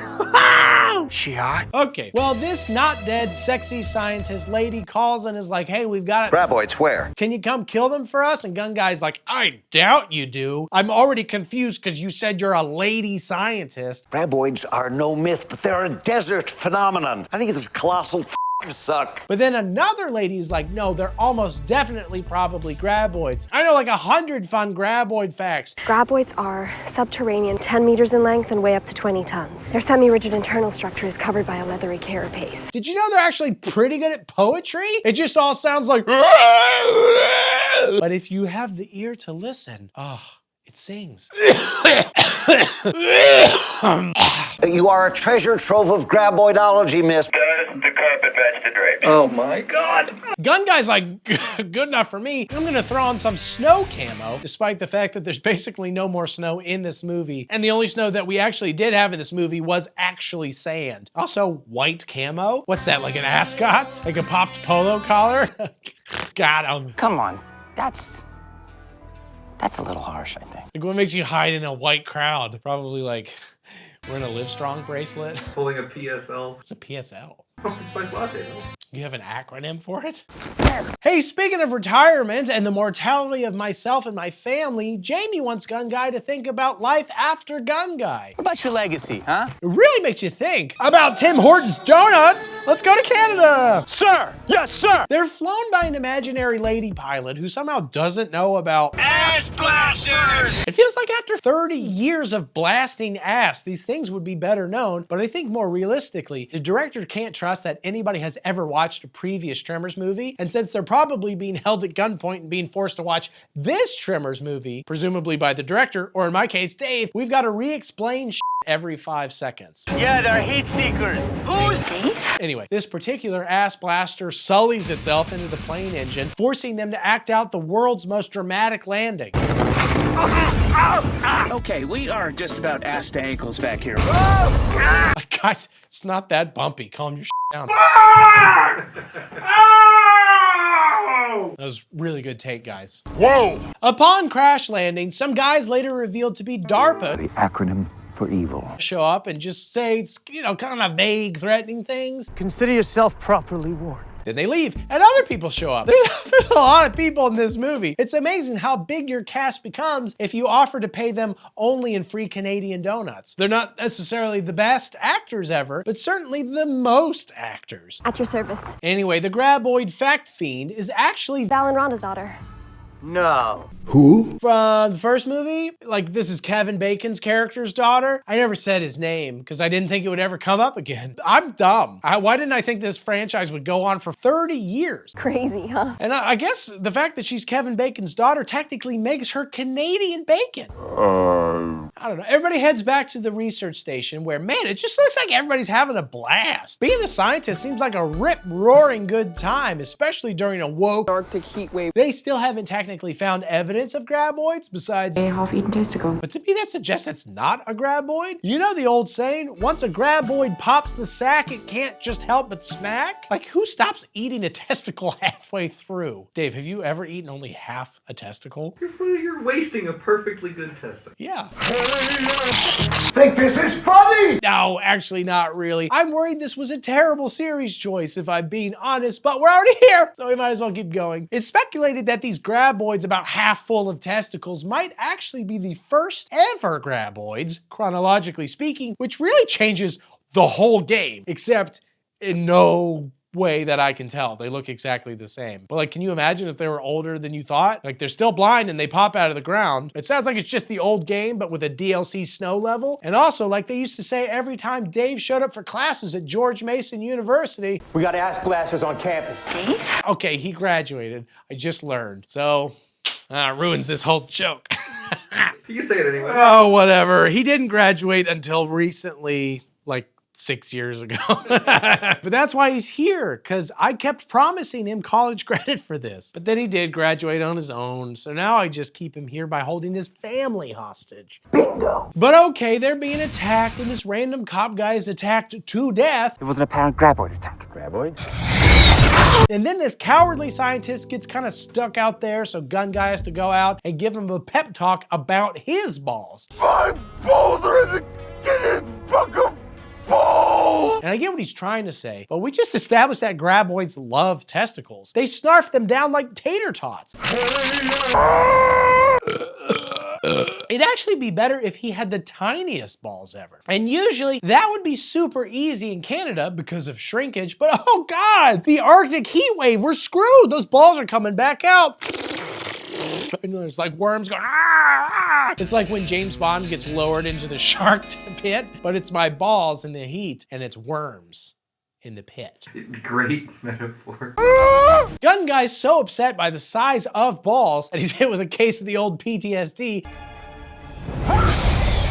[SPEAKER 17] She hot?
[SPEAKER 3] Okay, well, this not dead sexy scientist lady calls and is like, hey, we've got it.
[SPEAKER 21] Graboids, where?
[SPEAKER 3] Can you come kill them for us? And Gun Guy's like, I doubt you do. I'm already confused because you said you're a lady scientist.
[SPEAKER 21] Graboids are no myth, but they're a desert phenomenon. I think it's a colossal suck.
[SPEAKER 3] But then another lady is like, no, they're almost definitely probably Graboids. I know like 100 fun Graboid facts.
[SPEAKER 7] Graboids are subterranean, 10 meters in length and weigh up to 20 tons. Their semi-rigid internal structure is covered by a leathery carapace.
[SPEAKER 3] Did you know they're actually pretty good at poetry? It just all sounds like but if you have the ear to listen, it sings.
[SPEAKER 21] You are a treasure trove of graboidology, miss.
[SPEAKER 10] The carpet match the drapes.
[SPEAKER 3] Oh my God. Gun Guy's like, good enough for me. I'm gonna throw on some snow camo, despite the fact that there's basically no more snow in this movie. And the only snow that we actually did have in this movie was actually sand. Also, white camo? What's that, like an ascot? Like a popped polo collar? Got him.
[SPEAKER 17] Come on, that's a little harsh, I think.
[SPEAKER 3] Like what makes you hide in a white crowd? Probably like wearing a Livestrong bracelet.
[SPEAKER 9] Pulling a PSL.
[SPEAKER 3] What's a PSL?
[SPEAKER 9] Spice latte.
[SPEAKER 3] You have an acronym for it? Hey, speaking of retirement and the mortality of myself and my family, Jamie wants Gun Guy to think about life after Gun Guy.
[SPEAKER 17] What about your legacy, huh?
[SPEAKER 3] It really makes you think about Tim Hortons Donuts. Let's go to Canada.
[SPEAKER 17] Sir! Yes, sir!
[SPEAKER 3] They're flown by an imaginary lady pilot who somehow doesn't know about
[SPEAKER 17] ass blasters!
[SPEAKER 3] It feels like after 30 years of blasting ass, these things would be better known, but I think more realistically, the director can't trust that anybody has ever watched a previous Tremors movie, and since they're probably being held at gunpoint and being forced to watch this Tremors movie, presumably by the director, or in my case, Dave, we've got to re-explain shit every 5 seconds.
[SPEAKER 17] Yeah, they're heat seekers. Who's Dave?
[SPEAKER 3] Anyway, this particular ass blaster sullies itself into the plane engine, forcing them to act out the world's most dramatic landing.
[SPEAKER 15] Okay, we are just about ass to ankles back here.
[SPEAKER 3] Guys, it's not that bumpy. Calm your down. That was really good take, guys.
[SPEAKER 17] Whoa!
[SPEAKER 3] Upon crash landing, some guys later revealed to be DARPA.
[SPEAKER 21] The acronym for evil.
[SPEAKER 3] Show up and just say, kind of vague, threatening things.
[SPEAKER 17] Consider yourself properly warned.
[SPEAKER 3] Then they leave, and other people show up. There's a lot of people in this movie. It's amazing how big your cast becomes if you offer to pay them only in free Canadian donuts. They're not necessarily the best actors ever, but certainly the most actors.
[SPEAKER 7] At your service.
[SPEAKER 3] Anyway, the Graboid fact fiend is actually
[SPEAKER 7] Val and Rhonda's daughter.
[SPEAKER 21] No.
[SPEAKER 3] Who? From the first movie? Like, this is Kevin Bacon's character's daughter. I never said his name because I didn't think it would ever come up again. I'm dumb. Why didn't I think this franchise would go on for 30 years?
[SPEAKER 7] Crazy, huh?
[SPEAKER 3] And I guess the fact that she's Kevin Bacon's daughter technically makes her Canadian Bacon. I don't know. Everybody heads back to the research station where, man, it just looks like everybody's having a blast. Being a scientist seems like a rip-roaring good time, especially during a woke Arctic heat wave. They still haven't technically found evidence of Graboids besides
[SPEAKER 16] a half-eaten testicle.
[SPEAKER 3] But to me, that suggests it's not a Graboid. You know the old saying, once a Graboid pops the sack, it can't just help but snack? Like, who stops eating a testicle halfway through? Dave, have you ever eaten only half a testicle?
[SPEAKER 9] You're wasting a perfectly good testicle.
[SPEAKER 3] Yeah.
[SPEAKER 20] Think this is funny?
[SPEAKER 3] No, actually not really. I'm worried this was a terrible series choice, if I'm being honest, but we're already here, so we might as well keep going. It's speculated that these Graboids about half full of testicles might actually be the first ever Graboids, chronologically speaking, which really changes the whole game, except in no way that I can tell. They look exactly the same. But like, can you imagine if they were older than you thought? Like, they're still blind and they pop out of the ground. It sounds like it's just the old game, but with a DLC snow level. And also, like they used to say every time Dave showed up for classes at George Mason University,
[SPEAKER 4] We got ass blasters on campus.
[SPEAKER 3] okay, he graduated. I just learned. So, ruins this whole joke.
[SPEAKER 9] You say it anyway.
[SPEAKER 3] Oh, whatever. He didn't graduate until recently, like 6 years ago. But that's why he's here, because I kept promising him college credit for this. But then he did graduate on his own, so now I just keep him here by holding his family hostage. Bingo! But okay, they're being attacked, and this random cop guy is attacked to death.
[SPEAKER 4] It was an apparent Graboid attack. Graboid?
[SPEAKER 3] And then this cowardly scientist gets kind of stuck out there, so Gun Guy has to go out and give him a pep talk about his balls.
[SPEAKER 1] My balls are in the Guinness Book of Balls!
[SPEAKER 3] And I get what he's trying to say, but we just established that Graboids love testicles. They snarf them down like tater tots. It'd actually be better if he had the tiniest balls ever. And usually that would be super easy in Canada because of shrinkage, but oh God, the Arctic heat wave, we're screwed. Those balls are coming back out. And there's like worms going, ah! It's like when James Bond gets lowered into the shark pit, but it's my balls in the heat and it's worms in the pit.
[SPEAKER 9] Great metaphor.
[SPEAKER 3] Gun Guy's so upset by the size of balls that he's hit with a case of the old PTSD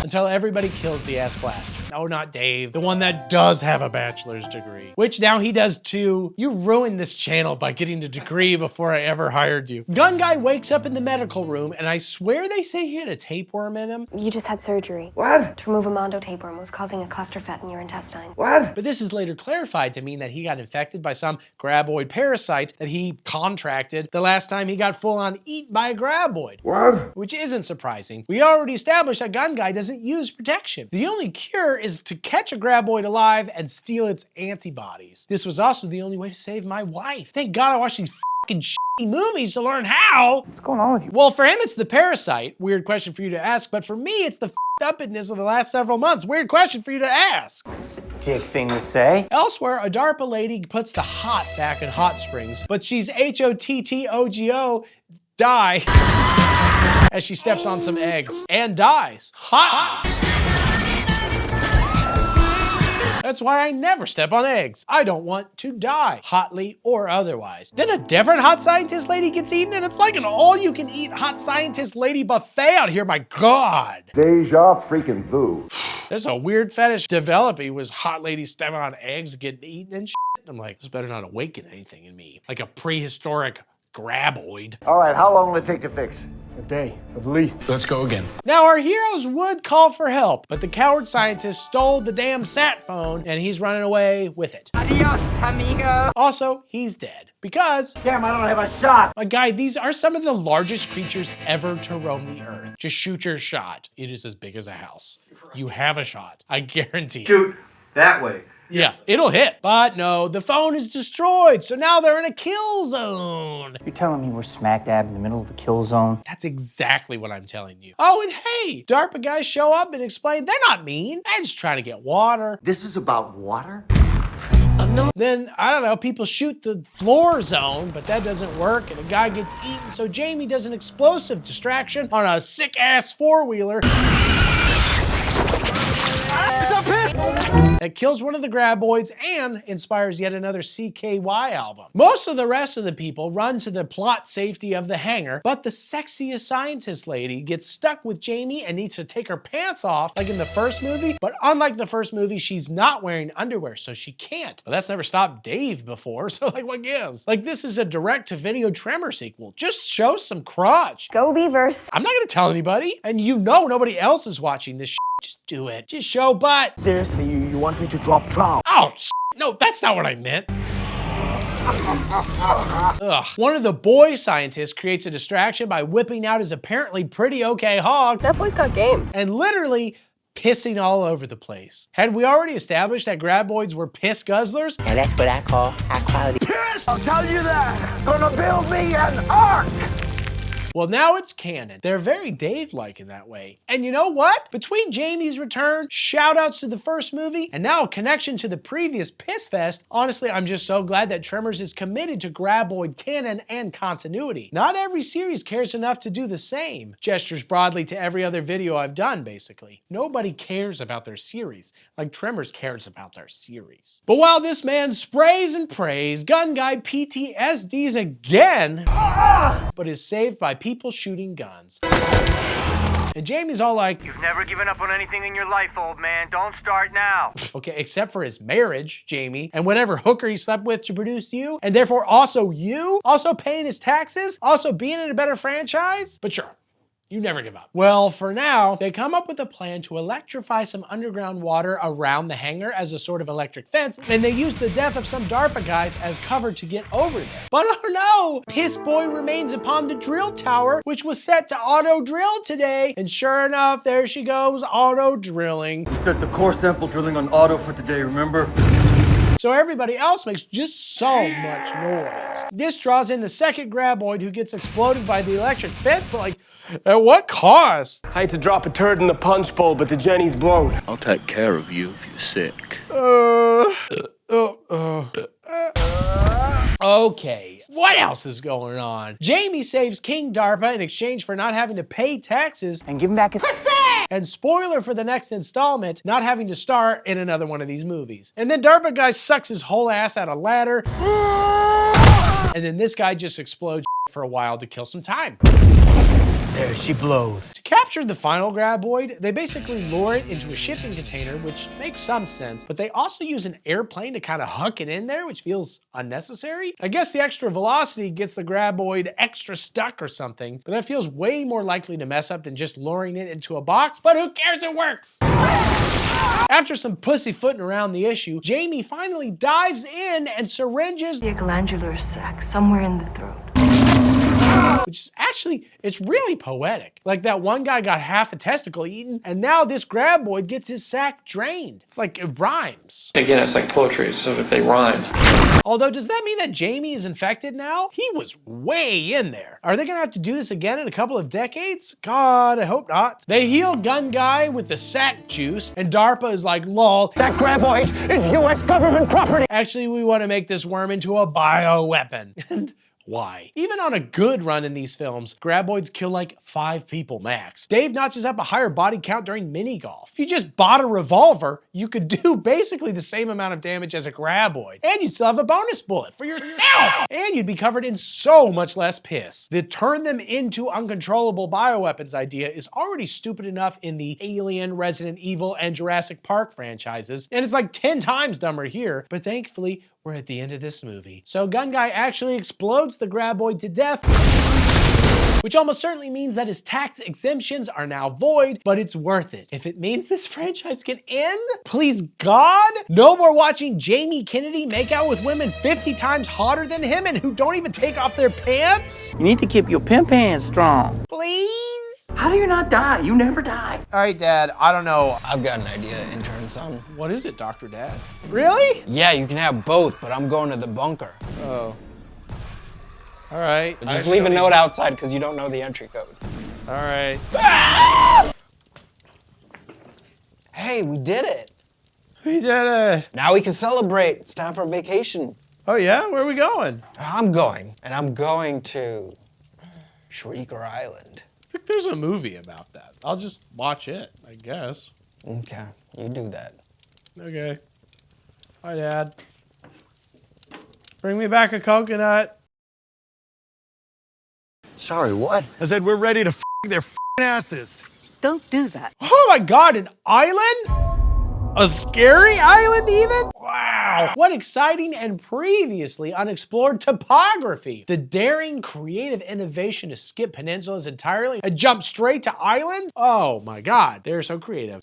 [SPEAKER 3] until everybody kills the ass blaster. No, not Dave, the one that does have a bachelor's degree, which now he does too. You ruined this channel by getting a degree before I ever hired you. Gun Guy wakes up in the medical room, and I swear they say he had a tapeworm in him.
[SPEAKER 7] You just had surgery.
[SPEAKER 20] What?
[SPEAKER 7] To remove a mondo tapeworm was causing a cluster fet in your intestine.
[SPEAKER 20] What?
[SPEAKER 3] But this is later clarified to mean that he got infected by some Graboid parasite that he contracted the last time he got full-on eaten by a Graboid.
[SPEAKER 20] What?
[SPEAKER 3] Which isn't surprising. We already established that Gun Guy doesn't use protection. The only cure is to catch a Graboid alive and steal its antibodies. This was also the only way to save my wife. Thank God I watched these fucking shitty movies to learn how.
[SPEAKER 4] What's going on with you?
[SPEAKER 3] Well, for him, it's the parasite. Weird question for you to ask. But for me, it's the uppedness of the last several months. Weird question for you to ask.
[SPEAKER 4] Dick thing to say.
[SPEAKER 3] Elsewhere, a DARPA lady puts the hot back in Hot Springs, but she's HOTTOGO die as she steps on some eggs and dies. Hot. That's why I never step on eggs. I don't want to die, hotly or otherwise. Then a different hot scientist lady gets eaten, and it's like an all-you-can-eat hot scientist lady buffet out here, my God.
[SPEAKER 5] Deja freaking vu.
[SPEAKER 3] There's a weird fetish developing was hot ladies stepping on eggs getting eaten and shit. I'm like, this better not awaken anything in me. Like a prehistoric Graboid.
[SPEAKER 20] All right, how long will it take to fix?
[SPEAKER 4] A day, at least.
[SPEAKER 14] Let's go again.
[SPEAKER 3] Now, our heroes would call for help, but the coward scientist stole the damn sat phone and he's running away with it.
[SPEAKER 24] Adios, amigo.
[SPEAKER 3] Also, he's dead because...
[SPEAKER 4] Damn, I don't have a shot.
[SPEAKER 3] My guy, these are some of the largest creatures ever to roam the earth. Just shoot your shot. It is as big as a house. You have a shot. I guarantee.
[SPEAKER 9] Shoot that way.
[SPEAKER 3] Yeah, it'll hit. But no, the phone is destroyed, so now they're in a kill zone.
[SPEAKER 17] You're telling me we're smack dab in the middle of a kill zone?
[SPEAKER 3] That's exactly what I'm telling you. Oh, and hey, DARPA guys show up and explain they're not mean. They're just trying to get water.
[SPEAKER 21] This is about water?
[SPEAKER 3] Then, I don't know, people shoot the floor zone, but that doesn't work, and a guy gets eaten, so Jamie does an explosive distraction on a sick-ass four-wheeler. That kills one of the Graboids and inspires yet another CKY album. Most of the rest of the people run to the plot safety of the hangar, but the sexiest scientist lady gets stuck with Jamie and needs to take her pants off like in the first movie, but unlike the first movie, she's not wearing underwear, so she can't. But that's never stopped Dave before, so like what gives? Like this is a direct-to-video Tremor sequel. Just show some crotch.
[SPEAKER 7] Go Beavers.
[SPEAKER 3] I'm not gonna tell anybody, and you know nobody else is watching this shit. Just do it. Just show butt.
[SPEAKER 4] Seriously, you want me to drop trout?
[SPEAKER 3] Oh, no, that's not what I meant. Ugh. One of the boy scientists creates a distraction by whipping out his apparently pretty okay hog.
[SPEAKER 7] That boy's got game.
[SPEAKER 3] And literally pissing all over the place. Had we already established that Graboids were piss guzzlers?
[SPEAKER 17] And that's what I call high quality.
[SPEAKER 4] Piss! I'll tell you that. Gonna build me an ark.
[SPEAKER 3] Well, now it's canon. They're very Dave-like in that way. And you know what? Between Jamie's return, shout-outs to the first movie, and now a connection to the previous Piss Fest, honestly, I'm just so glad that Tremors is committed to Graboid canon and continuity. Not every series cares enough to do the same. Gestures broadly to every other video I've done, basically. Nobody cares about their series, like Tremors cares about their series. But while this man sprays and prays, Gun Guy PTSDs again, but is saved by people shooting guns. And Jamie's all like,
[SPEAKER 4] "You've never given up on anything in your life, old man. Don't start now."
[SPEAKER 3] Okay, except for his marriage, Jamie, and whatever hooker he slept with to produce you, and therefore also you, also paying his taxes, also being in a better franchise. But sure, you never give up. Well, for now, they come up with a plan to electrify some underground water around the hangar as a sort of electric fence, and they use the death of some DARPA guys as cover to get over there. But oh no! Piss Boy remains upon the drill tower, which was set to auto-drill today, and sure enough, there she goes, auto-drilling.
[SPEAKER 12] We set the core sample drilling on auto for today, remember?
[SPEAKER 3] So everybody else makes just so much noise. This draws in the second Graboid who gets exploded by the electric fence, but like, at what cost?
[SPEAKER 18] I hate to drop a turd in the punch bowl, but the Jenny's blown. I'll take care of you if you're sick.
[SPEAKER 3] Okay, what else is going on? Jamie saves King DARPA in exchange for not having to pay taxes and give him back his pussy! And spoiler for the next installment, not having to star in another one of these movies. And then DARPA guy sucks his whole ass out of ladder. And then this guy just explodes for a while to kill some time.
[SPEAKER 18] There she blows.
[SPEAKER 3] To capture the final Graboid, they basically lure it into a shipping container, which makes some sense, but they also use an airplane to kind of huck it in there, which feels unnecessary. I guess the extra velocity gets the Graboid extra stuck or something, but that feels way more likely to mess up than just luring it into a box, but who cares, it works! After some pussyfooting around the issue, Jamie finally dives in and syringes
[SPEAKER 24] The glandular sac somewhere in the throat.
[SPEAKER 3] which is actually, it's really poetic. Like that one guy got half a testicle eaten, and now this Graboid gets his sack drained. It's like, it rhymes.
[SPEAKER 19] Again, it's like poetry, so if they rhyme.
[SPEAKER 3] Although, does that mean that Jamie is infected now? He was way in there. Are they gonna have to do this again in a couple of decades? God, I hope not. They heal Gun Guy with the sack juice, and DARPA is like, lol, that Graboid is US government property. Actually, we wanna make this worm into a bioweapon. And why? Even on a good run in these films, Graboids kill like 5 people max. Dave notches up a higher body count during mini golf. If you just bought a revolver, you could do basically the same amount of damage as a Graboid. And you'd still have a bonus bullet for yourself! And you'd be covered in so much less piss. The turn them into uncontrollable bioweapons idea is already stupid enough in the Alien, Resident Evil, and Jurassic Park franchises, and it's like 10 times dumber here, but thankfully, we're at the end of this movie. So Gun Guy actually explodes the Graboid to death, which almost certainly means that his tax exemptions are now void, but it's worth it. If it means this franchise can end, please God, no more watching Jamie Kennedy make out with women 50 times hotter than him and who don't even take off their pants.
[SPEAKER 15] You need to keep your pimp hands strong.
[SPEAKER 3] Please?
[SPEAKER 15] How do you not die? You never die.
[SPEAKER 13] All right, Dad, I don't know. I've got an idea, intern son.
[SPEAKER 3] What is it, Dr. Dad? Really?
[SPEAKER 13] Yeah, you can have both, but I'm going to the bunker.
[SPEAKER 3] Oh. All right.
[SPEAKER 13] But just leave a note outside because you don't know the entry code.
[SPEAKER 3] All right.
[SPEAKER 13] Hey, we did it.
[SPEAKER 3] We did it.
[SPEAKER 13] Now we can celebrate. It's time for a vacation.
[SPEAKER 3] Oh yeah? Where are we going?
[SPEAKER 13] I'm going to Shrieker Island.
[SPEAKER 3] I think there's a movie about that. I'll just watch it, I guess.
[SPEAKER 13] Okay, you do that.
[SPEAKER 3] Okay. Hi, Dad. Bring me back a coconut.
[SPEAKER 22] Sorry, what? I said we're ready to f their asses.
[SPEAKER 24] Don't do that.
[SPEAKER 3] Oh my God, an island? A scary island even? Wow. What exciting and previously unexplored topography. The daring, creative innovation to skip peninsulas entirely and jump straight to island? Oh my God, they're so creative.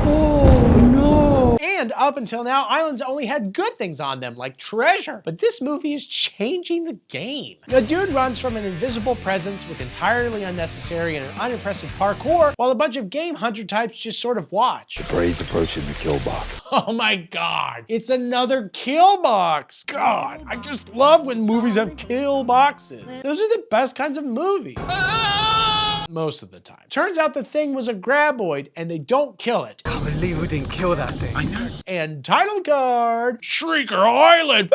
[SPEAKER 3] Oh no. And up until now, islands only had good things on them, like treasure. But this movie is changing the game. A dude runs from an invisible presence with entirely unnecessary and unimpressive parkour, while a bunch of game hunter types just sort of watch.
[SPEAKER 22] The prey's approaching the kill box.
[SPEAKER 3] Oh my God, it's another kill box. God, I just love when movies have kill boxes. Those are the best kinds of movies. Most of the time. Turns out the thing was a Graboid and they don't kill it.
[SPEAKER 2] Can't believe we didn't kill that thing. I know.
[SPEAKER 3] And title card, Shrieker Island.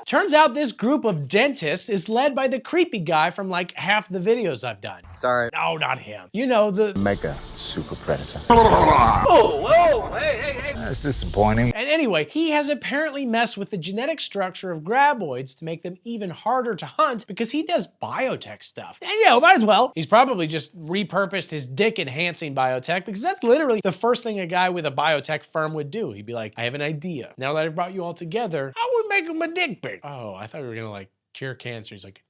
[SPEAKER 3] Turns out this group of dentists is led by the creepy guy from like half the videos I've done.
[SPEAKER 22] Sorry.
[SPEAKER 3] No, not him. You know, the
[SPEAKER 22] Mega super predator.
[SPEAKER 2] Oh, hey.
[SPEAKER 22] That's disappointing.
[SPEAKER 3] And anyway, he has apparently messed with the genetic structure of Graboids to make them even harder to hunt because he does biotech stuff. And yeah, might as well. He's probably just repurposed his dick-enhancing biotech because that's literally the first thing a guy with a biotech firm would do. He'd be like, I have an idea. Now that I've brought you all together, I would make him a dick pic. Oh, I thought we were gonna like cure cancer. He's like,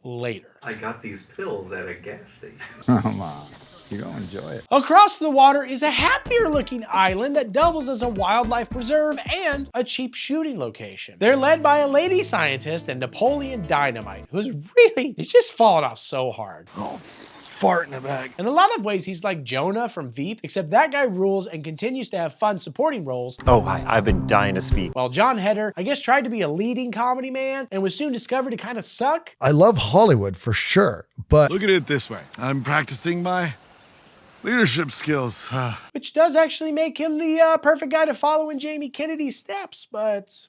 [SPEAKER 3] later.
[SPEAKER 9] I got these pills at a gas station.
[SPEAKER 22] Come on. You're gonna enjoy it.
[SPEAKER 3] Across the water is a happier looking island that doubles as a wildlife preserve and a cheap shooting location. They're led by a lady scientist and Napoleon Dynamite, who's really, he's just fallen off so hard.
[SPEAKER 22] Oh, fart in the bag.
[SPEAKER 3] In a lot of ways, he's like Jonah from Veep, except that guy rules and continues to have fun supporting roles.
[SPEAKER 8] Oh, I've been dying to speak.
[SPEAKER 3] While John Heder, I guess, tried to be a leading comedy man and was soon discovered to kind of suck.
[SPEAKER 11] I love Hollywood for sure, but
[SPEAKER 22] look at it this way. I'm practicing my leadership skills.
[SPEAKER 3] Which does actually make him the perfect guy to follow in Jamie Kennedy's steps, but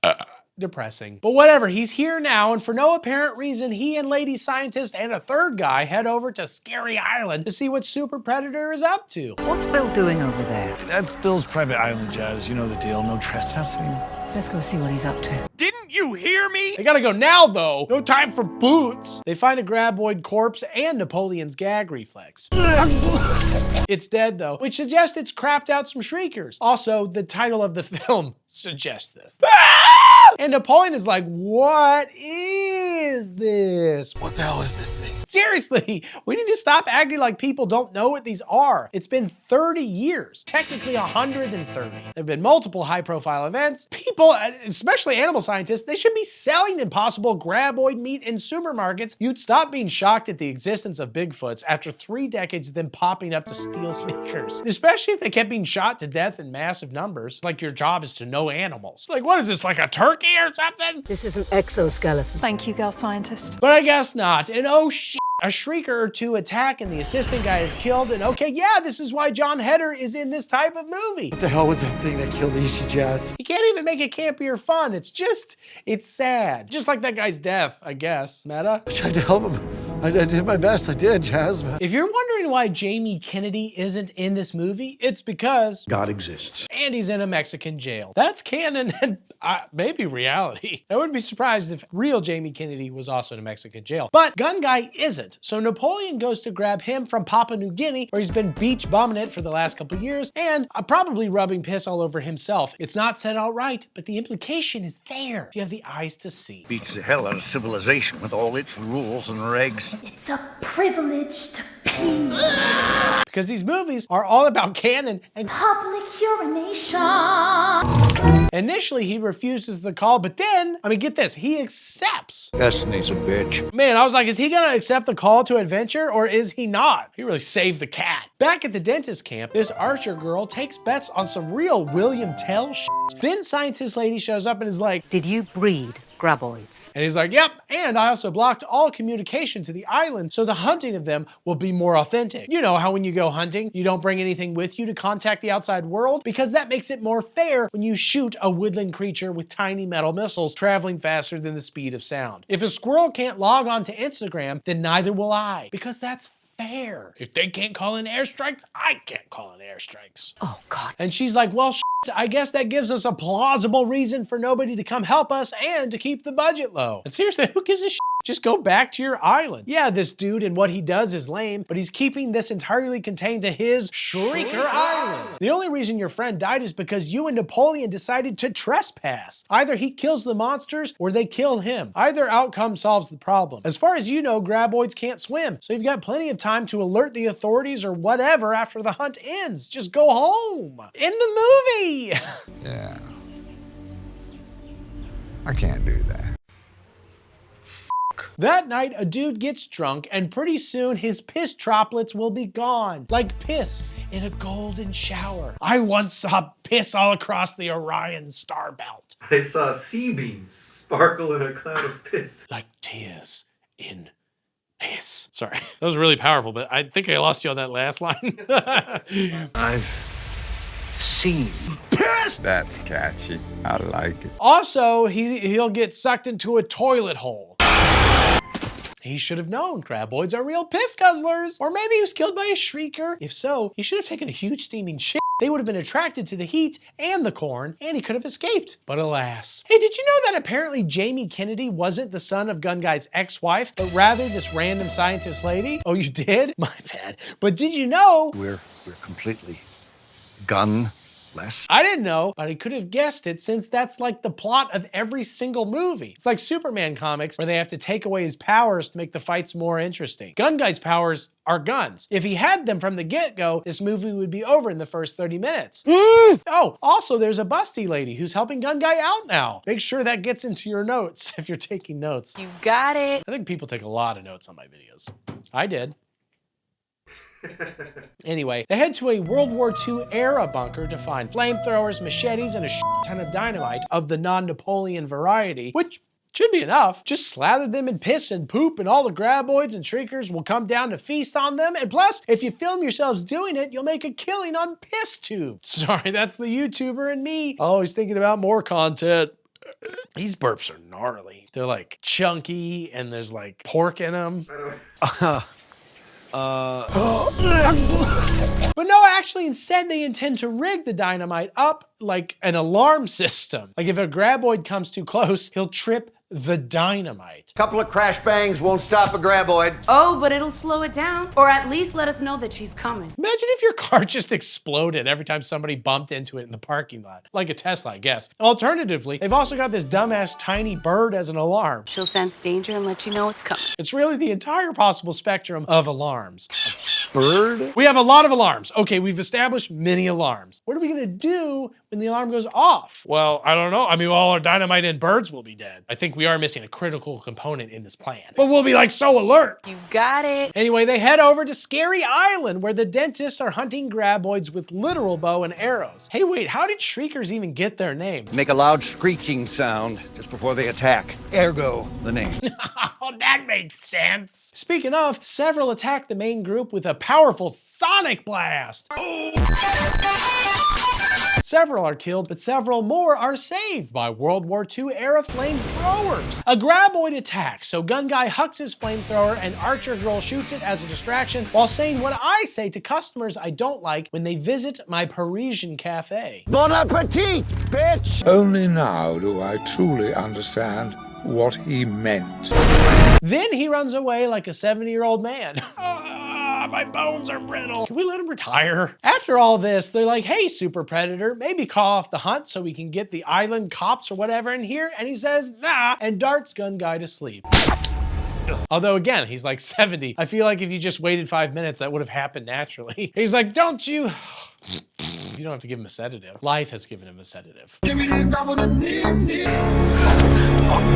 [SPEAKER 3] depressing. But whatever, he's here now, and for no apparent reason, he and lady scientist and a third guy head over to Scary Island to see what Super Predator is up to.
[SPEAKER 24] What's Bill doing over there?
[SPEAKER 22] That's Bill's private island, Jazz. You know the deal. No trespassing.
[SPEAKER 24] Let's go see what he's up to.
[SPEAKER 1] Didn't you hear me?
[SPEAKER 3] They gotta go now, though. No time for boots. They find a Graboid corpse and Napoleon's gag reflex. It's dead, though, which suggests it's crapped out some shriekers. Also, the title of the film suggests this. And Napoleon is like, what is this?
[SPEAKER 22] What the hell is this thing?
[SPEAKER 3] Seriously, we need to stop acting like people don't know what these are. It's been 30 years, technically 130. There have been multiple high-profile events. People, especially animal scientists, they should be selling impossible Graboid meat in supermarkets. You'd stop being shocked at the existence of Bigfoots after 3 decades of them popping up to steal sneakers. Especially if they kept being shot to death in massive numbers. Like your job is to know animals. Like, what is this, like a turkey or something?
[SPEAKER 24] This is an exoskeleton. Thank you, girl scientist.
[SPEAKER 3] But I guess not. And oh shit, a shrieker or two attack and the assistant guy is killed. And okay, yeah, this is why John Heder is in this type of movie.
[SPEAKER 22] What the hell was that thing that killed Ishi, Jazz?
[SPEAKER 3] He can't even make it campy or fun. It's sad. Just like that guy's death, I guess. Meta?
[SPEAKER 22] I tried to help him. I did my best. I did, Jazz.
[SPEAKER 3] If you're wondering why Jamie Kennedy isn't in this movie, it's because
[SPEAKER 22] God exists.
[SPEAKER 3] And he's in a Mexican jail. That's canon and maybe reality. I wouldn't be surprised if real Jamie Kennedy was also in a Mexican jail. But Gun Guy isn't. So Napoleon goes to grab him from Papua New Guinea, where he's been beach bumming it for the last couple of years, and probably rubbing piss all over himself. It's not said outright, but the implication is there if you have the eyes to see.
[SPEAKER 22] Beats the hell out of civilization with all its rules and regs.
[SPEAKER 24] It's a privilege to pee.
[SPEAKER 3] Because these movies are all about canon and
[SPEAKER 24] Public urination.
[SPEAKER 3] Initially, he refuses the call, but then, I mean, get this, he accepts.
[SPEAKER 22] Destiny's a bitch.
[SPEAKER 3] Man, I was like, is he gonna accept the call to adventure or is he not? He really saved the cat. Back at the dentist camp, this Archer girl takes bets on some real William Tell shit. Then scientist lady shows up and is like,
[SPEAKER 24] did you breed Graboids?
[SPEAKER 3] And he's like, yep, and I also blocked all communication to the island so the hunting of them will be more authentic. You know how when you go hunting, you don't bring anything with you to contact the outside world? Because that makes it more fair when you shoot a woodland creature with tiny metal missiles traveling faster than the speed of sound. If a squirrel can't log on to Instagram, then neither will I, because that's fair. If they can't call in airstrikes, I can't call in airstrikes.
[SPEAKER 24] Oh, God.
[SPEAKER 3] And she's like, well, I guess that gives us a plausible reason for nobody to come help us and to keep the budget low. And seriously, who gives a shit? Just go back to your island. Yeah, this dude and what he does is lame, but he's keeping this entirely contained to his Shrieker Island. The only reason your friend died is because you and Napoleon decided to trespass. Either he kills the monsters or they kill him. Either outcome solves the problem. As far as you know, Graboids can't swim, so you've got plenty of time to alert the authorities or whatever after the hunt ends. Just go home. In the movie.
[SPEAKER 6] Yeah. I can't do that.
[SPEAKER 3] That night, a dude gets drunk, and pretty soon his piss droplets will be gone. Like piss in a golden shower. I once saw piss all across the Orion star belt.
[SPEAKER 9] I saw sea beams sparkle in a cloud of piss.
[SPEAKER 3] Like tears in piss. Sorry, that was really powerful, but I think I lost you on that last line.
[SPEAKER 22] I've seen piss.
[SPEAKER 6] That's catchy. I like it.
[SPEAKER 3] Also, he'll get sucked into a toilet hole. He should have known Graboids are real piss guzzlers. Or maybe he was killed by a Shrieker. If so, he should have taken a huge steaming shit. They would have been attracted to the heat and the corn, and he could have escaped. But alas. Hey, did you know that apparently Jamie Kennedy wasn't the son of Gun Guy's ex-wife, but rather this random scientist lady? Oh, you did? My bad. But did you know?
[SPEAKER 22] We're completely gunless.
[SPEAKER 3] I didn't know, but I could have guessed it since that's like the plot of every single movie. It's like Superman comics where they have to take away his powers to make the fights more interesting. Gun Guy's powers are guns. If he had them from the get-go, this movie would be over in the first 30 minutes. Oh, also there's a busty lady who's helping Gun Guy out now. Make sure that gets into your notes if you're taking notes.
[SPEAKER 24] You got it.
[SPEAKER 3] I think people take a lot of notes on my videos. I did. Anyway, they head to a World War II era bunker to find flamethrowers, machetes, and a ton of dynamite of the non-Napoleon variety, which should be enough. Just slather them in piss and poop and all the Graboids and Shriekers will come down to feast on them. And plus, if you film yourselves doing it, you'll make a killing on piss tubes. Sorry, that's the YouTuber and me. Always thinking about more content. These burps are gnarly. They're like chunky and there's like pork in them. But no, actually, instead they intend to rig the dynamite up like an alarm system. Like if a Graboid comes too close, he'll trip the dynamite.
[SPEAKER 21] Couple of crash bangs won't stop a Graboid.
[SPEAKER 24] Oh, but it'll slow it down, or at least let us know that she's coming.
[SPEAKER 3] Imagine if your car just exploded every time somebody bumped into it in the parking lot. Like a Tesla, I guess. Alternatively, they've also got this dumbass tiny bird as an alarm.
[SPEAKER 24] She'll sense danger and let you know it's coming.
[SPEAKER 3] It's really the entire possible spectrum of alarms.
[SPEAKER 6] Bird?
[SPEAKER 3] We have a lot of alarms. Okay, we've established many alarms. What are we gonna do when the alarm goes off? Well, I don't know. I mean, all our dynamite and birds will be dead. I think we are missing a critical component in this plan. But we'll be like so alert.
[SPEAKER 24] You got it.
[SPEAKER 3] Anyway, they head over to Scary Island where the dentists are hunting Graboids with literal bow and arrows. Hey, wait, how did Shriekers even get their name?
[SPEAKER 22] Make a loud screeching sound just before they attack. Ergo, the name.
[SPEAKER 3] Oh, that makes sense. Speaking of, several attack the main group with a powerful sonic blast. Several are killed, but several more are saved by World War II era flamethrowers. A Graboid attacks, so Gun Guy hucks his flamethrower and Archer Girl shoots it as a distraction while saying what I say to customers I don't like when they visit my Parisian cafe.
[SPEAKER 22] Bon appetit, bitch!
[SPEAKER 14] Only now do I truly understand what he meant.
[SPEAKER 3] Then he runs away like a 70-year-old man. My bones are brittle. Can we let him retire? After all this, they're like, hey, Super Predator, maybe call off the hunt so we can get the island cops or whatever in here. And he says, nah, and darts Gun Guy to sleep. Although again, he's like 70. I feel like if you just waited 5 minutes, that would have happened naturally. He's like, don't you? You don't have to give him a sedative. Life has given him a sedative.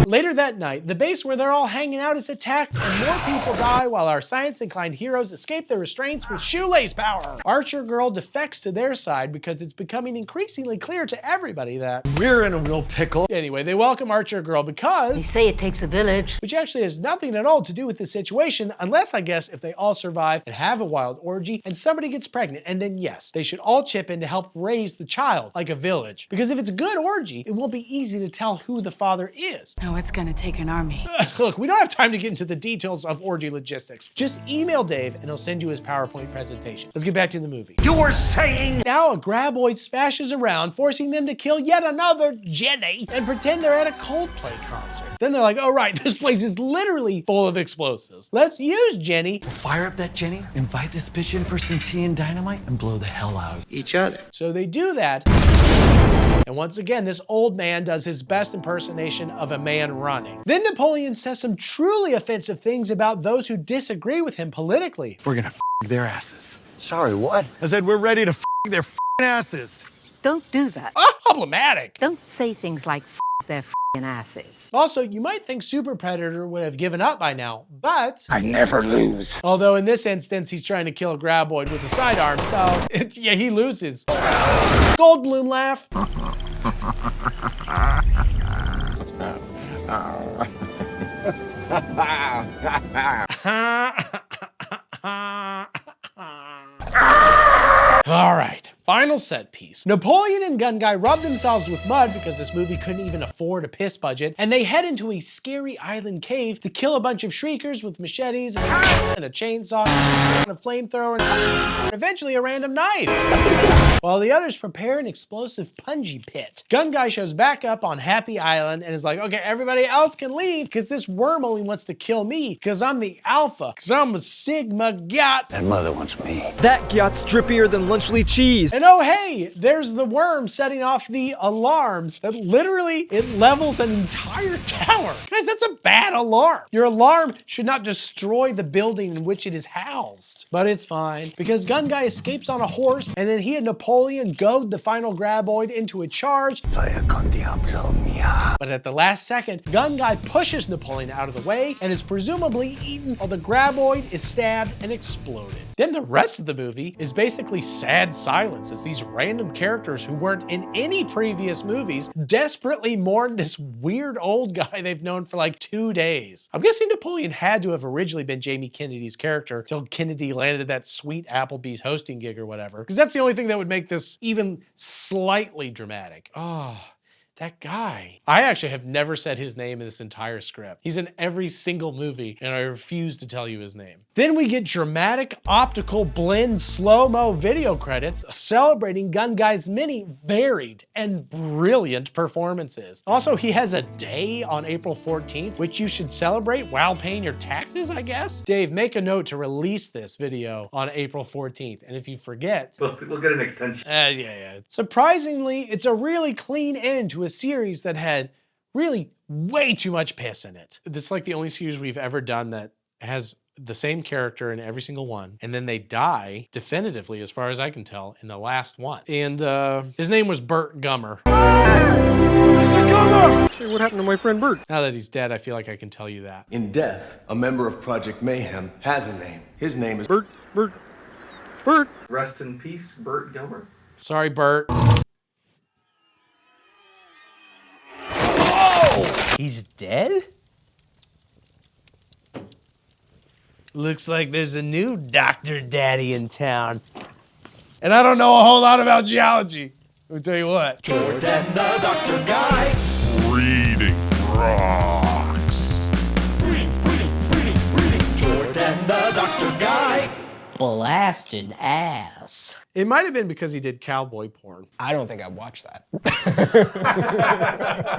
[SPEAKER 3] Later that night, the base where they're all hanging out is attacked and more people die while our science-inclined heroes escape their restraints with shoelace power. Archer Girl defects to their side because it's becoming increasingly clear to everybody that
[SPEAKER 22] we're in a real pickle.
[SPEAKER 3] Anyway, they welcome Archer Girl because
[SPEAKER 24] they say it takes a village.
[SPEAKER 3] Which actually has nothing at all to do with the situation, unless I guess if they all survive and have a wild orgy and somebody gets pregnant, and then yes, they should all chip in to help help raise the child, like a village. Because if it's a good orgy, it won't be easy to tell who the father is.
[SPEAKER 24] No, it's gonna take an army.
[SPEAKER 3] Look, we don't have time to get into the details of orgy logistics. Just email Dave and he'll send you his PowerPoint presentation. Let's get back to the movie.
[SPEAKER 22] You were saying...
[SPEAKER 3] Now a Graboid smashes around, forcing them to kill yet another Jenny and pretend they're at a Coldplay concert. Then they're like, oh right, this place is literally full of explosives. Let's use Jenny.
[SPEAKER 5] Fire up that Jenny, invite this bitch in for some tea and dynamite, and blow the hell out of each other.
[SPEAKER 3] So they do that. And once again, this old man does his best impersonation of a man running. Then Napoleon says some truly offensive things about those who disagree with him politically.
[SPEAKER 5] We're gonna their asses.
[SPEAKER 22] Sorry, what?
[SPEAKER 5] I said we're ready to their asses.
[SPEAKER 10] Don't do that.
[SPEAKER 3] Problematic.
[SPEAKER 10] Don't say things like their asses.
[SPEAKER 3] Also, you might think Super Predator would have given up by now, but...
[SPEAKER 22] I never lose.
[SPEAKER 3] Although in this instance, he's trying to kill a Graboid with a sidearm, so yeah, he loses. Goldblum laugh. All right, final set piece. Napoleon and Gun Guy rub themselves with mud because this movie couldn't even afford a piss budget, and they head into a scary island cave to kill a bunch of shriekers with machetes and a chainsaw and a flamethrower and eventually a random knife. While the others prepare an explosive punji pit. Gun Guy shows back up on Happy Island and is like, okay, everybody else can leave because this worm only wants to kill me because I'm the alpha, because I'm a Sigma Gyat.
[SPEAKER 22] That mother wants me.
[SPEAKER 16] That Gyat's drippier than Lunchley cheese.
[SPEAKER 3] And oh hey, there's the worm setting off the alarms that literally, it levels an entire tower. Guys, that's a bad alarm. Your alarm should not destroy the building in which it is housed. But it's fine, because Gun Guy escapes on a horse, and then he and Napoleon goad the final Graboid into a charge.
[SPEAKER 22] Vaya con diablo mia.
[SPEAKER 3] But at the last second, Gun Guy pushes Napoleon out of the way and is presumably eaten while the Graboid is stabbed and exploded. Then the rest of the movie is basically sad silence as these random characters who weren't in any previous movies desperately mourn this weird old guy they've known for like 2 days. I'm guessing Napoleon had to have originally been Jamie Kennedy's character till Kennedy landed that sweet Applebee's hosting gig or whatever, because that's the only thing that would make this even slightly dramatic. Oh. That guy. I actually have never said his name in this entire script. He's in every single movie, and I refuse to tell you his name. Then we get dramatic optical blend slow-mo video credits celebrating Gun Guy's many varied and brilliant performances. Also, he has a day on April 14th, which you should celebrate while paying your taxes, I guess? Dave, make a note to release this video on April 14th, and if you forget...
[SPEAKER 9] We'll get an extension.
[SPEAKER 3] Yeah. Surprisingly, it's a really clean end to a series that had really way too much piss in it. This is like the only series we've ever done that has the same character in every single one, and then they die definitively, as far as I can tell, in the last one. And his name was Burt Gummer.
[SPEAKER 18] Hey, what happened to my friend Burt?
[SPEAKER 3] Now that he's dead, I feel like I can tell you that.
[SPEAKER 18] In death, a member of Project Mayhem has a name. His name is
[SPEAKER 3] Burt.
[SPEAKER 9] Rest in peace, Burt Gummer.
[SPEAKER 3] Sorry, Burt. He's dead? Looks like there's a new Dr. Daddy in town. And I don't know a whole lot about geology. Let me tell you what.
[SPEAKER 22] Jordan the Doctor Guy.
[SPEAKER 6] Reading rocks.
[SPEAKER 22] Reading. Jordan the Doctor Guy.
[SPEAKER 17] Blasted ass.
[SPEAKER 3] It might have been because he did cowboy porn.
[SPEAKER 13] I don't think I watched that.